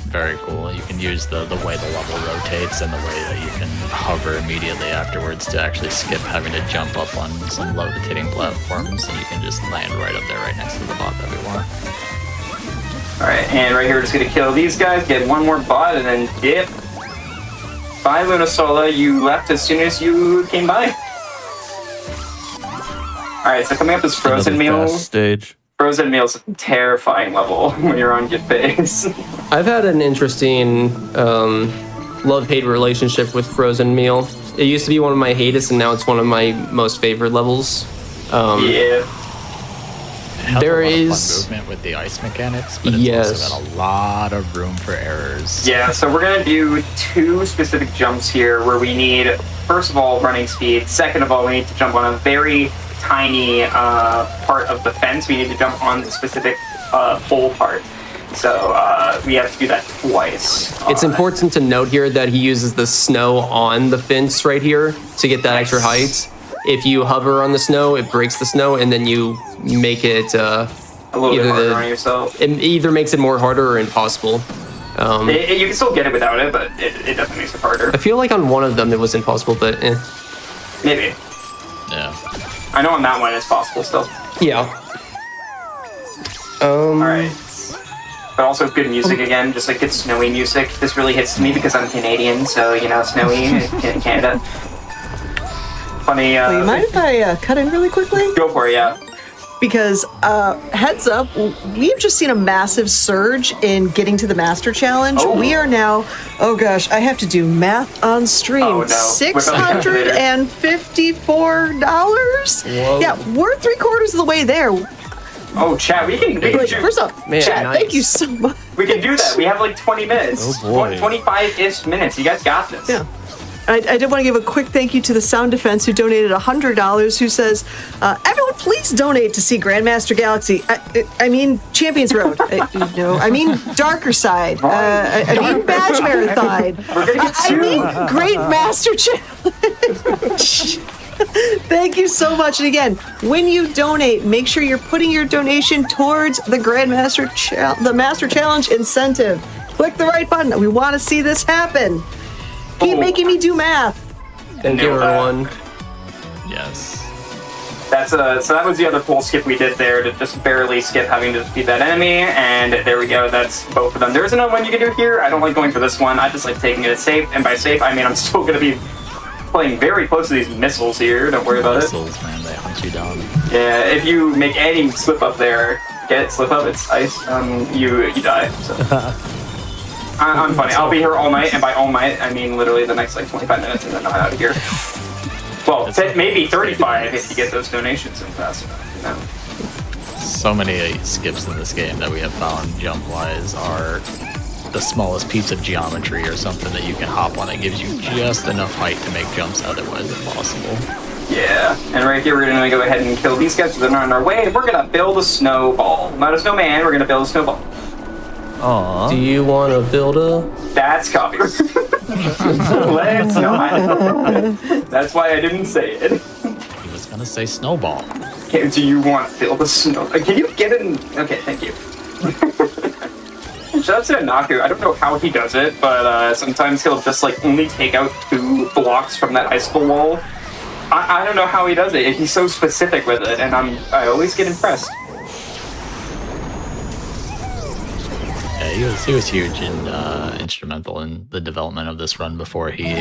Very cool. You can use the way the level rotates and the way that you can hover immediately afterwards to actually skip having to jump up on some levitating platforms, and you can just land right up there right next to the bot that we want. Alright, and right here, just gonna kill these guys, get one more bot, and then dip. Bye, Lunasola. You left as soon as you came by. Alright, so coming up is Frozen Meal. Stage. Frozen Meal's a terrifying level when you're on your face. I've had an interesting love-hate relationship with Frozen Meal. It used to be one of my hatest, and now it's one of my most favorite levels. Yeah. There a lot is of fun movement with the ice mechanics, but it's yes. also got a lot of room for errors. Yeah, so we're gonna do 2 specific jumps here where we need, first of all, running speed. Second of all, we need to jump on a very tiny part of the fence. We need to jump on the specific pole part. So we have to do that twice. It's important to note here that he uses the snow on the fence right here to get that extra height. If you hover on the snow, it breaks the snow, and then you make it a little bit harder on yourself. It either makes it more harder or impossible. You can still get it without it, but it definitely makes it harder. I feel like on one of them it was impossible, but Maybe. Yeah. I know on that one it's possible still. yeah. Alright. But also good music again, just like good snowy music. This really hits me because I'm Canadian, so, you know, snowy in Canada. Funny, Well, you mind if I cut in really quickly? Go for it, yeah. Because, heads up, we've just seen a massive surge in getting to the Master Challenge. Oh. We are now, oh gosh, I have to do math on stream. Oh, no. $654. Whoa. Yeah, we're 3/4 of the way there. Oh, chat, we can do First off, Man, chat, nice. thank you so much. We can do that. We have like 20 minutes. Oh, boy. 25-ish minutes. You guys got this. Yeah. I did want to give a quick thank you to the Sound Defense who donated $100, who says, everyone please donate to see Grandmaster Galaxy. I mean Champions Road. I mean Darker Side. I mean Badge Marathon. I mean Great Master Challenge. Thank you so much. And again, when you donate, make sure you're putting your donation towards the the Master Challenge incentive. Click the right button. We want to see this happen. Keep making me do math. Thank you, everyone. Yes. So that was the other full skip we did there, to just barely skip having to defeat that enemy, and there we go. That's both of them. There's another one you can do here. I don't like going for this one. I just like taking it as safe, and by safe I mean I'm still going to be playing very close to these missiles here. Don't worry about Missiles, man, they hunt you down. Yeah, if you make any slip up there, slip up, it's ice, you die. So. I'm funny. I'll be here all night, and by all night, I mean literally the next like 25 minutes, and then I'm out of here. Well, maybe 35 if you get those donations in fast enough, you know. So many skips in this game that we have found jump-wise are the smallest piece of geometry or something that you can hop on that gives you just enough height to make jumps otherwise impossible. Yeah, and right here we're going to go ahead and kill these guys so they're not on our way, and we're going to build a snowball. Not a snowman, we're going to build a snowball. Aww. Do you want to build a... That's copyright. Let's not. That's why I didn't say it. He was gonna say snowball. Okay, do you want to build a snow? Can you get in? Okay, thank you. Shout out to Naku. I don't know how he does it, but sometimes he'll just like only take out 2 blocks from that high school wall. I don't know how he does it. He's so specific with it, and I always get impressed. Yeah, he was huge and instrumental in the development of this run before he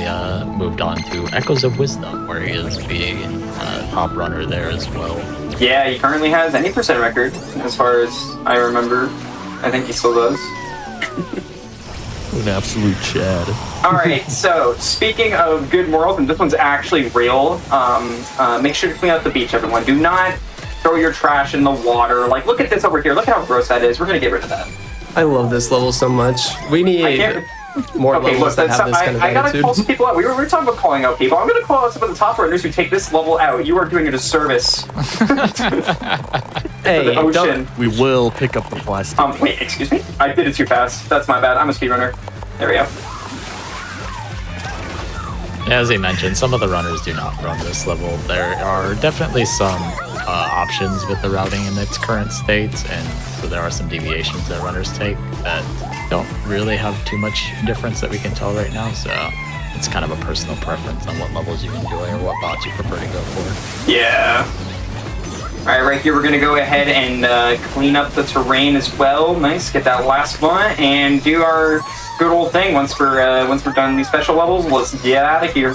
moved on to Echoes of Wisdom, where he is being top runner there as well. Yeah, he currently has any percent record, as far as I remember. I think he still does. An absolute Chad. Alright, so speaking of good morals, and this one's actually real, make sure to clean up the beach, everyone. Do not throw your trash in the water. Like, look at this over here. Look at how gross that is. We're going to get rid of that. I love this level so much. We need more levels that have this kind of I gotta attitude. call some people out. We were talking about calling out people. I'm gonna call out some of the top runners who take this level out. You are doing a disservice. Hey, the ocean. We will pick up the plastic. Wait, excuse me? I did it too fast. That's my bad. I'm a speedrunner. There we go. As he mentioned, some of the runners do not run this level. There are definitely some options with the routing in its current state, and so there are some deviations that runners take that don't really have too much difference that we can tell right now, so it's kind of a personal preference on what levels you enjoy or what bots you prefer to go for. Yeah. Alright, right here we're gonna go ahead and clean up the terrain as well. Nice, get that last one, and do our good old thing once we're done these special levels. Let's get out of here.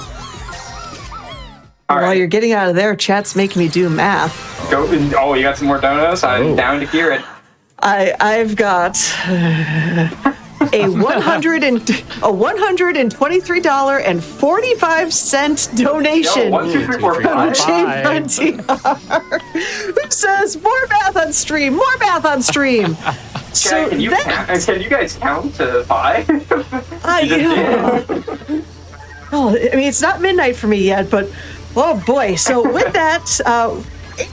While you're getting out of there, chat's making me do math. Oh, you got some more donuts? I'm down to hear it. I've got a $123.45 donation Yo, 1, 2, 3, 4, 5. from Frontier, who says more math on stream, more math on stream. So can you guys count to 5? Oh, I mean, it's not midnight for me yet, but oh boy. So with that,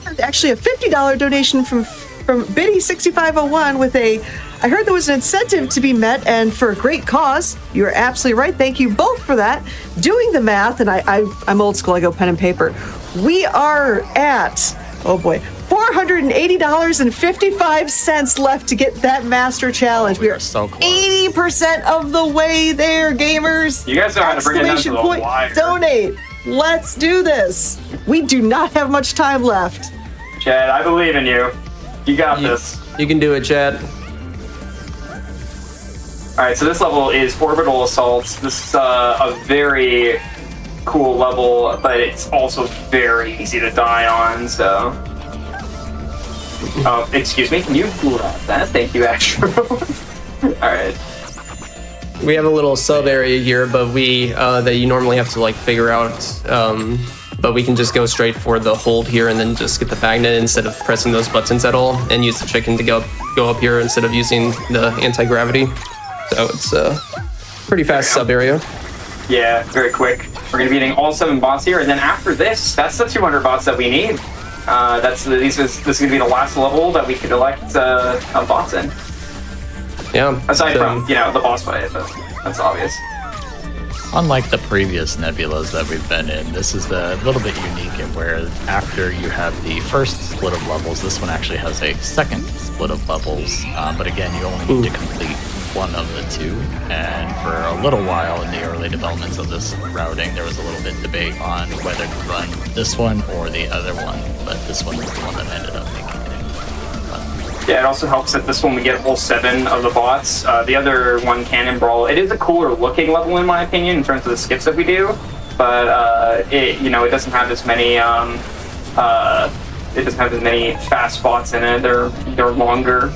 and actually a $50 donation from Biddy6501 with a, I heard there was an incentive to be met and for a great cause. You're absolutely right. Thank you both for that. Doing the math, and I'm old school, I go pen and paper. We are at, oh boy, $480.55 left to get that master challenge. We are so close. 80% of the way there, gamers. You guys know how to bring it down to the wire. Donate. Let's do this. We do not have much time left. Chad, I believe in you. You got this. You can do it, Chad. Alright, so this level is Orbital Assault. This is a very cool level, but it's also very easy to die on, so... excuse me, can you grab that? Thank you, Astro. Alright. We have a little sub area here, but that you normally have to like figure out. But we can just go straight for the hold here and then just get the magnet instead of pressing those buttons at all, and use the chicken to go up here instead of using the anti-gravity. So it's a pretty fast sub area. Yeah, very quick. We're going to be getting all 7 bots here, and then after this, that's the 200 bots that we need. This is going to be the last level that we could elect bots in. Yeah. Aside from, the boss fight, but that's obvious. Unlike the previous nebulas that we've been in, this is a little bit unique in where after you have the first split of levels, this one actually has a second split of levels. But again, you only need to complete one of the 2. And for a little while in the early developments of this routing, there was a little bit of debate on whether to run this one or the other one. But this one was the one that ended up making it. Yeah, it also helps that this one we get all 7 of the bots. The other one, Cannon Brawl, it is a cooler looking level in my opinion in terms of the skips that we do, but it doesn't have as many fast bots in it. They're longer.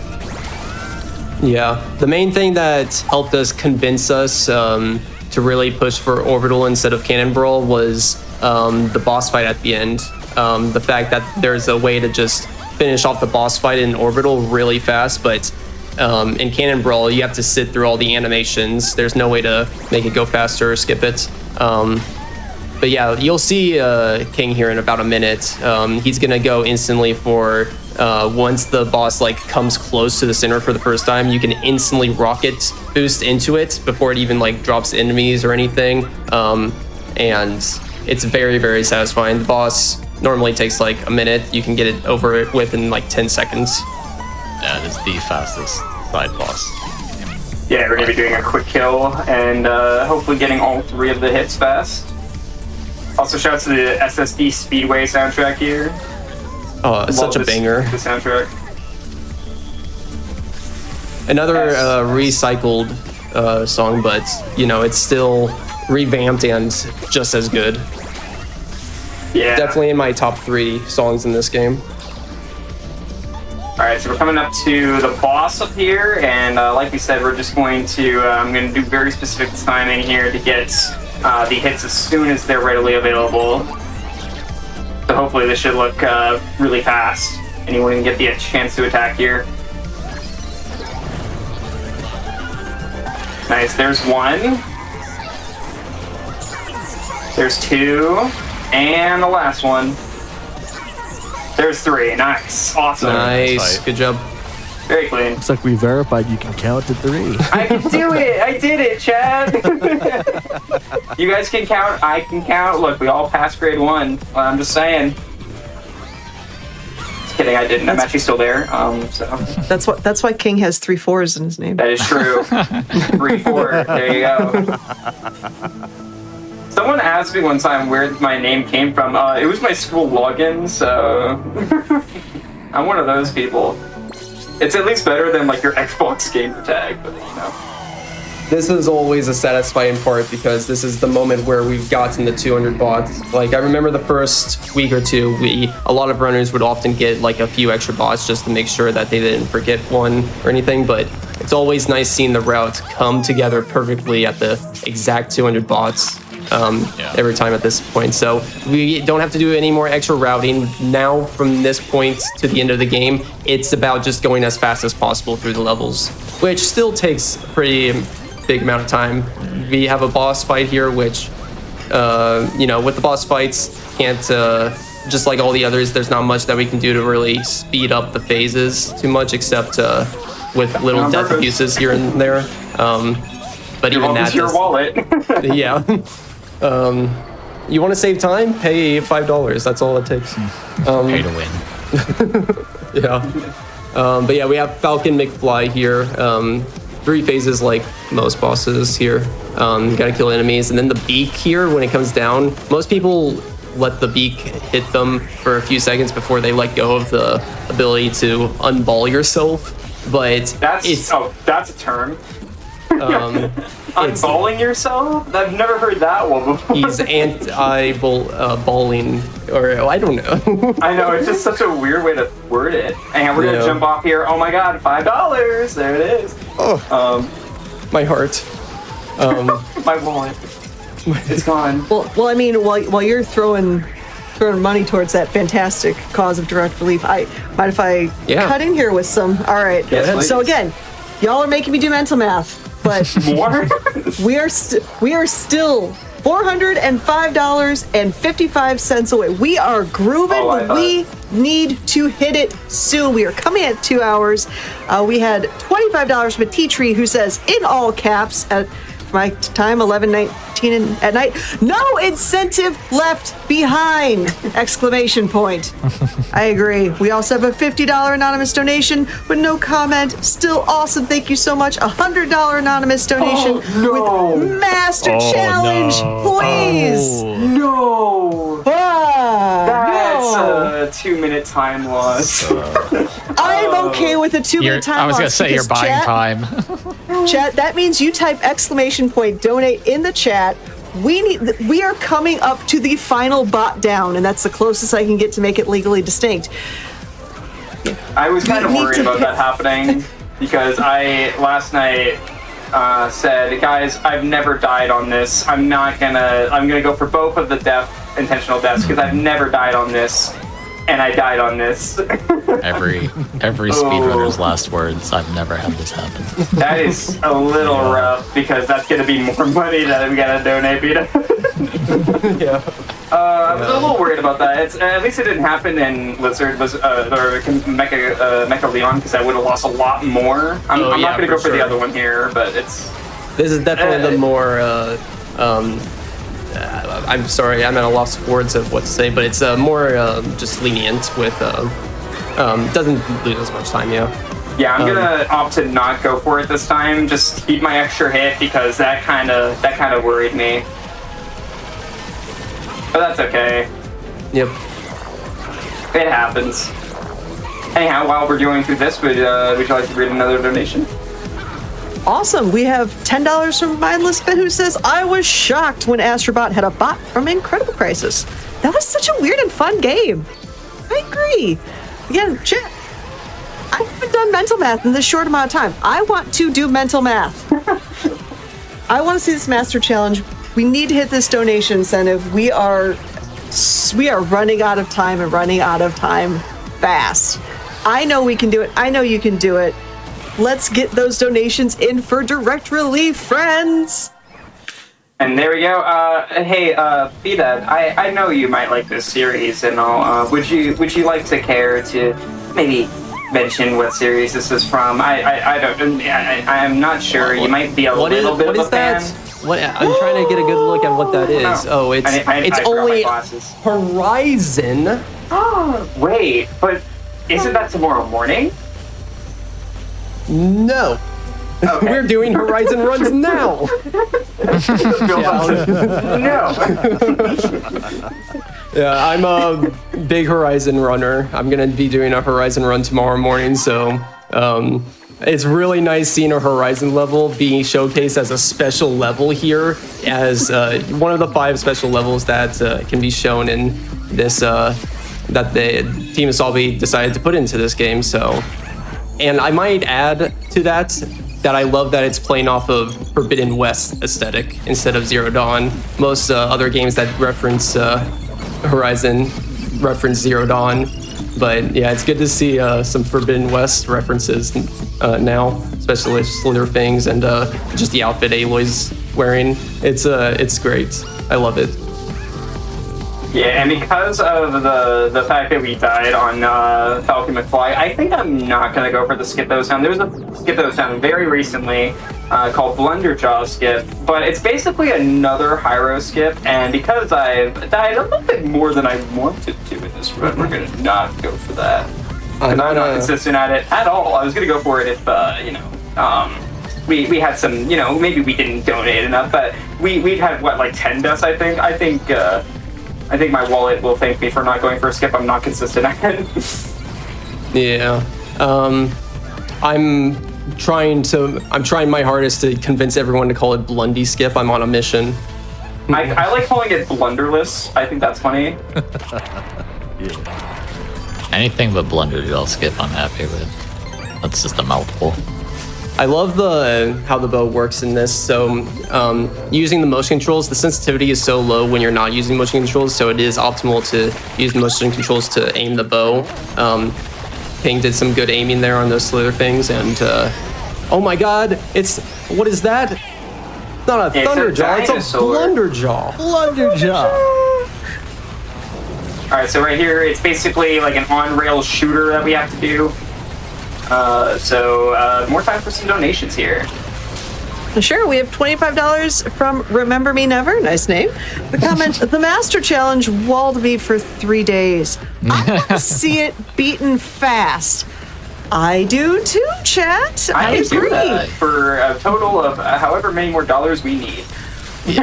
Yeah, the main thing that helped us convince us to really push for Orbital instead of Cannon Brawl was the boss fight at the end. The fact that there's a way to just finish off the boss fight in Orbital really fast, but in Cannon Brawl, you have to sit through all the animations. There's no way to make it go faster or skip it. But yeah, you'll see King here in about a minute. He's gonna go instantly for once the boss comes close to the center for the first time, you can instantly rocket boost into it before it even drops enemies or anything. And it's very, very satisfying. The boss normally takes a minute. You can get it over it within 10 seconds. That is the fastest side boss. Yeah, we're gonna be doing a quick kill and hopefully getting all 3 of the hits fast. Also, shouts to the SSD Speedway soundtrack here. Oh, it's such a banger. The soundtrack. Another recycled song, but it's still revamped and just as good. Yeah. Definitely in my top 3 songs in this game. Alright, so we're coming up to the boss up here, and like we said, we're just going to, I'm going to do very specific timing here to get the hits as soon as they're readily available. So hopefully this should look really fast. Anyone can get the chance to attack here. Nice, there's 1. There's 2. And the last one. There's 3. Nice. Awesome. Nice. Good job. Very clean. Looks like we verified you can count to 3. I can do it. I did it, Chad. You guys can count. I can count. Look, we all passed grade 1. I'm just saying. Just kidding. I didn't. I'm actually still there. So That's why King has 3 4s in his name. that is true. 3, 4. There you go. Someone asked me one time where my name came from. It was my school login, so I'm one of those people. It's at least better than your Xbox gamer tag, but This is always a satisfying part because this is the moment where we've gotten the 200 bots. I remember the first week or 2, a lot of runners would often get a few extra bots just to make sure that they didn't forget one or anything, but it's always nice seeing the route come together perfectly at the exact 200 bots. Every time at this point, so we don't have to do any more extra routing now. From this point to the end of the game, it's about just going as fast as possible through the levels, which still takes a pretty big amount of time. We have a boss fight here, which with the boss fights, can't just like all the others, there's not much that we can do to really speed up the phases too much, except with little death abuses here and there. But even that, your wallet. Yeah. You want to save time? Pay $5. That's all it takes. Pay to win. Yeah. But yeah, we have Falcon McFly here. 3 phases like most bosses here. You gotta kill enemies. And then the beak here, when it comes down, most people let the beak hit them for a few seconds before they let go of the ability to unball yourself. But that's a term. Unballing yourself? I've never heard that one before. He's anti-balling, or I don't know. I know, it's just such a weird way to word it. And we're gonna jump off here. Oh my god, $5! There it is. Oh, my heart. My wallet. It's gone. Well, I mean, while you're throwing money towards that fantastic cause of direct relief, mind if I cut in here with some? All right. Yes, so again, y'all are making me do mental math. But more? we are still $405.55 away. We are grooving, but we need to hit it soon. We are coming at 2 hours. We had $25 from a tea tree who says, in all caps, at my time, 11:19 at night, no incentive left behind! Exclamation point. I agree. We also have a $50 anonymous donation with no comment. Still awesome. Thank you so much. $100 anonymous donation with Master Challenge, please. No. That's a 2-minute time loss. I'm okay with a 2-minute time loss. I was going to say you're buying time. Chat, that means you type exclamation point donate in the chat. We are coming up to the final bot down, and that's the closest I can get to make it legally distinct. I was kind of worried about that happening because I last night said, guys, I've never died on this. I'm gonna go for both of the intentional deaths because I've never died on this, and I died on this. Every speedrunner's last words. I've never had this happen. That is a little rough because that's gonna be more money that we gotta donate, Vita. Yeah. I was a little worried about that. At least it didn't happen in Lizard or Mecha Leon because I would have lost a lot more. I'm not gonna go for the other one here, but this is definitely the more. I'm sorry, I'm at a loss of words of what to say, but it's more just lenient with. Doesn't lose as much time, yeah. Yeah, I'm gonna opt to not go for it this time. Just keep my extra hit because that kind of worried me. But that's okay. Yep. It happens. Anyhow, while we're going through this, would you like to read another donation? Awesome. We have $10 from Mindless Bit who says, I was shocked when Astrobot had a bot from Incredible Crisis. That was such a weird and fun game. I agree. Again, chat, I haven't done mental math in this short amount of time. I want to do mental math. I want to see this Master Challenge. We need to hit this donation incentive. We are running out of time and running out of time fast. I know we can do it. I know you can do it. Let's get those donations in for direct relief, friends. And there we go. Hey, Beta, I know you might like this series and all. Would you like to care to maybe mention what series this is from? I'm not sure. You might be a little bit of a fan. What I'm trying to get a good look at what that is. Oh, it's only Horizon. Oh, wait, but isn't that tomorrow morning? No. Okay. We're doing Horizon runs now. No. Yeah, I'm a big Horizon runner. I'm gonna be doing a Horizon run tomorrow morning, so it's really nice seeing a Horizon level being showcased as a special level here, as one of the 5 special levels that can be shown in this that the Team Asalbi decided to put into this game. So, and I might add to that I love that it's playing off of Forbidden West aesthetic instead of Zero Dawn. Most other games that reference Horizon reference Zero Dawn. But yeah, it's good to see some Forbidden West references now, especially Slitherfangs and just the outfit Aloy's wearing. It's great. I love it. Yeah, and because of the fact that we died on Falcon McFly, I think I'm not going to go for the Skip Those Down. There was a Skip Those Down very recently called Blunderjaw Skip, but it's basically another Hyro Skip, and because I've died a little bit more than I wanted to in this run, we're going to not go for that. Because I'm not consistent at it at all. I was going to go for it if, we had some, maybe we didn't donate enough, but we've had, like 10 deaths, I think. I think my wallet will thank me for not going for a skip. I'm not consistent at it. Yeah. I'm trying my hardest to convince everyone to call it Blundy Skip. I'm on a mission. I like calling it Blunderless. I think that's funny. Yeah. Anything but Blunderjaw Skip I'm happy with. That's just a mouthful. I love how the bow works in this. So using the motion controls, the sensitivity is so low when you're not using motion controls, so it is optimal to use the motion controls to aim the bow. King did some good aiming there on those Slither things, and oh my god, what is that? Not a It's a Thunderjaw, it's a dinosaur. Blunderjaw. Blunderjaw. All right, so right here, it's basically like an on-rail shooter that we have to do. So more time for some donations here. Sure, we have $25 from Remember Me Never, nice name. The comment, the Master Challenge walled me for 3 days. I want to see it beaten fast. I do too, chat. I can do agree. that for a total of however many more dollars we need.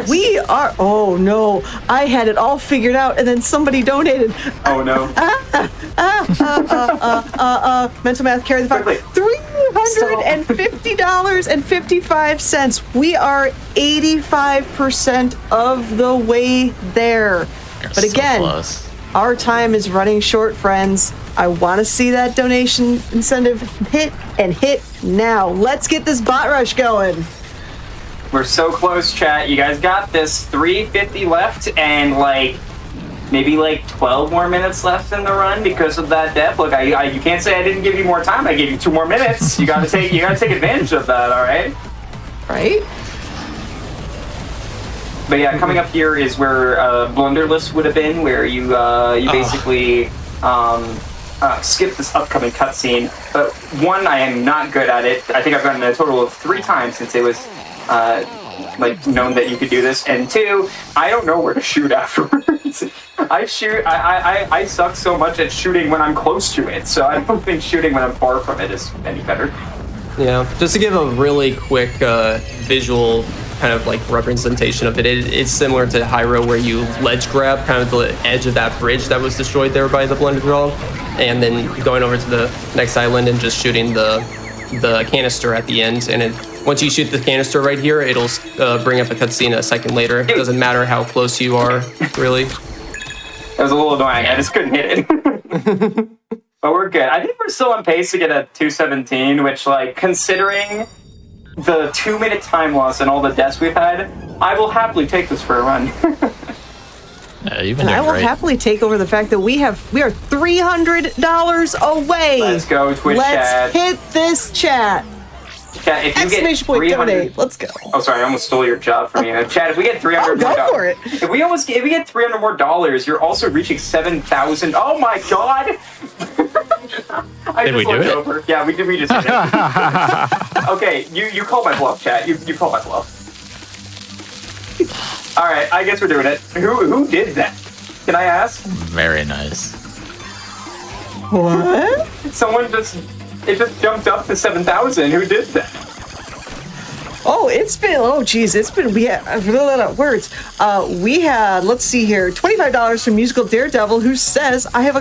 We are, oh no, I had it all figured out and then somebody donated. Oh no. Mental math, carry the five. Quickly. $350.55. We are 85% of the way there. But again, our time is running short, friends. I want to see that donation incentive hit and hit now. Let's get this bot rush going. We're so close, chat. You guys got this. 350 left and maybe 12 more minutes left in the run because of that death. Look, you can't say I didn't give you more time. I gave you 2 more minutes. You gotta take advantage of that. All right. Right. But yeah, coming up here is where Blunderless would have been, where you basically skip this upcoming cutscene. But one, I am not good at it. I think I've gotten a total of 3 times since it was known that you could do this. And 2, I don't know where to shoot afterwards. I suck so much at shooting when I'm close to it, so I don't think shooting when I'm far from it is any better. Yeah, just to give a really quick visual kind of representation of it, it's similar to Hyro where you ledge grab kind of the edge of that bridge that was destroyed there by the Blunderjaw, and then going over to the next island and just shooting the canister at the end. And once you shoot the canister right here, it'll bring up a cutscene a second later. It doesn't matter how close you are, really. That was a little annoying. I just couldn't hit it. But we're good. I think we're still on pace to get a 217, which, considering the 2-minute time loss and all the deaths we've had, I will happily take this for a run. Yeah, you've been And I doing will great. happily take over the fact that we are $300 away. Let's go, Twitch chat. Let's hit this chat. Chat, if you get Exclamation point 300 donate. Let's go. Oh, sorry, I almost stole your job from you. Chat, if we get 300 Oh, more go for it. If we get 300 more dollars, you're also reaching 7,000. Oh my god! Did we do it? Over. Yeah, we did. We just did it. Okay, you call my bluff, chat. You call my bluff. All right, I guess we're doing it. Who did that? Can I ask? Very nice. What? Someone just jumped up to 7,000. Who did that? Oh, it's been we have words. We had, let's see here, $25 from Musical Daredevil, who says I have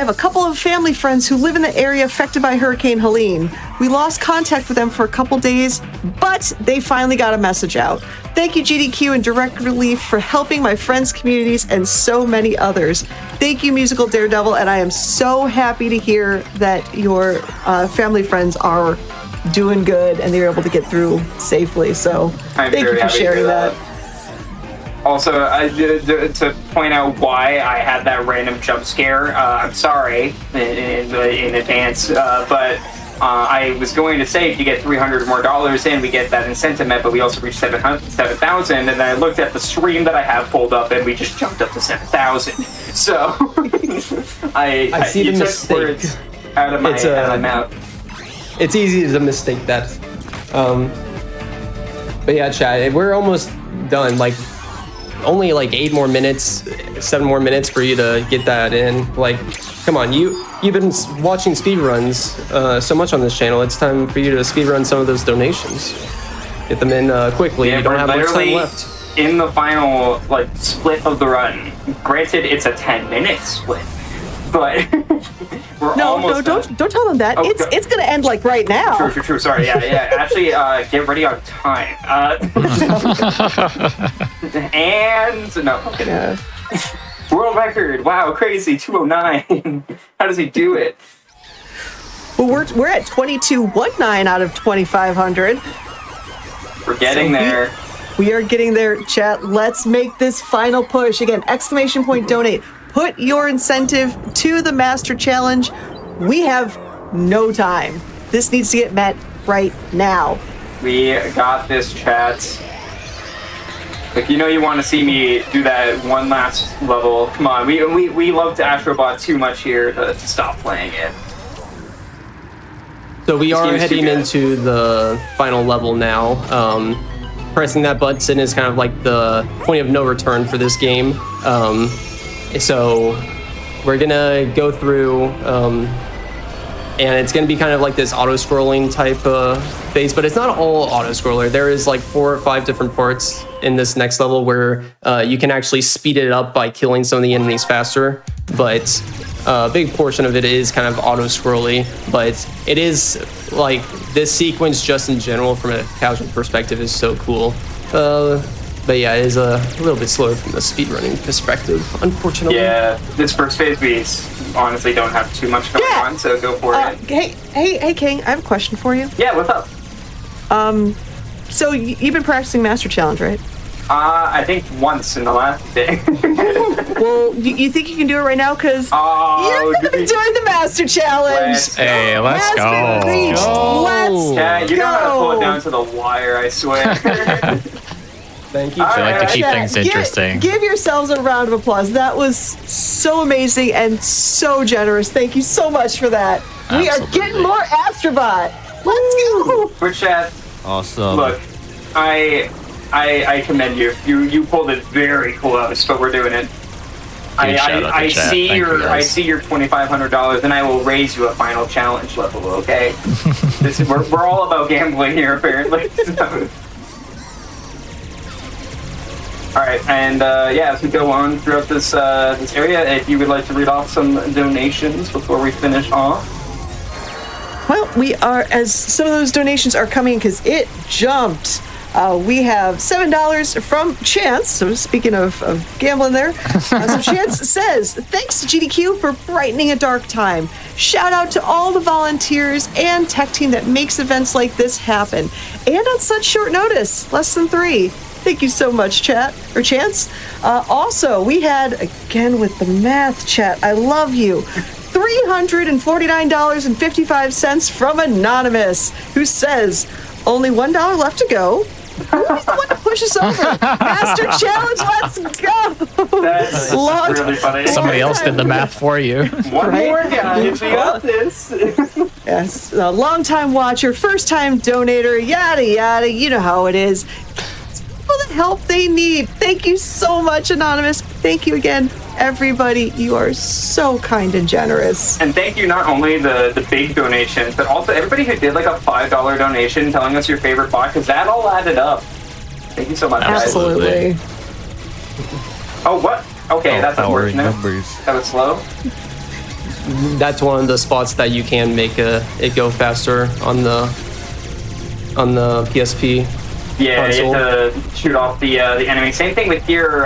a couple of family friends who live in the area affected by Hurricane Helene. We lost contact with them for a couple days, but they finally got a message out. Thank you, GDQ and Direct Relief, for helping my friends' communities and so many others. Thank you, Musical Daredevil, and I am so happy to hear that your family friends are doing good and they were able to get through safely. So I'm thank you for sharing that. Also, to point out why I had that random jump scare, I'm sorry in advance, but I was going to say if you get $300 more in, we get that incentive met, but we also reached 7,000, and then I looked at the stream that I have pulled up, and we just jumped up to 7,000. So I see the took mistake. words out of my mouth. It's easy to mistake that. But yeah, chat, we're almost done. Only 8 more minutes, 7 more minutes for you to get that in. Come on, you've been watching speedruns so much on this channel. It's time for you to speedrun some of those donations. Get them in quickly. Yeah, you don't we're have much time literally left. in the final split of the run. Granted, it's a 10-minute split, but we're almost done. Don't tell them that. Oh, It's gonna end right now. True. Sorry, yeah. Actually, get ready on time. And no, I'm kidding. Yeah. World record! Wow, crazy 209. How does he do it? Well, we're at 2219 out of 2,500. We're getting there. We are getting there, chat. Let's make this final push. Again, exclamation point donate. Put your incentive to the Master Challenge. We have no time. This needs to get met right now. We got this, chat. Like, you want to see me do that one last level. Come on, we love Astrobot too much here to stop playing it. So we This are game is too heading good. into the final level now. Pressing that button is kind of like the point of no return for this game. So we're gonna go through, and it's gonna be kind of like this auto-scrolling type phase, but it's not all auto-scroller. There is like 4 or 5 different parts in this next level where you can actually speed it up by killing some of the enemies faster, but a big portion of it is kind of auto-scrolly, but it is like this sequence just in general from a casual perspective is so cool. But yeah, it is a little bit slower from the speedrunning perspective, unfortunately. Yeah, this first phase we honestly don't have too much going Yeah. on, so go for it. Hey, King, I have a question for you. Yeah, what's up? So you've been practicing Master Challenge, right? I think once in the last day. Well, you think you can do it right now? Because Oh, you're going to be doing the Master Challenge. Hey, let's Master go. Reach. Let's Yeah, you know how to pull it go. down to the wire, I swear. Thank you. All I like to right. keep Yeah, things interesting. Give yourselves a round of applause. That was so amazing and so generous. Thank you so much for that. We are Absolutely. getting more Astrobot. Let's go. For chat, Awesome. look, I commend you. You pulled it very close, but we're doing it. Huge shout out to I chat. see Thank you, I guys. see your $2,500, and I will raise you a final challenge level. Okay, we're all about gambling here, apparently. So. All right, and as we go on throughout this area, if you would like to read off some donations before we finish off. Well, we are, as some of those donations are coming because it jumped. We have $7 from Chance. So speaking of gambling there, so Chance says, thanks to GDQ for brightening a dark time. Shout out to all the volunteers and tech team that makes events like this happen. And on such short notice, less than 3. Thank you so much, Chance. Also, we had, again with the math, chat, I love you, $349.55 from Anonymous, who says, only $1 left to go. Who's the one to push us over? Master Challenge, let's go! That's Long- really funny. Somebody else did the math for you. One Right? more, guys. We got this. Yes, a long-time watcher, first-time donator, yada yada. You know how it is. All the help they need. Thank you so much, Anonymous. Thank you again, everybody. You are so kind and generous. And thank you not only the big donations, but also everybody who did like a $5 donation telling us your favorite bot, because that all added up. Thank you so much, guys. Absolutely. Oh, what? Okay, that's Powering unfortunate. numbers. That was slow. That's one of the spots that you can make it go faster on the PSP. Yeah, console. you have to shoot off the enemy. Same thing with here,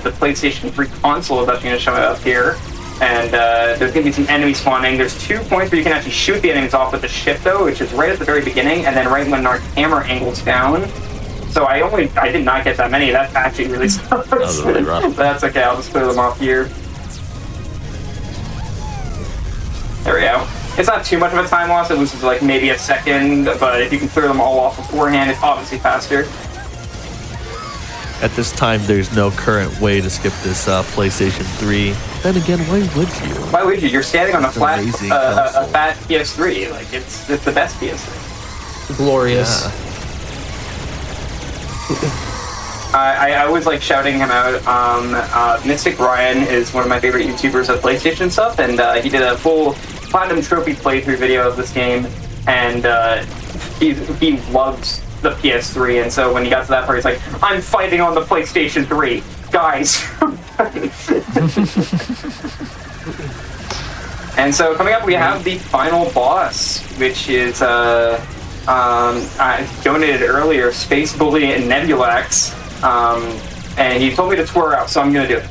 the PlayStation 3 console is actually going to show up here. And there's going to be some enemy spawning. There's 2 points where you can actually shoot the enemies off with the shift, though, which is right at the very beginning, and then right when our camera angles down. So I did not get that many. That's actually really sucks. That was really rough. But that's okay. I'll just clear them off here. There we go. It's not too much of a time loss. It loses like maybe a second, but if you can clear them all off beforehand, it's obviously faster. At this time, there's no current way to skip this PlayStation 3. Then again, why would you? Why would you? You're standing on a flat, amazing a console. fat PS3. Like it's the best PS3. Glorious. I always like shouting him out. Mystic Ryan is one of my favorite YouTubers of PlayStation stuff, and he did a full Platinum Trophy playthrough video of this game, and he loves the PS3, and so when he got to that part, he's like, I'm fighting on the PlayStation 3. Guys. And so coming up, we have the final boss, which is I donated earlier, Space Bully and Nebulax, and he told me to tour out, so I'm gonna do it.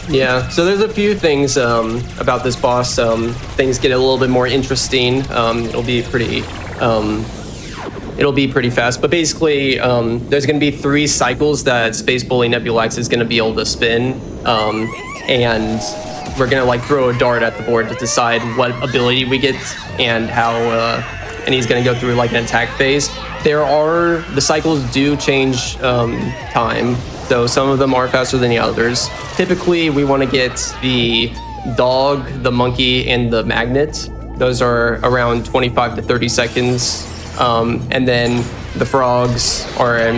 Yeah, so there's a few things about this boss. Things get a little bit more interesting. It'll be pretty fast, but basically there's going to be 3 cycles that Space Bully Nebulax is going to be able to spin, and we're going to like throw a dart at the board to decide what ability we get and how and he's going to go through like an attack phase. The cycles do change time, so some of them are faster than the others. Typically, we want to get the dog, the monkey, and the magnet. Those are around 25 to 30 seconds. And then the frogs are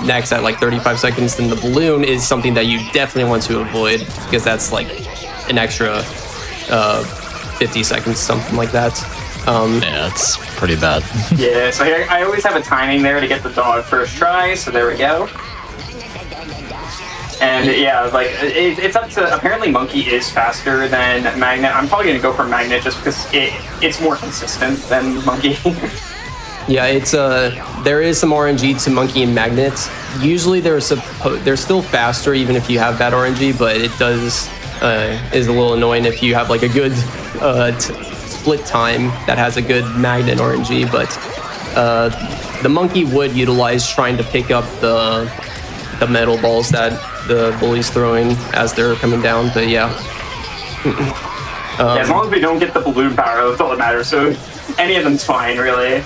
next at like 35 seconds. Then the balloon is something that you definitely want to avoid because that's like an extra 50 seconds, something like that. Yeah, it's pretty bad. Yeah, so here, I always have a timing there to get the dog first try, so there we go. And yeah, like it's up to, apparently Monkey is faster than Magnet. I'm probably gonna go for Magnet just because it's more consistent than Monkey. Yeah, it's there is some RNG to Monkey and Magnet. Usually they're still faster even if you have bad RNG, but it does is a little annoying if you have like a good split time that has a good Magnet RNG. But the Monkey would utilize trying to pick up the metal balls that the bully's throwing as they're coming down. But yeah. Yeah, as long as we don't get the balloon power, that's all that matters. So any of them's fine, really.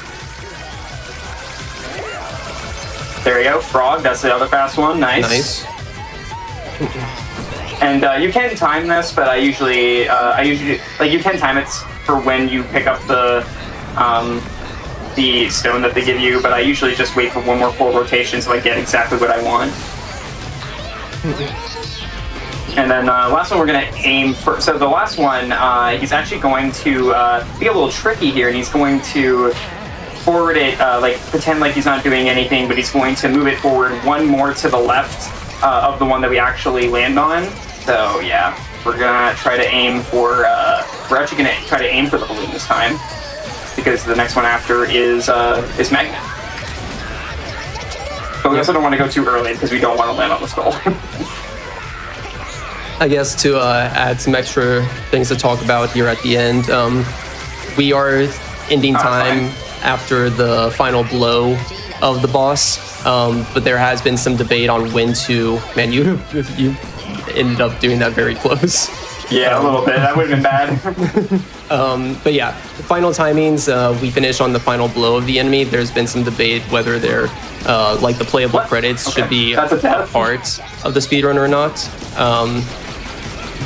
There we go, Frog, that's the other fast one, nice. And you can time this, but I usually, like you can time it for when you pick up the stone that they give you, but I usually just wait for one more full rotation so I get exactly what I want. And then last one we're gonna aim for, so the last one, he's actually going to be a little tricky here, and he's going to forward it, like pretend like he's not doing anything, but he's going to move it forward one more to the left of the one that we actually land on. So yeah, we're gonna try to aim for, we're actually gonna try to aim for the balloon this time, because the next one after is Magnet. But we also don't want to go too early because we don't want to land on the skull. I guess to add some extra things to talk about here at the end, we are ending time after the final blow of the boss, but there has been some debate on when to. Man, you ended up doing that very close. Yeah, a little bit. That would have been bad. But yeah, the final timings, we finish on the final blow of the enemy. There's been some debate whether they're like the playable credits should be a part of the speedrun or not.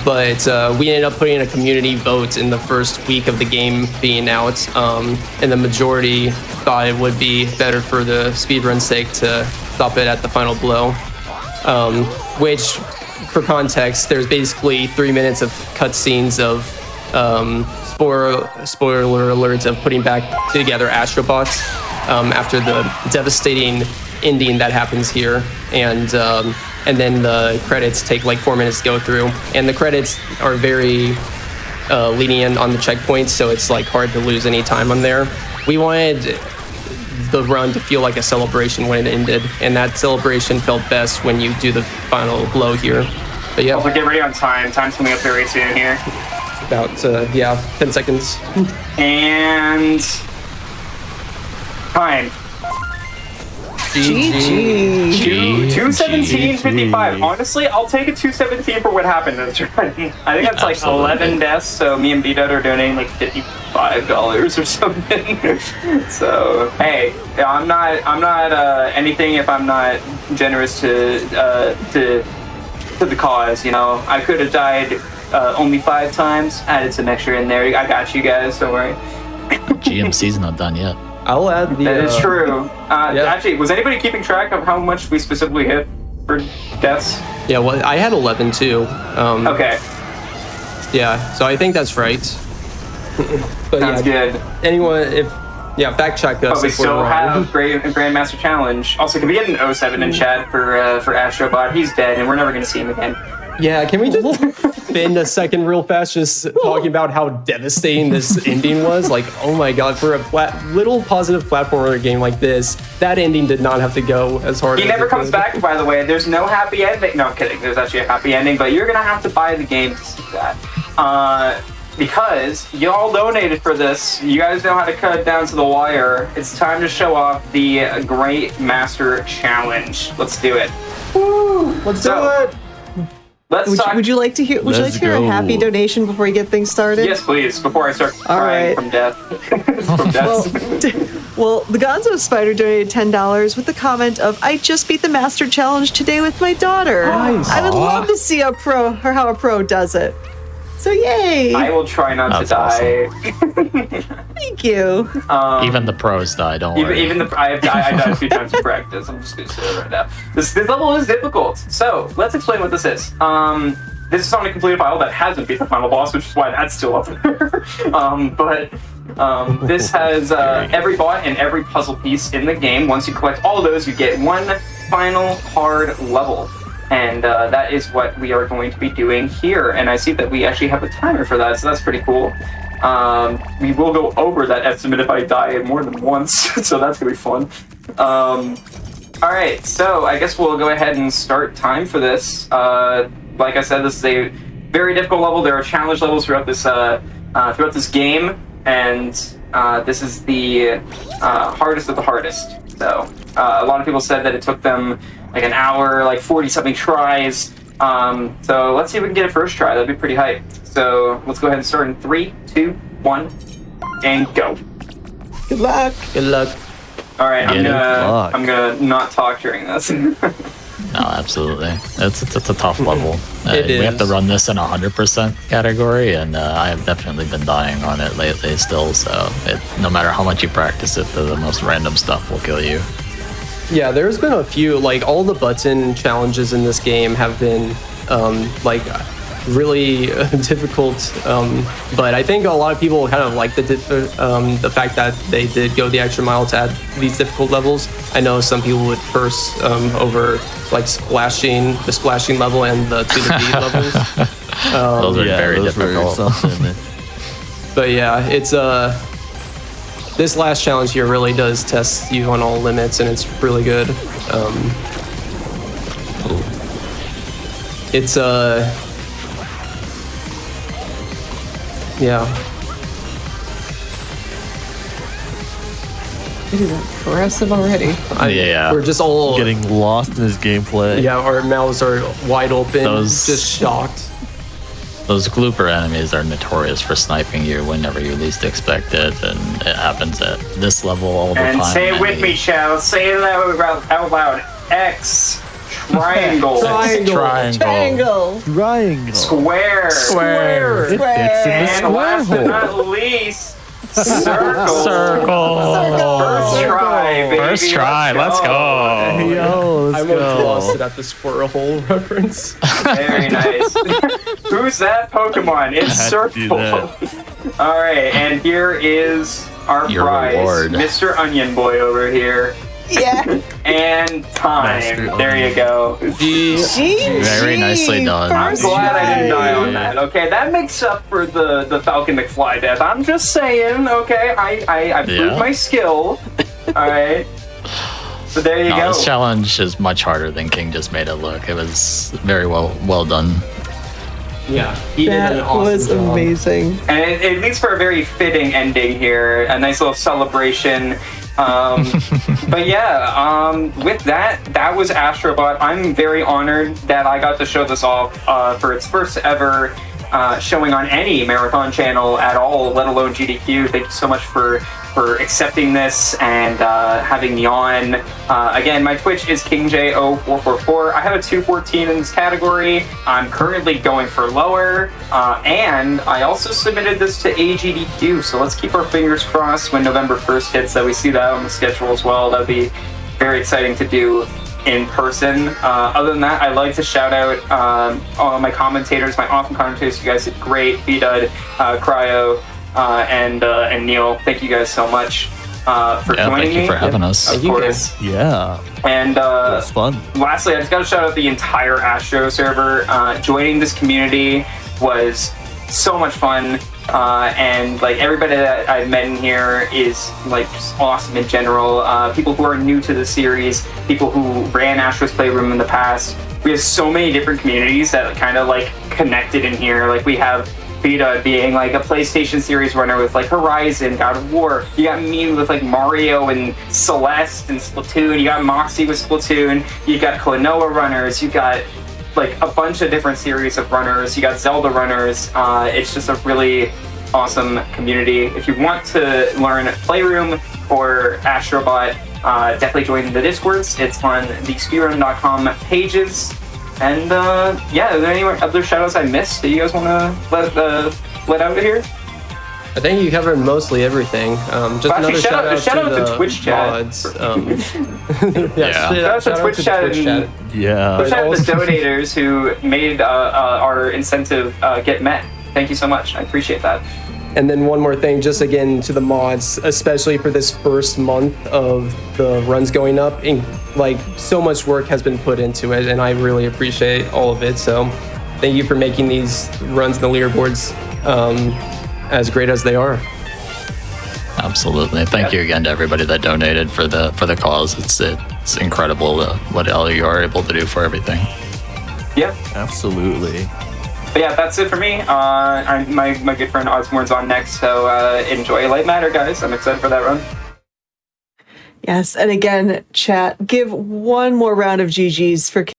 But we ended up putting in a community vote in the first week of the game being out, and the majority thought it would be better for the speedrun's sake to stop it at the final blow. Which, for context, there's basically 3 minutes of cutscenes of spoiler alerts of putting back together Astrobots after the devastating ending that happens here, and then the credits take like 4 minutes to go through, and the credits are very lenient on the checkpoints, so it's like hard to lose any time on there. We wanted the run to feel like a celebration when it ended, and that celebration felt best when you do the final blow here. But yeah, also get ready on time. Time's coming up very soon here. About 10 seconds. And time. GG. 2:17:55. Honestly, I'll take a 2:17 for what happened this run. I think that's like 11 deaths, so me and B-Dud are donating like $55 or something. So hey, I'm not anything if I'm not generous to the cause. You know, I could have died only 5 times. Added some extra in there. I got you guys. Don't worry. GMC's not done yet. I'll add the. That is true. Actually, was anybody keeping track of how much we specifically hit for deaths? Yeah, well, I had 11 too. Okay. Yeah, so I think that's right. But Sounds good. Anyone, fact check us. But we if we're still wrong. have Grandmaster Challenge. Also, can we get an 07 in chat for Astrobot? He's dead, and we're never going to see him again. Yeah, can we just spend a second real fast just talking about how devastating this ending was? Like, oh my god, for a little positive platformer game like this, that ending did not have to go as hard. He never comes back, by the way. There's no happy ending. No, I'm kidding. There's actually a happy ending, but you're going to have to buy the game to see that. Because y'all donated for this. You guys know how to cut it down to the wire. It's time to show off the Great Master Challenge. Let's do it. Woo, let's do it. Let's talk. Would you like to hear? Would you like to hear a happy donation before we get things started? Yes, please. Before I start crying from death. From death. Well, the Gonzo Spider donated $10 with the comment of, "I just beat the Master Challenge today with my daughter. Nice. I would love to see how a pro does it. So yay! I will try not to die. Thank you. Even the pros die, don't worry. Even I died a few times in practice. I'm just gonna say it right now. This level is difficult. So let's explain what this is. This is on a completed file that hasn't beat the final boss, which is why that's still up there. This has every bot and every puzzle piece in the game. Once you collect all of those, you get one final hard level. And that is what we are going to be doing here. And I see that we actually have a timer for that, so that's pretty cool. We will go over that estimate if I die more than once, so that's going to be fun. All right, so I guess we'll go ahead and start time for this. Like I said, this is a very difficult level. There are challenge levels throughout this game, and this is the hardest of the hardest. So a lot of people said that it took them like an hour, like 40-something tries. So let's see if we can get a first try. That'd be pretty hype. So let's go ahead and start in 3, 2, 1, and go. Good luck. Good luck. All right, I'm gonna not talk during this. No, absolutely. It's a tough level. It we have to is. run this in 100% category, and I have definitely been dying on it lately still, so no matter how much you practice it, the most random stuff will kill you. Yeah, there's been a few, like all the button challenges in this game have been like really difficult, but I think a lot of people kind of like the fact that they did go the extra mile to add these difficult levels. I know some people would first over like the splashing level and the to the beat levels. Those are very difficult. But yeah, it's this last challenge here really does test you on all limits, and it's really good. It's yeah. It is impressive already. Yeah. We're just all Getting lost in his gameplay. Yeah, our mouths are wide open, Those- just shocked. Those glooper enemies are notorious for sniping you whenever you least expect it, and it happens at this level all the And time. say it with me, Shell. Say it out loud. X. Triangle. Triangle. Triangle. Square. Square. It's in the And square last but hole. not least, circle. Circle. First try, baby. First try, let's go. Yo, I let's almost lost go. it at the squirrel hole reference. Very nice. Who's that Pokemon? It's I had to do Circle. All right, and here is our Your prize, reward. Mr. Onion Boy over here. Yeah. And time. Master There you go. Very nicely done. I'm First glad I didn't try. die on that. Okay, that makes up for the Falcon McFly death. I'm just saying. Okay, I proved Yeah. my skill. All right. So there you go. This challenge is much harder than King just made it look. It was very well done. Yeah, he did an That awesome was job. amazing. And it leads for a very fitting ending here. A nice little celebration. But yeah, with that was Astrobot. I'm very honored that I got to show this off for its first ever showing on any marathon channel at all, let alone GDQ. Thank you so much for accepting this and having me on. Again, my Twitch is KingJO444. I have a 214 in this category. I'm currently going for lower, and I also submitted this to AGDQ, so let's keep our fingers crossed when November 1st hits that we see that on the schedule as well. That would be very exciting to do in person. Other than that, I'd like to shout out all of my commentators, my awesome commentators. You guys did great. B-Dud, Cryo, and Neil. Thank you guys so much for joining me. Thank you for having us. Of course. Yeah. And That's fun. lastly, I just got to shout out the entire Astro server. Joining this community was so much fun. And like everybody that I've met in here is like just awesome in general. People who are new to the series, people who ran Astro's Playroom in the past. We have so many different communities that kind of like connected in here. Like we have Vita being like a PlayStation series runner with like Horizon, God of War. You got me with like Mario and Celeste and Splatoon. You got Moxie with Splatoon. You got Klonoa runners. You got like a bunch of different series of runners. You got Zelda runners. It's just a really awesome community. If you want to learn Playroom or Astrobot, definitely join the Discords. It's on the speedrun.com pages. And yeah, are there any other shoutouts I missed that you guys want to let out of here? I think you covered mostly everything. Just Actually, another shout out to the Twitch chat. mods. Yeah. Shout out to Twitch chat. Yeah. Shout out to the donators who made our incentive get met. Thank you so much. I appreciate that. And then one more thing, just again to the mods, especially for this first month of the runs going up, like so much work has been put into it, and I really appreciate all of it. So thank you for making these runs in the leaderboards as great as they are. Absolutely. Thank you again to everybody that donated for the cause. It's incredible what all you are able to do for everything. Yeah. Absolutely. But yeah, that's it for me. My good friend Osborne's on next, so enjoy Light Matter, guys. I'm excited for that run. Yes, and again, chat, give one more round of GGs for